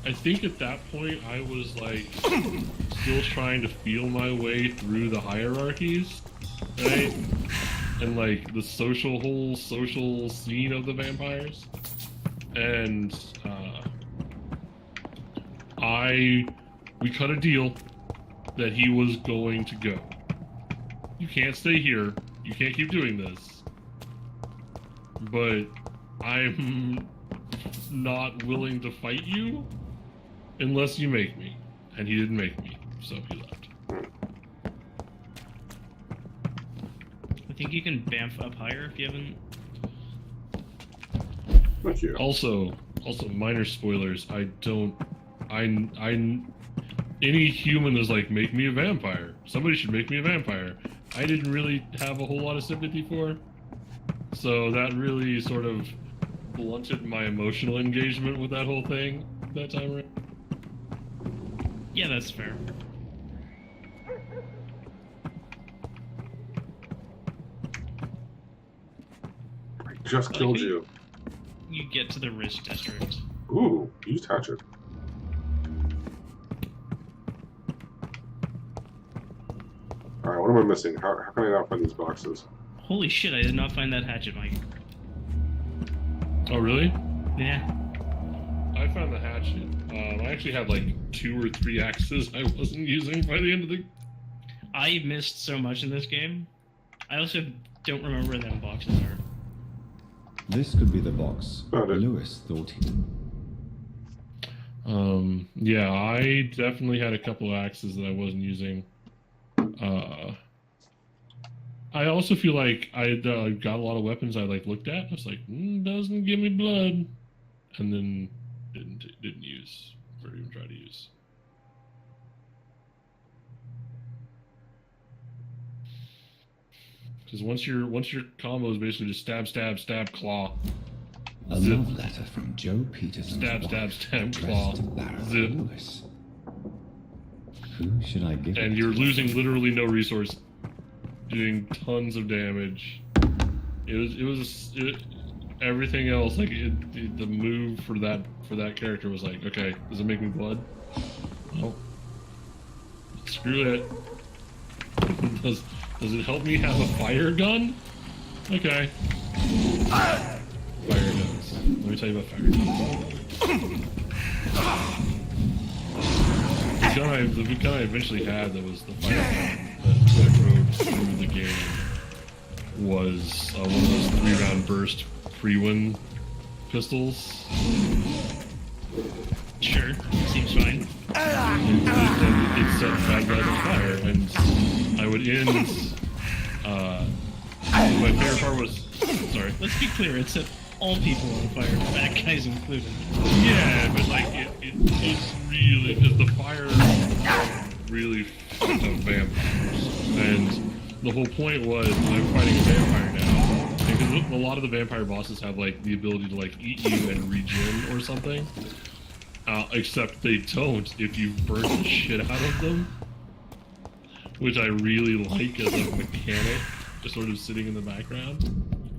at that point I was like still trying to feel my way through the hierarchies, right? And like the whole social scene of the vampires. And we cut a deal that he was going to go. You can't stay here. You can't keep doing this. But I'm not willing to fight you unless you make me. And he didn't make me, so he left. I think you can bamf up higher if you haven't. Thank you. Also, minor spoilers. Any human is like, make me a vampire. Somebody should make me a vampire. I didn't really have a whole lot of sympathy for. So that really sort of blunted my emotional engagement with that whole thing that time around. Yeah, that's fair. I just killed you. You get to the rich district. Ooh, used hatchet. Alright, what am I missing? How can I not find these boxes? Holy shit, I did not find that hatchet, Mike. Oh, really? Yeah. I found the hatchet. I actually had like 2 or 3 axes I wasn't using by the end of the... I missed so much in this game. I also don't remember where them boxes are. This could be the box Lewis thought he... Yeah, I definitely had a couple of axes that I wasn't using. I also feel like I got a lot of weapons I like looked at. I was like, doesn't give me blood, and then didn't use or even try to use. Because once your combo is basically just stab, stab, stab, claw. A love letter from Joe Peterson's stab, stab, stab, claw. Zip. Lewis. Who should I give And it you're to? losing literally no resource, doing tons of damage. Everything else, like the move for that character was like, okay, does it make me blood? No. Screw it. Does it help me have a fire gun? Okay. Fire guns. Let me tell you about fire guns. The gun I eventually had that was the fire gun that I rode through the game was one of those 3-round burst pre-win pistols. Sure, seems fine. It set bad guys on fire, and I would end. My favorite part was. Sorry. Let's be clear, it set all people on fire, bad guys included. Yeah, but like it really, because the fire really fucked up vampires, and the whole point was I'm fighting a vampire now, because a lot of the vampire bosses have like the ability to like eat you and regen or something. Except they don't if you burn the shit out of them, which I really like as a mechanic, just sort of sitting in the background.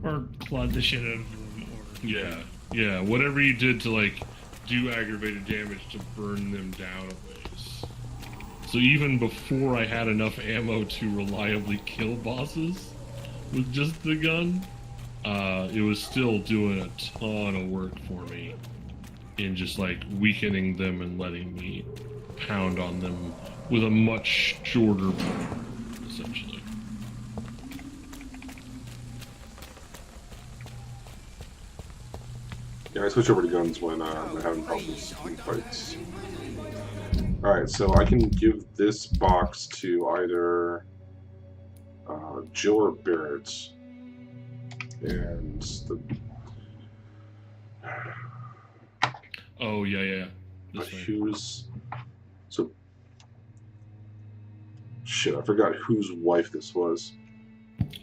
Or clawed the shit out of them, or... Yeah, whatever you did to like do aggravated damage to burn them down a ways. So even before I had enough ammo to reliably kill bosses with just the gun, it was still doing a ton of work for me in just like weakening them and letting me pound on them with a much shorter power, essentially. Yeah, I switch over to guns when I'm having problems in fights. Alright, so I can give this box to either Jill or Barrett. And the... Oh, yeah. Who's... So... Shit, I forgot whose wife this was.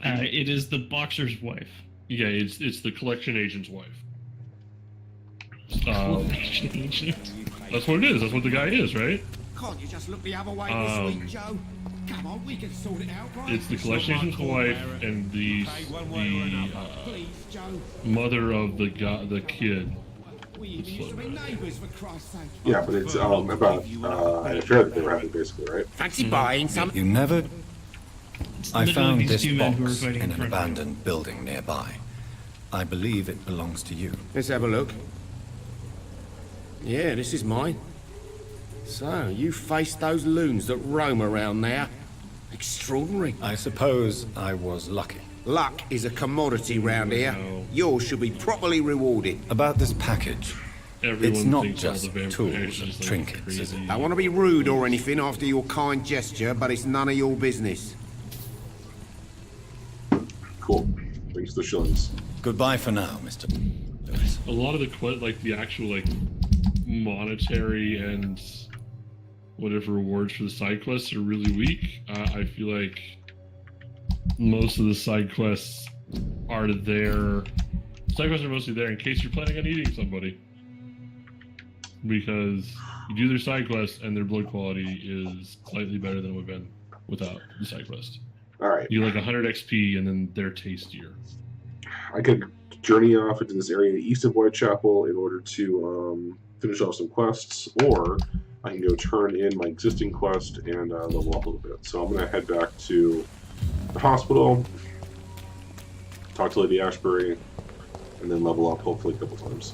It is the boxer's wife. Yeah, it's the collection agent's wife. Collection agent. That's what it is. That's what the guy is, right? Can't you just look the other way this week, Joe? Come on, we can sort it out, right? It's the collection agent's wife and the mother of the kid. We used to be neighbours, for Christ's sake. Yeah, but it's about an affair that they were having, basically, right? Fancy buying some? You never... I literally found these this two men who were box fighting in in an front of you. abandoned building nearby. I believe it belongs to you. Let's have a look. Yeah, this is mine. So, you faced those loons that roam around there. Extraordinary. I suppose I was lucky. Luck is a commodity round here. Yours should be properly rewarded. About this package, Everyone it's not thinks all just the vampires tools are and just, like, trinkets, is it? crazy. I want to be rude or anything after your kind gesture, but it's none of your business. Cool. Thanks to the shillings. Goodbye for now, Mr. Lewis. A lot of the actual monetary and whatever rewards for the side quests are really weak. I feel like most of the side quests are there. Side quests are mostly there in case you're planning on eating somebody, because you do their side quests and their blood quality is slightly better than it would have been without the side quest. All right. You get 100 XP and then they're tastier. I could journey off into this area east of Whitechapel in order to finish off some quests, or I can go turn in my existing quest and level up a little bit. So I'm going to head back to the hospital, talk to Lady Ashbury, and then level up hopefully a couple times.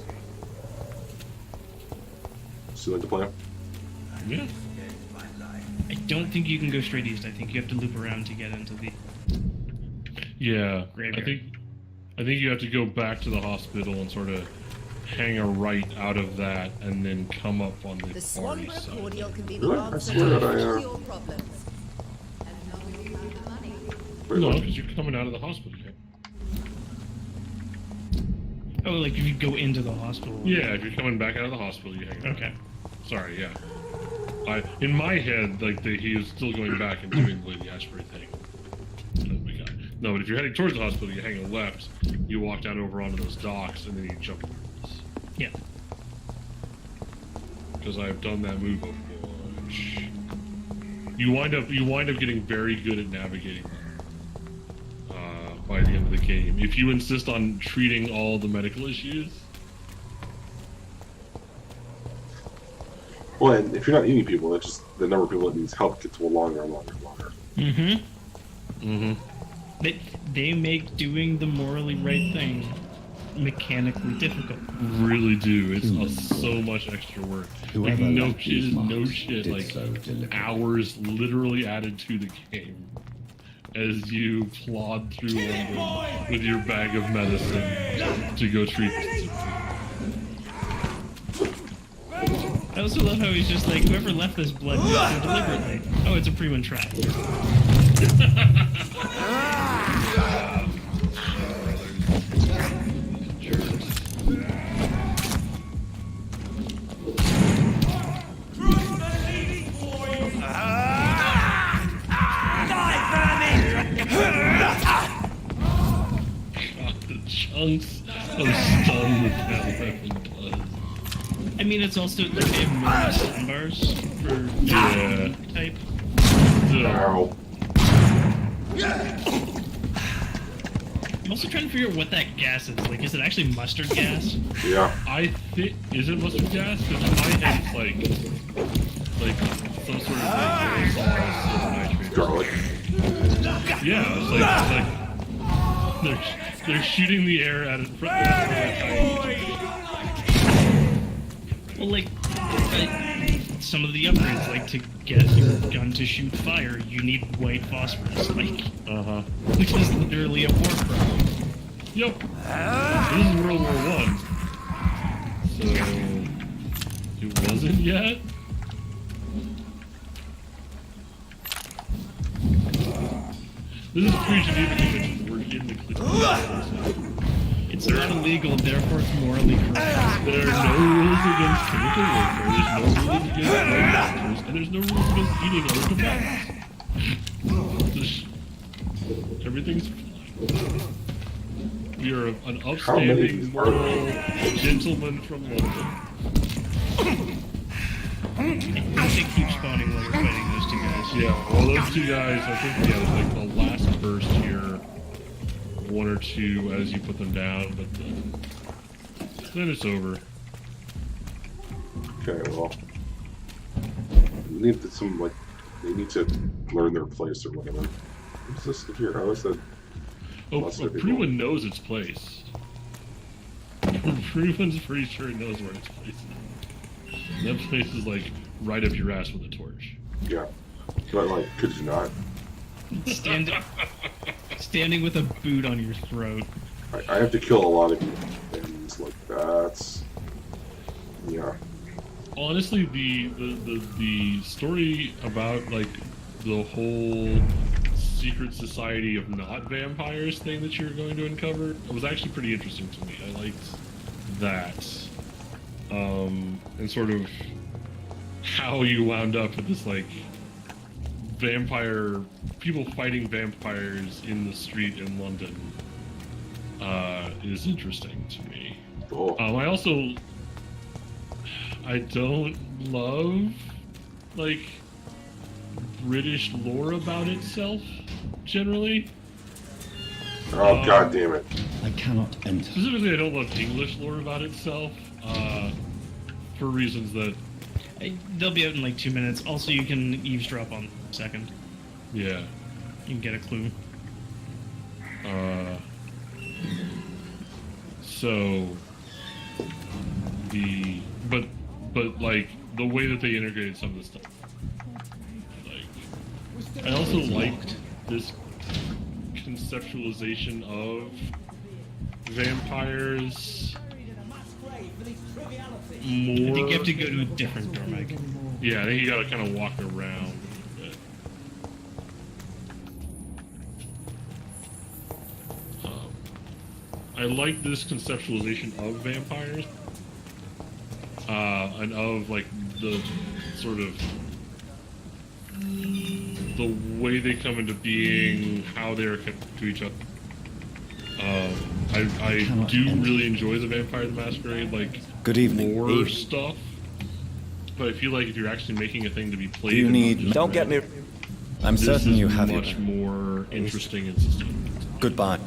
See like the plan? Yeah. I don't think you can go straight east. I think you have to loop around to get into the Yeah. graveyard. I think you have to go back to the hospital and sort of hang a right out of that and then come up on the The far Swanborough east side. cordial can be the Really? I answer swear that to I, all your problems. No, because you're coming out of the hospital. Oh, like if you go into the hospital. Yeah, if you're coming back out of the hospital, you hang out. Okay. Sorry, yeah. In my head, he was still going back and doing the Lady Ashbury thing. No, but if you're heading towards the hospital, you hang a left, you walk down over onto those docks, and then you jump over this. Yeah. Because I've done that move before. You wind up getting very good at navigating them by the end of the game. If you insist on treating all the medical issues. Well, and if you're not eating people, it's just the number of people that needs help gets longer and longer and longer. Mm-hmm. Mm-hmm. They make doing the morally right thing mechanically difficult. Really do. It's so much extra work. Like, no shit. Like hours literally added to the game as you plod through London with your bag of medicine to go treat this. I also love how he's just like, whoever left this blood did so deliberately. Oh, it's a Freeman trap. The chunks of stun that weapon does. I mean, it's also like they have more stun bars for type. Ow. I'm also trying to figure out what that gas is. Like, is it actually mustard gas? Yeah. I think, is it mustard gas? Because in my head it's like some sort of nitrate. Garlic. Yeah, it's like they're shooting the air at it. Well, like some of the upgrades, like to get your gun to shoot fire, you need white phosphorus, like, which is literally a war crime. Yep. This is World War I, so it wasn't yet. This is pre-Geneva Convention. We're in the clear. It's not illegal, therefore it's morally correct. There are no rules against chemical warfare, there's no rules against protesters, and there's no rules against eating other combatants. Everything's fine. You're an upstanding, moral gentleman from London. They keep spawning while you're fighting those two guys. Yeah, well, those two guys, I think, there's like the last burst here, one or two as you put them down, but then it's over. Okay, well, we need some like they need to learn their place or whatever. What's this here? How is that? Pruin knows its place. Pruin's pretty sure it knows where its place is. That place is like right up your ass with a torch. Yeah, but like, could you not? Standing with a boot on your throat. I have to kill a lot of you, and it's like that's yeah. Honestly, the story about like the whole secret society of not vampires thing that you're going to uncover was actually pretty interesting to me. I liked that, and sort of how you wound up with this like vampire people fighting vampires in the street in London is interesting to me. Cool. I don't love like British lore about itself generally. Oh god damn it! I cannot enter. Specifically, I don't love English lore about itself for reasons that they'll be out in like 2 minutes. Also, you can eavesdrop on second. Yeah, you can get a clue. So but like the way that they integrated some of the stuff, like I also liked this conceptualization of vampires more. I think you have to go to a different door, Mike. Yeah, I think you gotta kind of walk around a bit. I like this conceptualization of vampires, and of like the sort of the way they come into being, how they're connected to each other. I do really enjoy the Vampire the Masquerade, like good evening lore stuff, but I feel like if you're actually making a thing to be played, you need. Don't get me. I'm certain you have much more interesting and sustainable. Goodbye.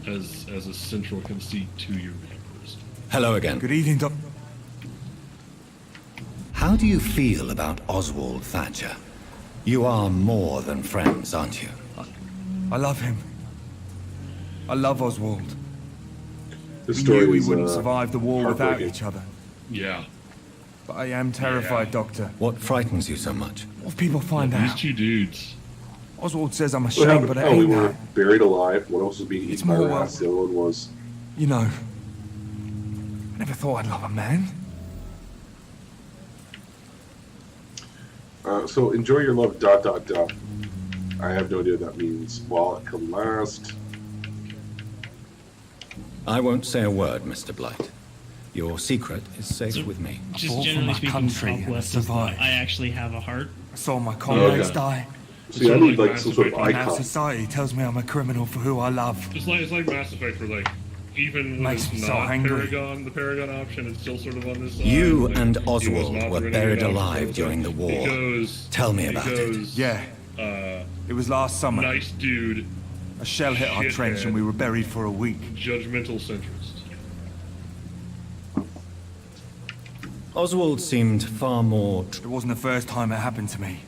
As a central conceit to your vampires. Hello again. Good evening, Doc. How do you feel about Oswald Thatcher? You are more than friends, aren't you? I love him. I love Oswald. This We story knew we is, wouldn't survive the war without heartbreaking. each other. Yeah. But I am terrified, Doctor. What frightens you so much? What if people find These out? two dudes. Oswald says I'm a What shame, happened? but it Oh, we ain't were that. buried alive. One of us was being It's eaten by more rats. The other one was. You know, I never thought I'd love a man. So enjoy your love. ... I have no idea what that means. While it can last. I won't say a word, Mr. Blight. Your secret is safe with me. Just fought for generally my speaking, country top and left is survived. I actually have a heart. I saw my comrades Okay. die. See, I need like some sort of And now icon. society tells me I'm a criminal for who I love. It's like Mass Effect, where like even when Makes it's me so not angry. the Paragon option, it's still sort of on this side. You like, and he was Oswald not were renegade buried on alive it. during the war. Because, Tell me about it. Yeah, it was last summer. Nice dude, A shell hit our trench shithead. and we were buried for a week. judgmental centrist. Oswald seemed far more... It wasn't the first time it happened to me.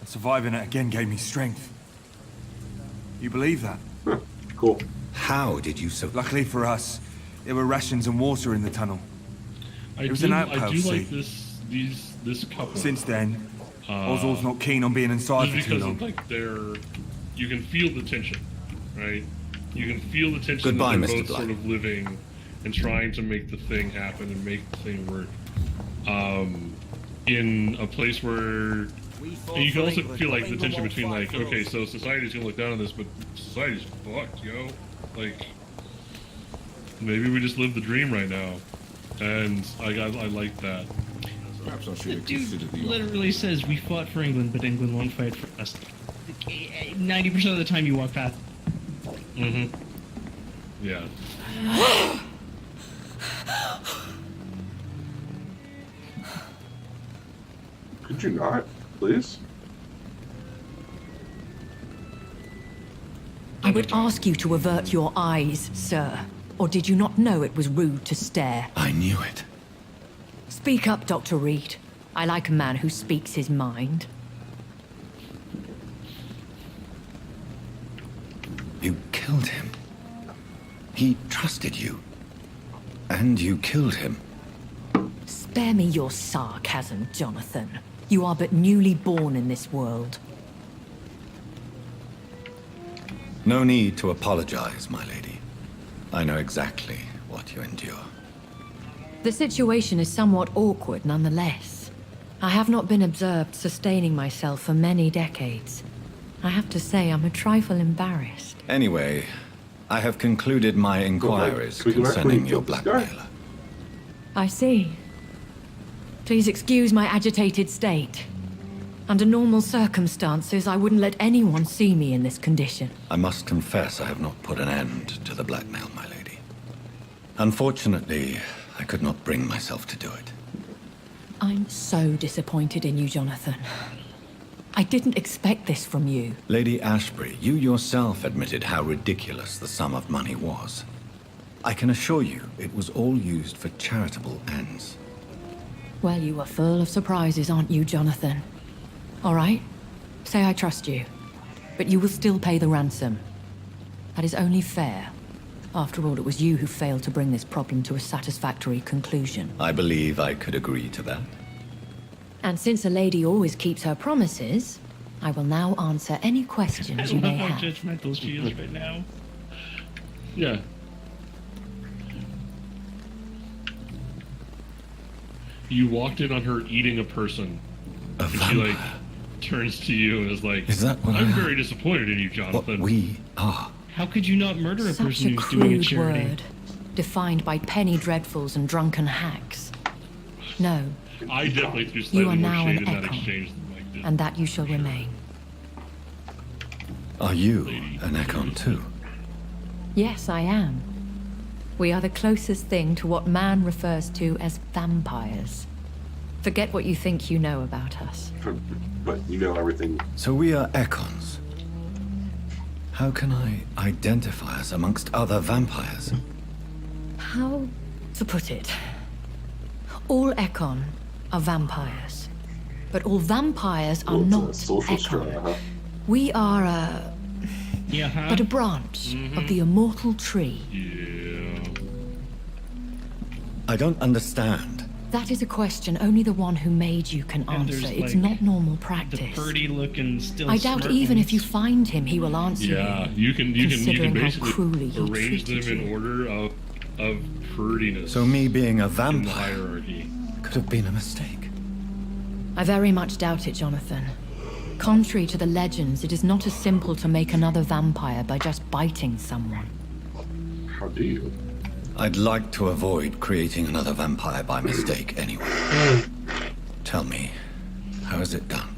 And surviving it again gave me strength. You believe that? Cool. How did you so... Luckily for us, there were rations and water in the tunnel. I was do, an I outpost, do like see? this couple. Since then, Oswald's not keen on being inside just for too because long. of, like you can feel the tension, right? You can feel the tension Goodbye, that they're Mr. both Blight. sort of living and trying to make the thing happen and make the thing work. In a place where and you can also feel like the tension between like, okay, so society's gonna look down on this, but society's fucked, yo. Like maybe we just live the dream right now, and I like that. Perhaps I should have Dude considered the literally says we fought for England, but England won't fight for us. 90% of the time you walk past. Mm-hmm. Yeah. Could you not, please? I would ask you to avert your eyes, sir. Or did you not know it was rude to stare? I knew it. Speak up, Dr. Reed. I like a man who speaks his mind. You killed him. He trusted you. And you killed him. Spare me your sarcasm, Jonathan. You are but newly born in this world. No need to apologize, my lady. I know exactly what you endure. The situation is somewhat awkward nonetheless. I have not been observed sustaining myself for many decades. I have to say I'm a trifle embarrassed. Anyway, I have concluded my inquiries concerning your blackmailer. I see. Please excuse my agitated state. Under normal circumstances, I wouldn't let anyone see me in this condition. I must confess I have not put an end to the blackmail, my lady. Unfortunately, I could not bring myself to do it. I'm so disappointed in you, Jonathan. I didn't expect this from you. Lady Ashbury, you yourself admitted how ridiculous the sum of money was. I can assure you it was all used for charitable ends. Well, you are full of surprises, aren't you, Jonathan? All right, say I trust you, but you will still pay the ransom. That is only fair. After all, it was you who failed to bring this problem to a satisfactory conclusion. I believe I could agree to that. And since a lady always keeps her promises, I will now answer any questions you may how have. judgmental she is right now. Yeah. You walked in on her eating a person. And she, like, turns to you and is like, Is that what I'm I very disappointed in you, Jonathan. We are. How could you not murder a Such person a who's doing a crude charity? word, defined by penny dreadfuls and drunken hacks. No, I definitely threw you slightly are more now shade an in that echo, exchange than Mike did. and that you shall remain. Are you an Ekon too? Yes, I am. We are the closest thing to what man refers to as vampires. Forget what you think you know about us. But you know everything. So we are Ekons. How can I identify us amongst other vampires? How to put it? All Ekon are vampires. But all vampires are not Ekon. We are but a branch of the immortal tree. I don't understand. That is a question only the one who made you can And answer. there's, It's like, not normal The practice. pretty-looking, still I doubt smart even ones. if you find him, he will answer Yeah, you. you can considering how basically cruelly he arrange them treated in you. order of prettiness. So me being a in the vampire hierarchy. could have been a mistake. I very much doubt it, Jonathan. Contrary to the legends, it is not as simple to make another vampire by just biting someone. How do you? I'd like to avoid creating another vampire by mistake anyway. Tell me, how is it done?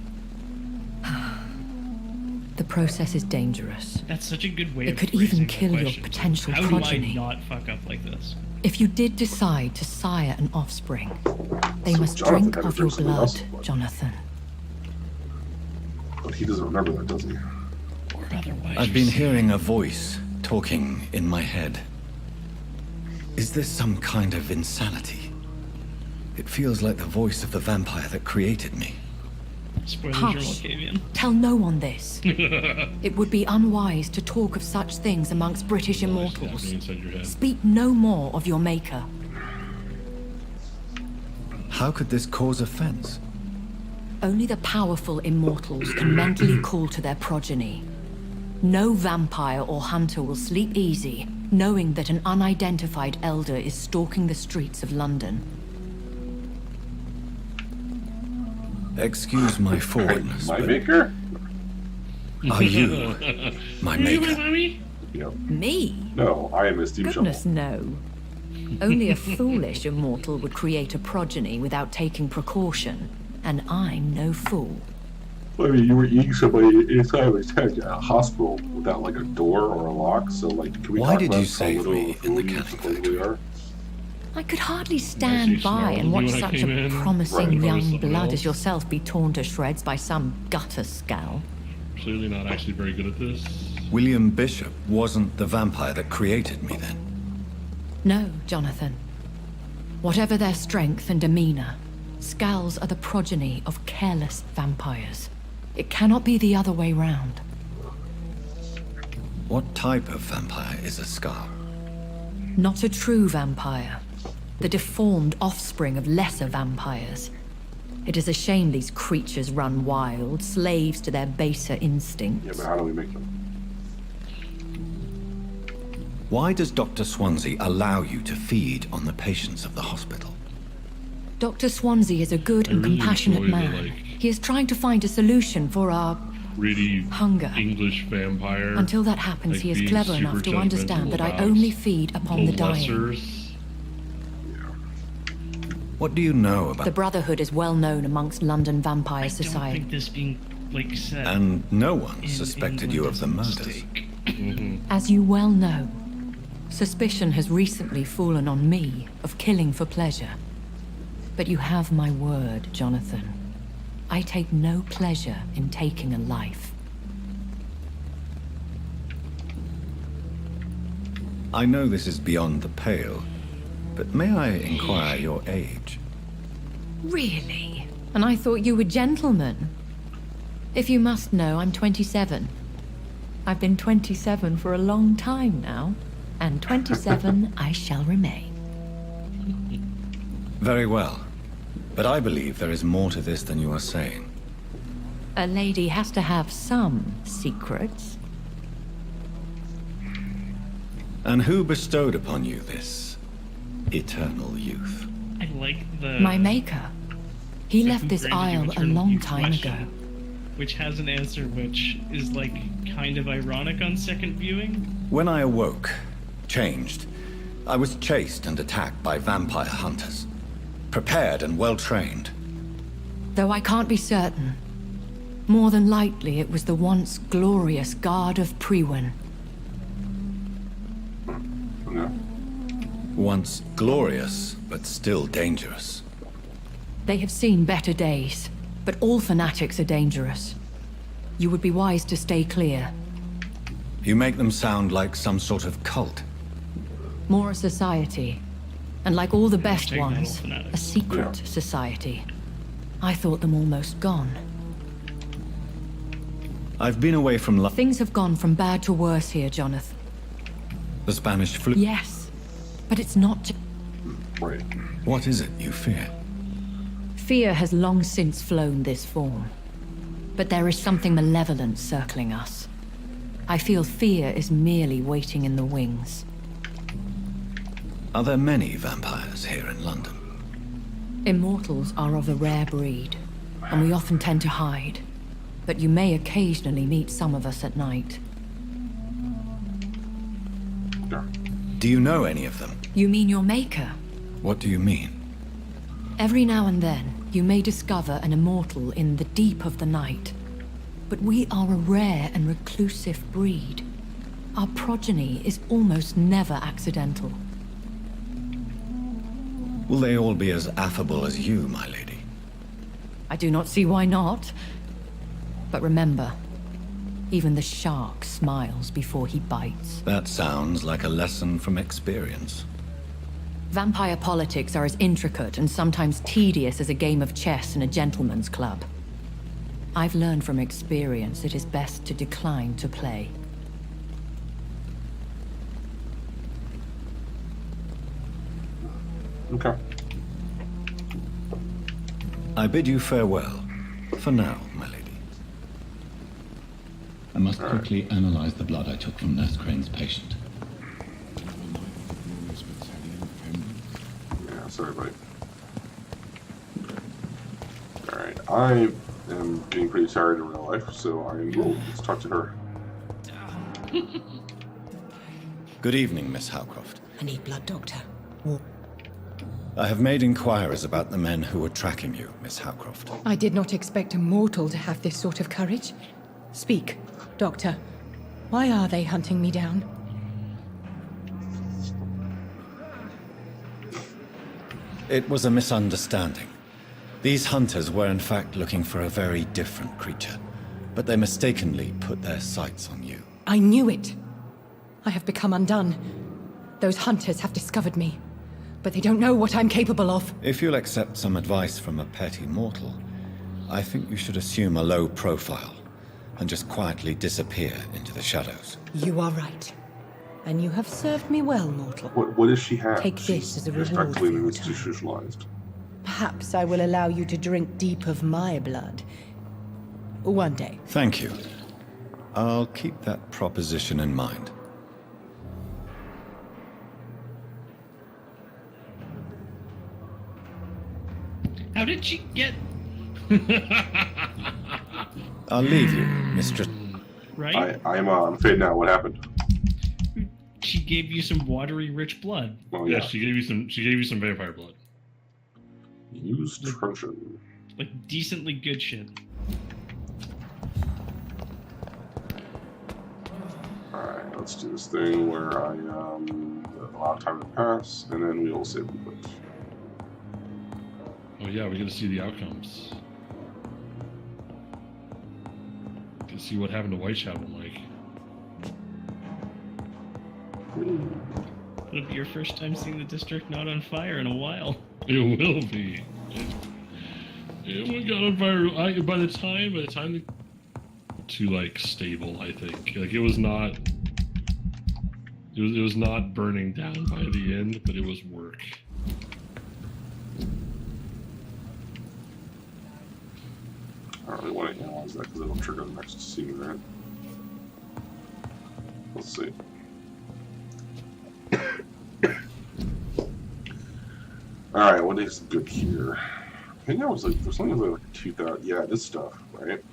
The process is dangerous. That's such a good way It of could phrasing even the kill your question. potential How progeny. do I not fuck up like this? If you did decide to sire an offspring, they So must Jonathan drink had to of your drink something blood, else's blood. Jonathan. But he doesn't remember that, does he? Or otherwise, I've been hearing a voice talking in my head. Is this some kind of insanity? It feels like the voice of the vampire that created me. Spoilers, Hush. you're Malkavian. Tell no one this. It would be unwise to talk of such things amongst British immortals. Inside your head. Speak no more of your maker. How could this cause offense? Only the powerful immortals can mentally call to their progeny. No vampire or hunter will sleep easy, knowing that an unidentified elder is stalking the streets of London. Excuse my forwardness, My but maker? are you my maker? Yep. Me? No, I am a Steve Goodness, Shovel. no. Only a foolish immortal would create a progeny without taking precaution, and I'm no fool. Well, I mean, you were eating somebody inside a hospital without like a door or a lock. So, like, can we Why talk did about you how save little me in the food you canning supposedly are? I could hardly stand by and snarled watch me when I such came a in. promising Right. young Someone blood else. as yourself be torn to shreds by some gutter scowl. Clearly not actually very good at this. William Bishop wasn't the vampire that created me then. No, Jonathan. Whatever their strength and demeanor, scowls are the progeny of careless vampires. It cannot be the other way round. What type of vampire is a Scowl? Not a true vampire. The deformed offspring of lesser vampires. It is a shame these creatures run wild, slaves to their baser instincts. Yeah, but how do we make them? Why does Dr. Swansea allow you to feed on the patients of the hospital? Dr. Swansea is a good and really compassionate enjoy the, man. He is trying to find a solution for our Really hunger. English vampire. Until that happens, like he is being clever super enough to understand that I judgmental only about feed upon the dying. lessers. What do you know about... The Brotherhood is well known amongst London Vampire I don't Society. think this being like said. And no one in suspected England you of is the a murders. mistake. As you well know, suspicion has recently fallen on me of killing for pleasure. But you have my word, Jonathan. I take no pleasure in taking a life. I know this is beyond the pale, but may I inquire your age? Really? And I thought you were gentlemen. If you must know, I'm 27. I've been 27 for a long time now, and 27 I shall remain. Very well. But I believe there is more to this than you are saying. A lady has to have some secrets. And who bestowed upon you this eternal youth? I like the My maker. He the left who this granted you isle a eternal long youth time question, ago. which has an answer which is like kind of ironic on second viewing. When I awoke, changed, I was chased and attacked by vampire hunters. Prepared and well-trained. Though I can't be certain. More than likely, it was the once glorious Guard of Priwen. Once glorious, but still dangerous. They have seen better days, but all fanatics are dangerous. You would be wise to stay clear. You make them sound like some sort of cult. More a society. And like all the best Hashtag metal ones, fanatics. a secret society. I thought them almost gone. I've been away from Things have gone from bad to worse here, Jonathan. the Spanish flu. Yes, but it's not just... Right. What is it you fear? Fear has long since flown this form. But there is something malevolent circling us. I feel fear is merely waiting in the wings. Are there many vampires here in London? Immortals are of a rare breed, and we often tend to hide. But you may occasionally meet some of us at night. Do you know any of them? You mean your maker? What do you mean? Every now and then, you may discover an immortal in the deep of the night. But we are a rare and reclusive breed. Our progeny is almost never accidental. Will they all be as affable as you, my lady? I do not see why not. But remember, even the shark smiles before he bites. That sounds like a lesson from experience. Vampire politics are as intricate and sometimes tedious as a game of chess in a gentleman's club. I've learned from experience it is best to decline to play. Okay. I bid you farewell. For now, my lady. I must quickly analyze the blood I took from Nurse Crane's patient. Yeah, sorry, buddy. Alright, I am getting pretty tired in real life, so I will let's talk to her. Good evening, Miss Howcroft. I need blood, Doctor. I have made inquiries about the men who were tracking you, Miss Howcroft. I did not expect a mortal to have this sort of courage. Speak, Doctor. Why are they hunting me down? It was a misunderstanding. These hunters were in fact looking for a very different creature, but they mistakenly put their sights on you. I knew it. I have become undone. Those hunters have discovered me, but they don't know what I'm capable of. If you'll accept some advice from a petty mortal, I think you should assume a low profile and just quietly disappear into the shadows. You are right. And you have served me well, mortal. What does she have? Take this as a reward for Respectfully your time. institutionalized. Perhaps I will allow you to drink deep of my blood. One day. Thank you. I'll keep that proposition in mind. How did she get... I'll leave you, Mistress. Right? I'm fading out. What happened? She gave you some watery, rich blood. Oh, yeah, she gave you some vampire blood. Use truncheon. Like decently good shit. Alright, let's do this thing where I allow time to pass, and then we will save the place. Oh yeah, we get to see the outcomes. Get to see what happened to Whitechapel, Mike. It'll be your first time seeing the district not on fire in a while. It will be. It got on fire. By the time to like stable, I think. Like it was not burning down by the end, but it was work. I don't really want to analyze that because it'll trigger the next scene, right? Let's see. Alright, what is good here? I think I was like, there's something like 2000. Yeah, this stuff, right?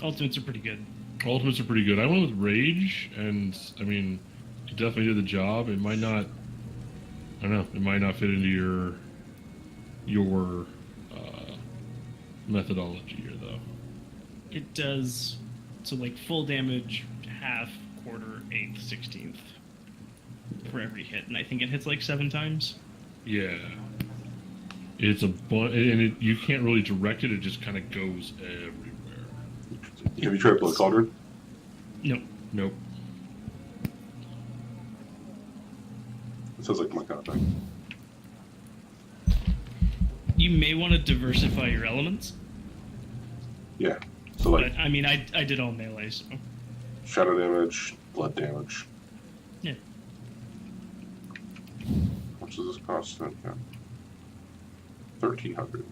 Ultimates are pretty good. Ultimates are pretty good. I went with Rage, and I mean, it definitely did the job. It might not, I don't know, it might not fit into your methodology here, though. It does, so like full damage, half, quarter, eighth, 16th for every hit, and I think it hits like 7 times. Yeah. It's a and you can't really direct it, it just kind of goes everywhere. Have you tried Blood Cauldron? Nope. Nope. It sounds like my kind of thing. You may want to diversify your elements. Yeah. So like, but, I mean, I did all melee, so. Shadow damage, blood damage. Yeah. How much does this cost? Okay. 1,300.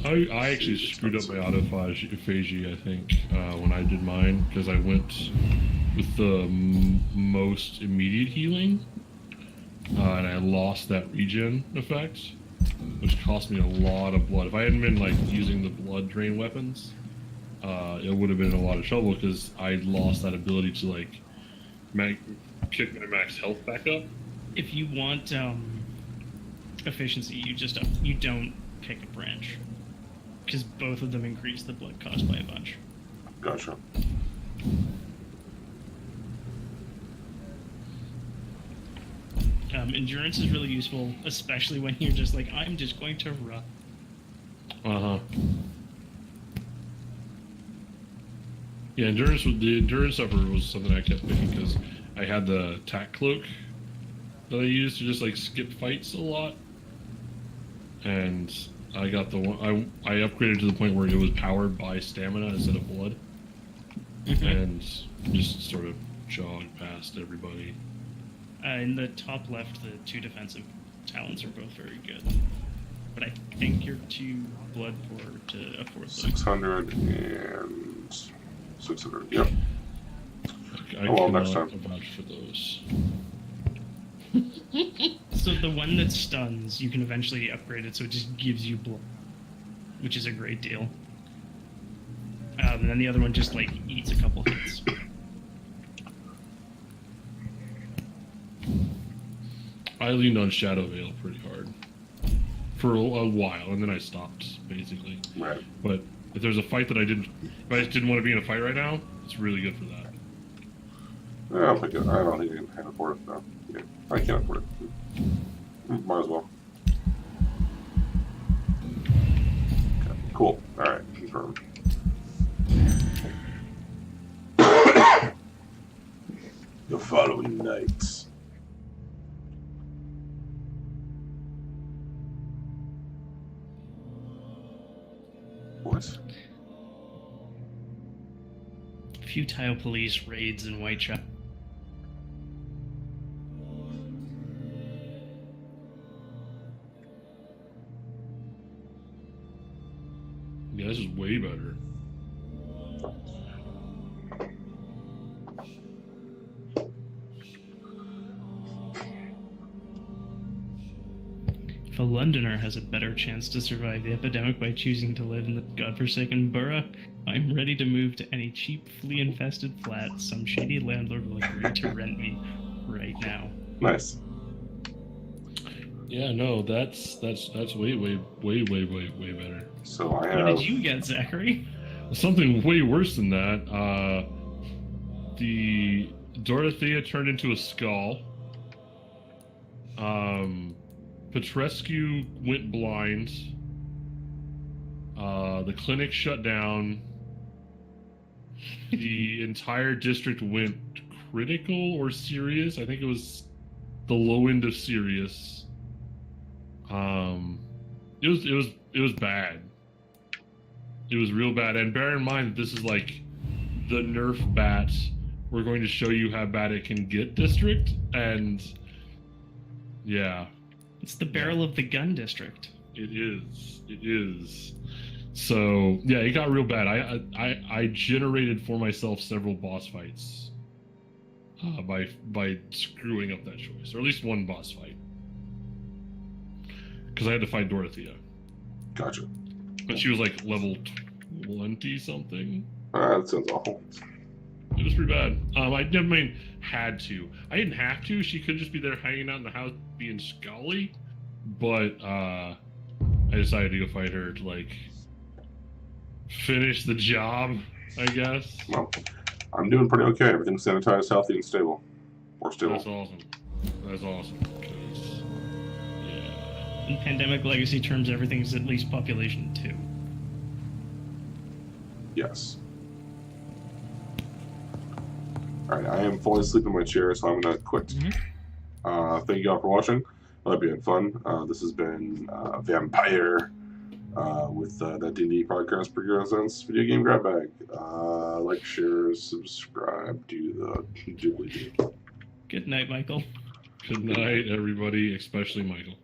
I actually screwed up my autophagy, I think, when I did mine, because I went with the most immediate healing, and I lost that regen effect, which cost me a lot of blood. If I hadn't been like using the blood drain weapons, it would have been in a lot of trouble because I lost that ability to like kick my max health back up. If you want efficiency, you don't pick a branch, because both of them increase the blood cost by a bunch. Gotcha. Endurance is really useful, especially when you're just like, I'm just going to run. Uh-huh. Yeah, the endurance upper was something I kept picking because I had the tack cloak that I used to just like skip fights a lot. And I got the one I upgraded to the point where it was powered by stamina instead of blood. Mm-hmm. And just sort of jogged past everybody. In the top left, the 2 defensive talents are both very good. But I think you're too blood poor to afford them. 600 and 600, yep. I well, next time. Vouch for those. So the one that stuns, you can eventually upgrade it so it just gives you blood. which is a great deal. And then the other one just, like, eats a couple hits. I leaned on Shadow Veil pretty hard for a while, and then I stopped, basically. Right. But if there's a fight that I just didn't want to be in a fight right now, it's really good for that. I don't think I can afford it, though. Yeah, I can't afford it. Might as well. Okay, cool. Alright, confirmed. The following night. What? Futile police raids in Whitechapel. Yeah, this is way better. If a Londoner has a better chance to survive the epidemic by choosing to live in the godforsaken borough, I'm ready to move to any cheap, flea-infested flat some shady landlord will agree to rent me right now. Nice. Yeah, no, that's way better. So I have... What did you get, Zachary? Something way worse than that. The Dorothea turned into a skull. Petrescu went blind. The clinic shut down. The entire district went critical or serious. I think it was the low end of serious. It was bad. It was real bad. And bear in mind that this is like the Nerf bat. We're going to show you how bad it can get district, and yeah. It's the barrel of the gun district. It is. So yeah, it got real bad. I generated for myself several boss fights by screwing up that choice, or at least one boss fight, because I had to fight Dorothea. Gotcha. But she was like level 20 something. That sounds awful. It was pretty bad. I had to. I didn't have to. She could just be there hanging out in the house being scully. But I decided to go fight her to, like, finish the job, I guess. Well, I'm doing pretty okay. Everything's sanitized, healthy, and stable. Or stable. That's awesome. Because, yeah. In pandemic legacy terms, everything's at least population 2. Yes. Alright, I am falling asleep in my chair, so I'm going to quit. Mm-hmm. Thank you all for watching. I hope you had fun. This has been Vampyr with ThatDnDPodcast presents Video Game Grab Bag. Like, share, subscribe, do the doobly-doo. Good night, Michael. Good night, everybody, especially Michael.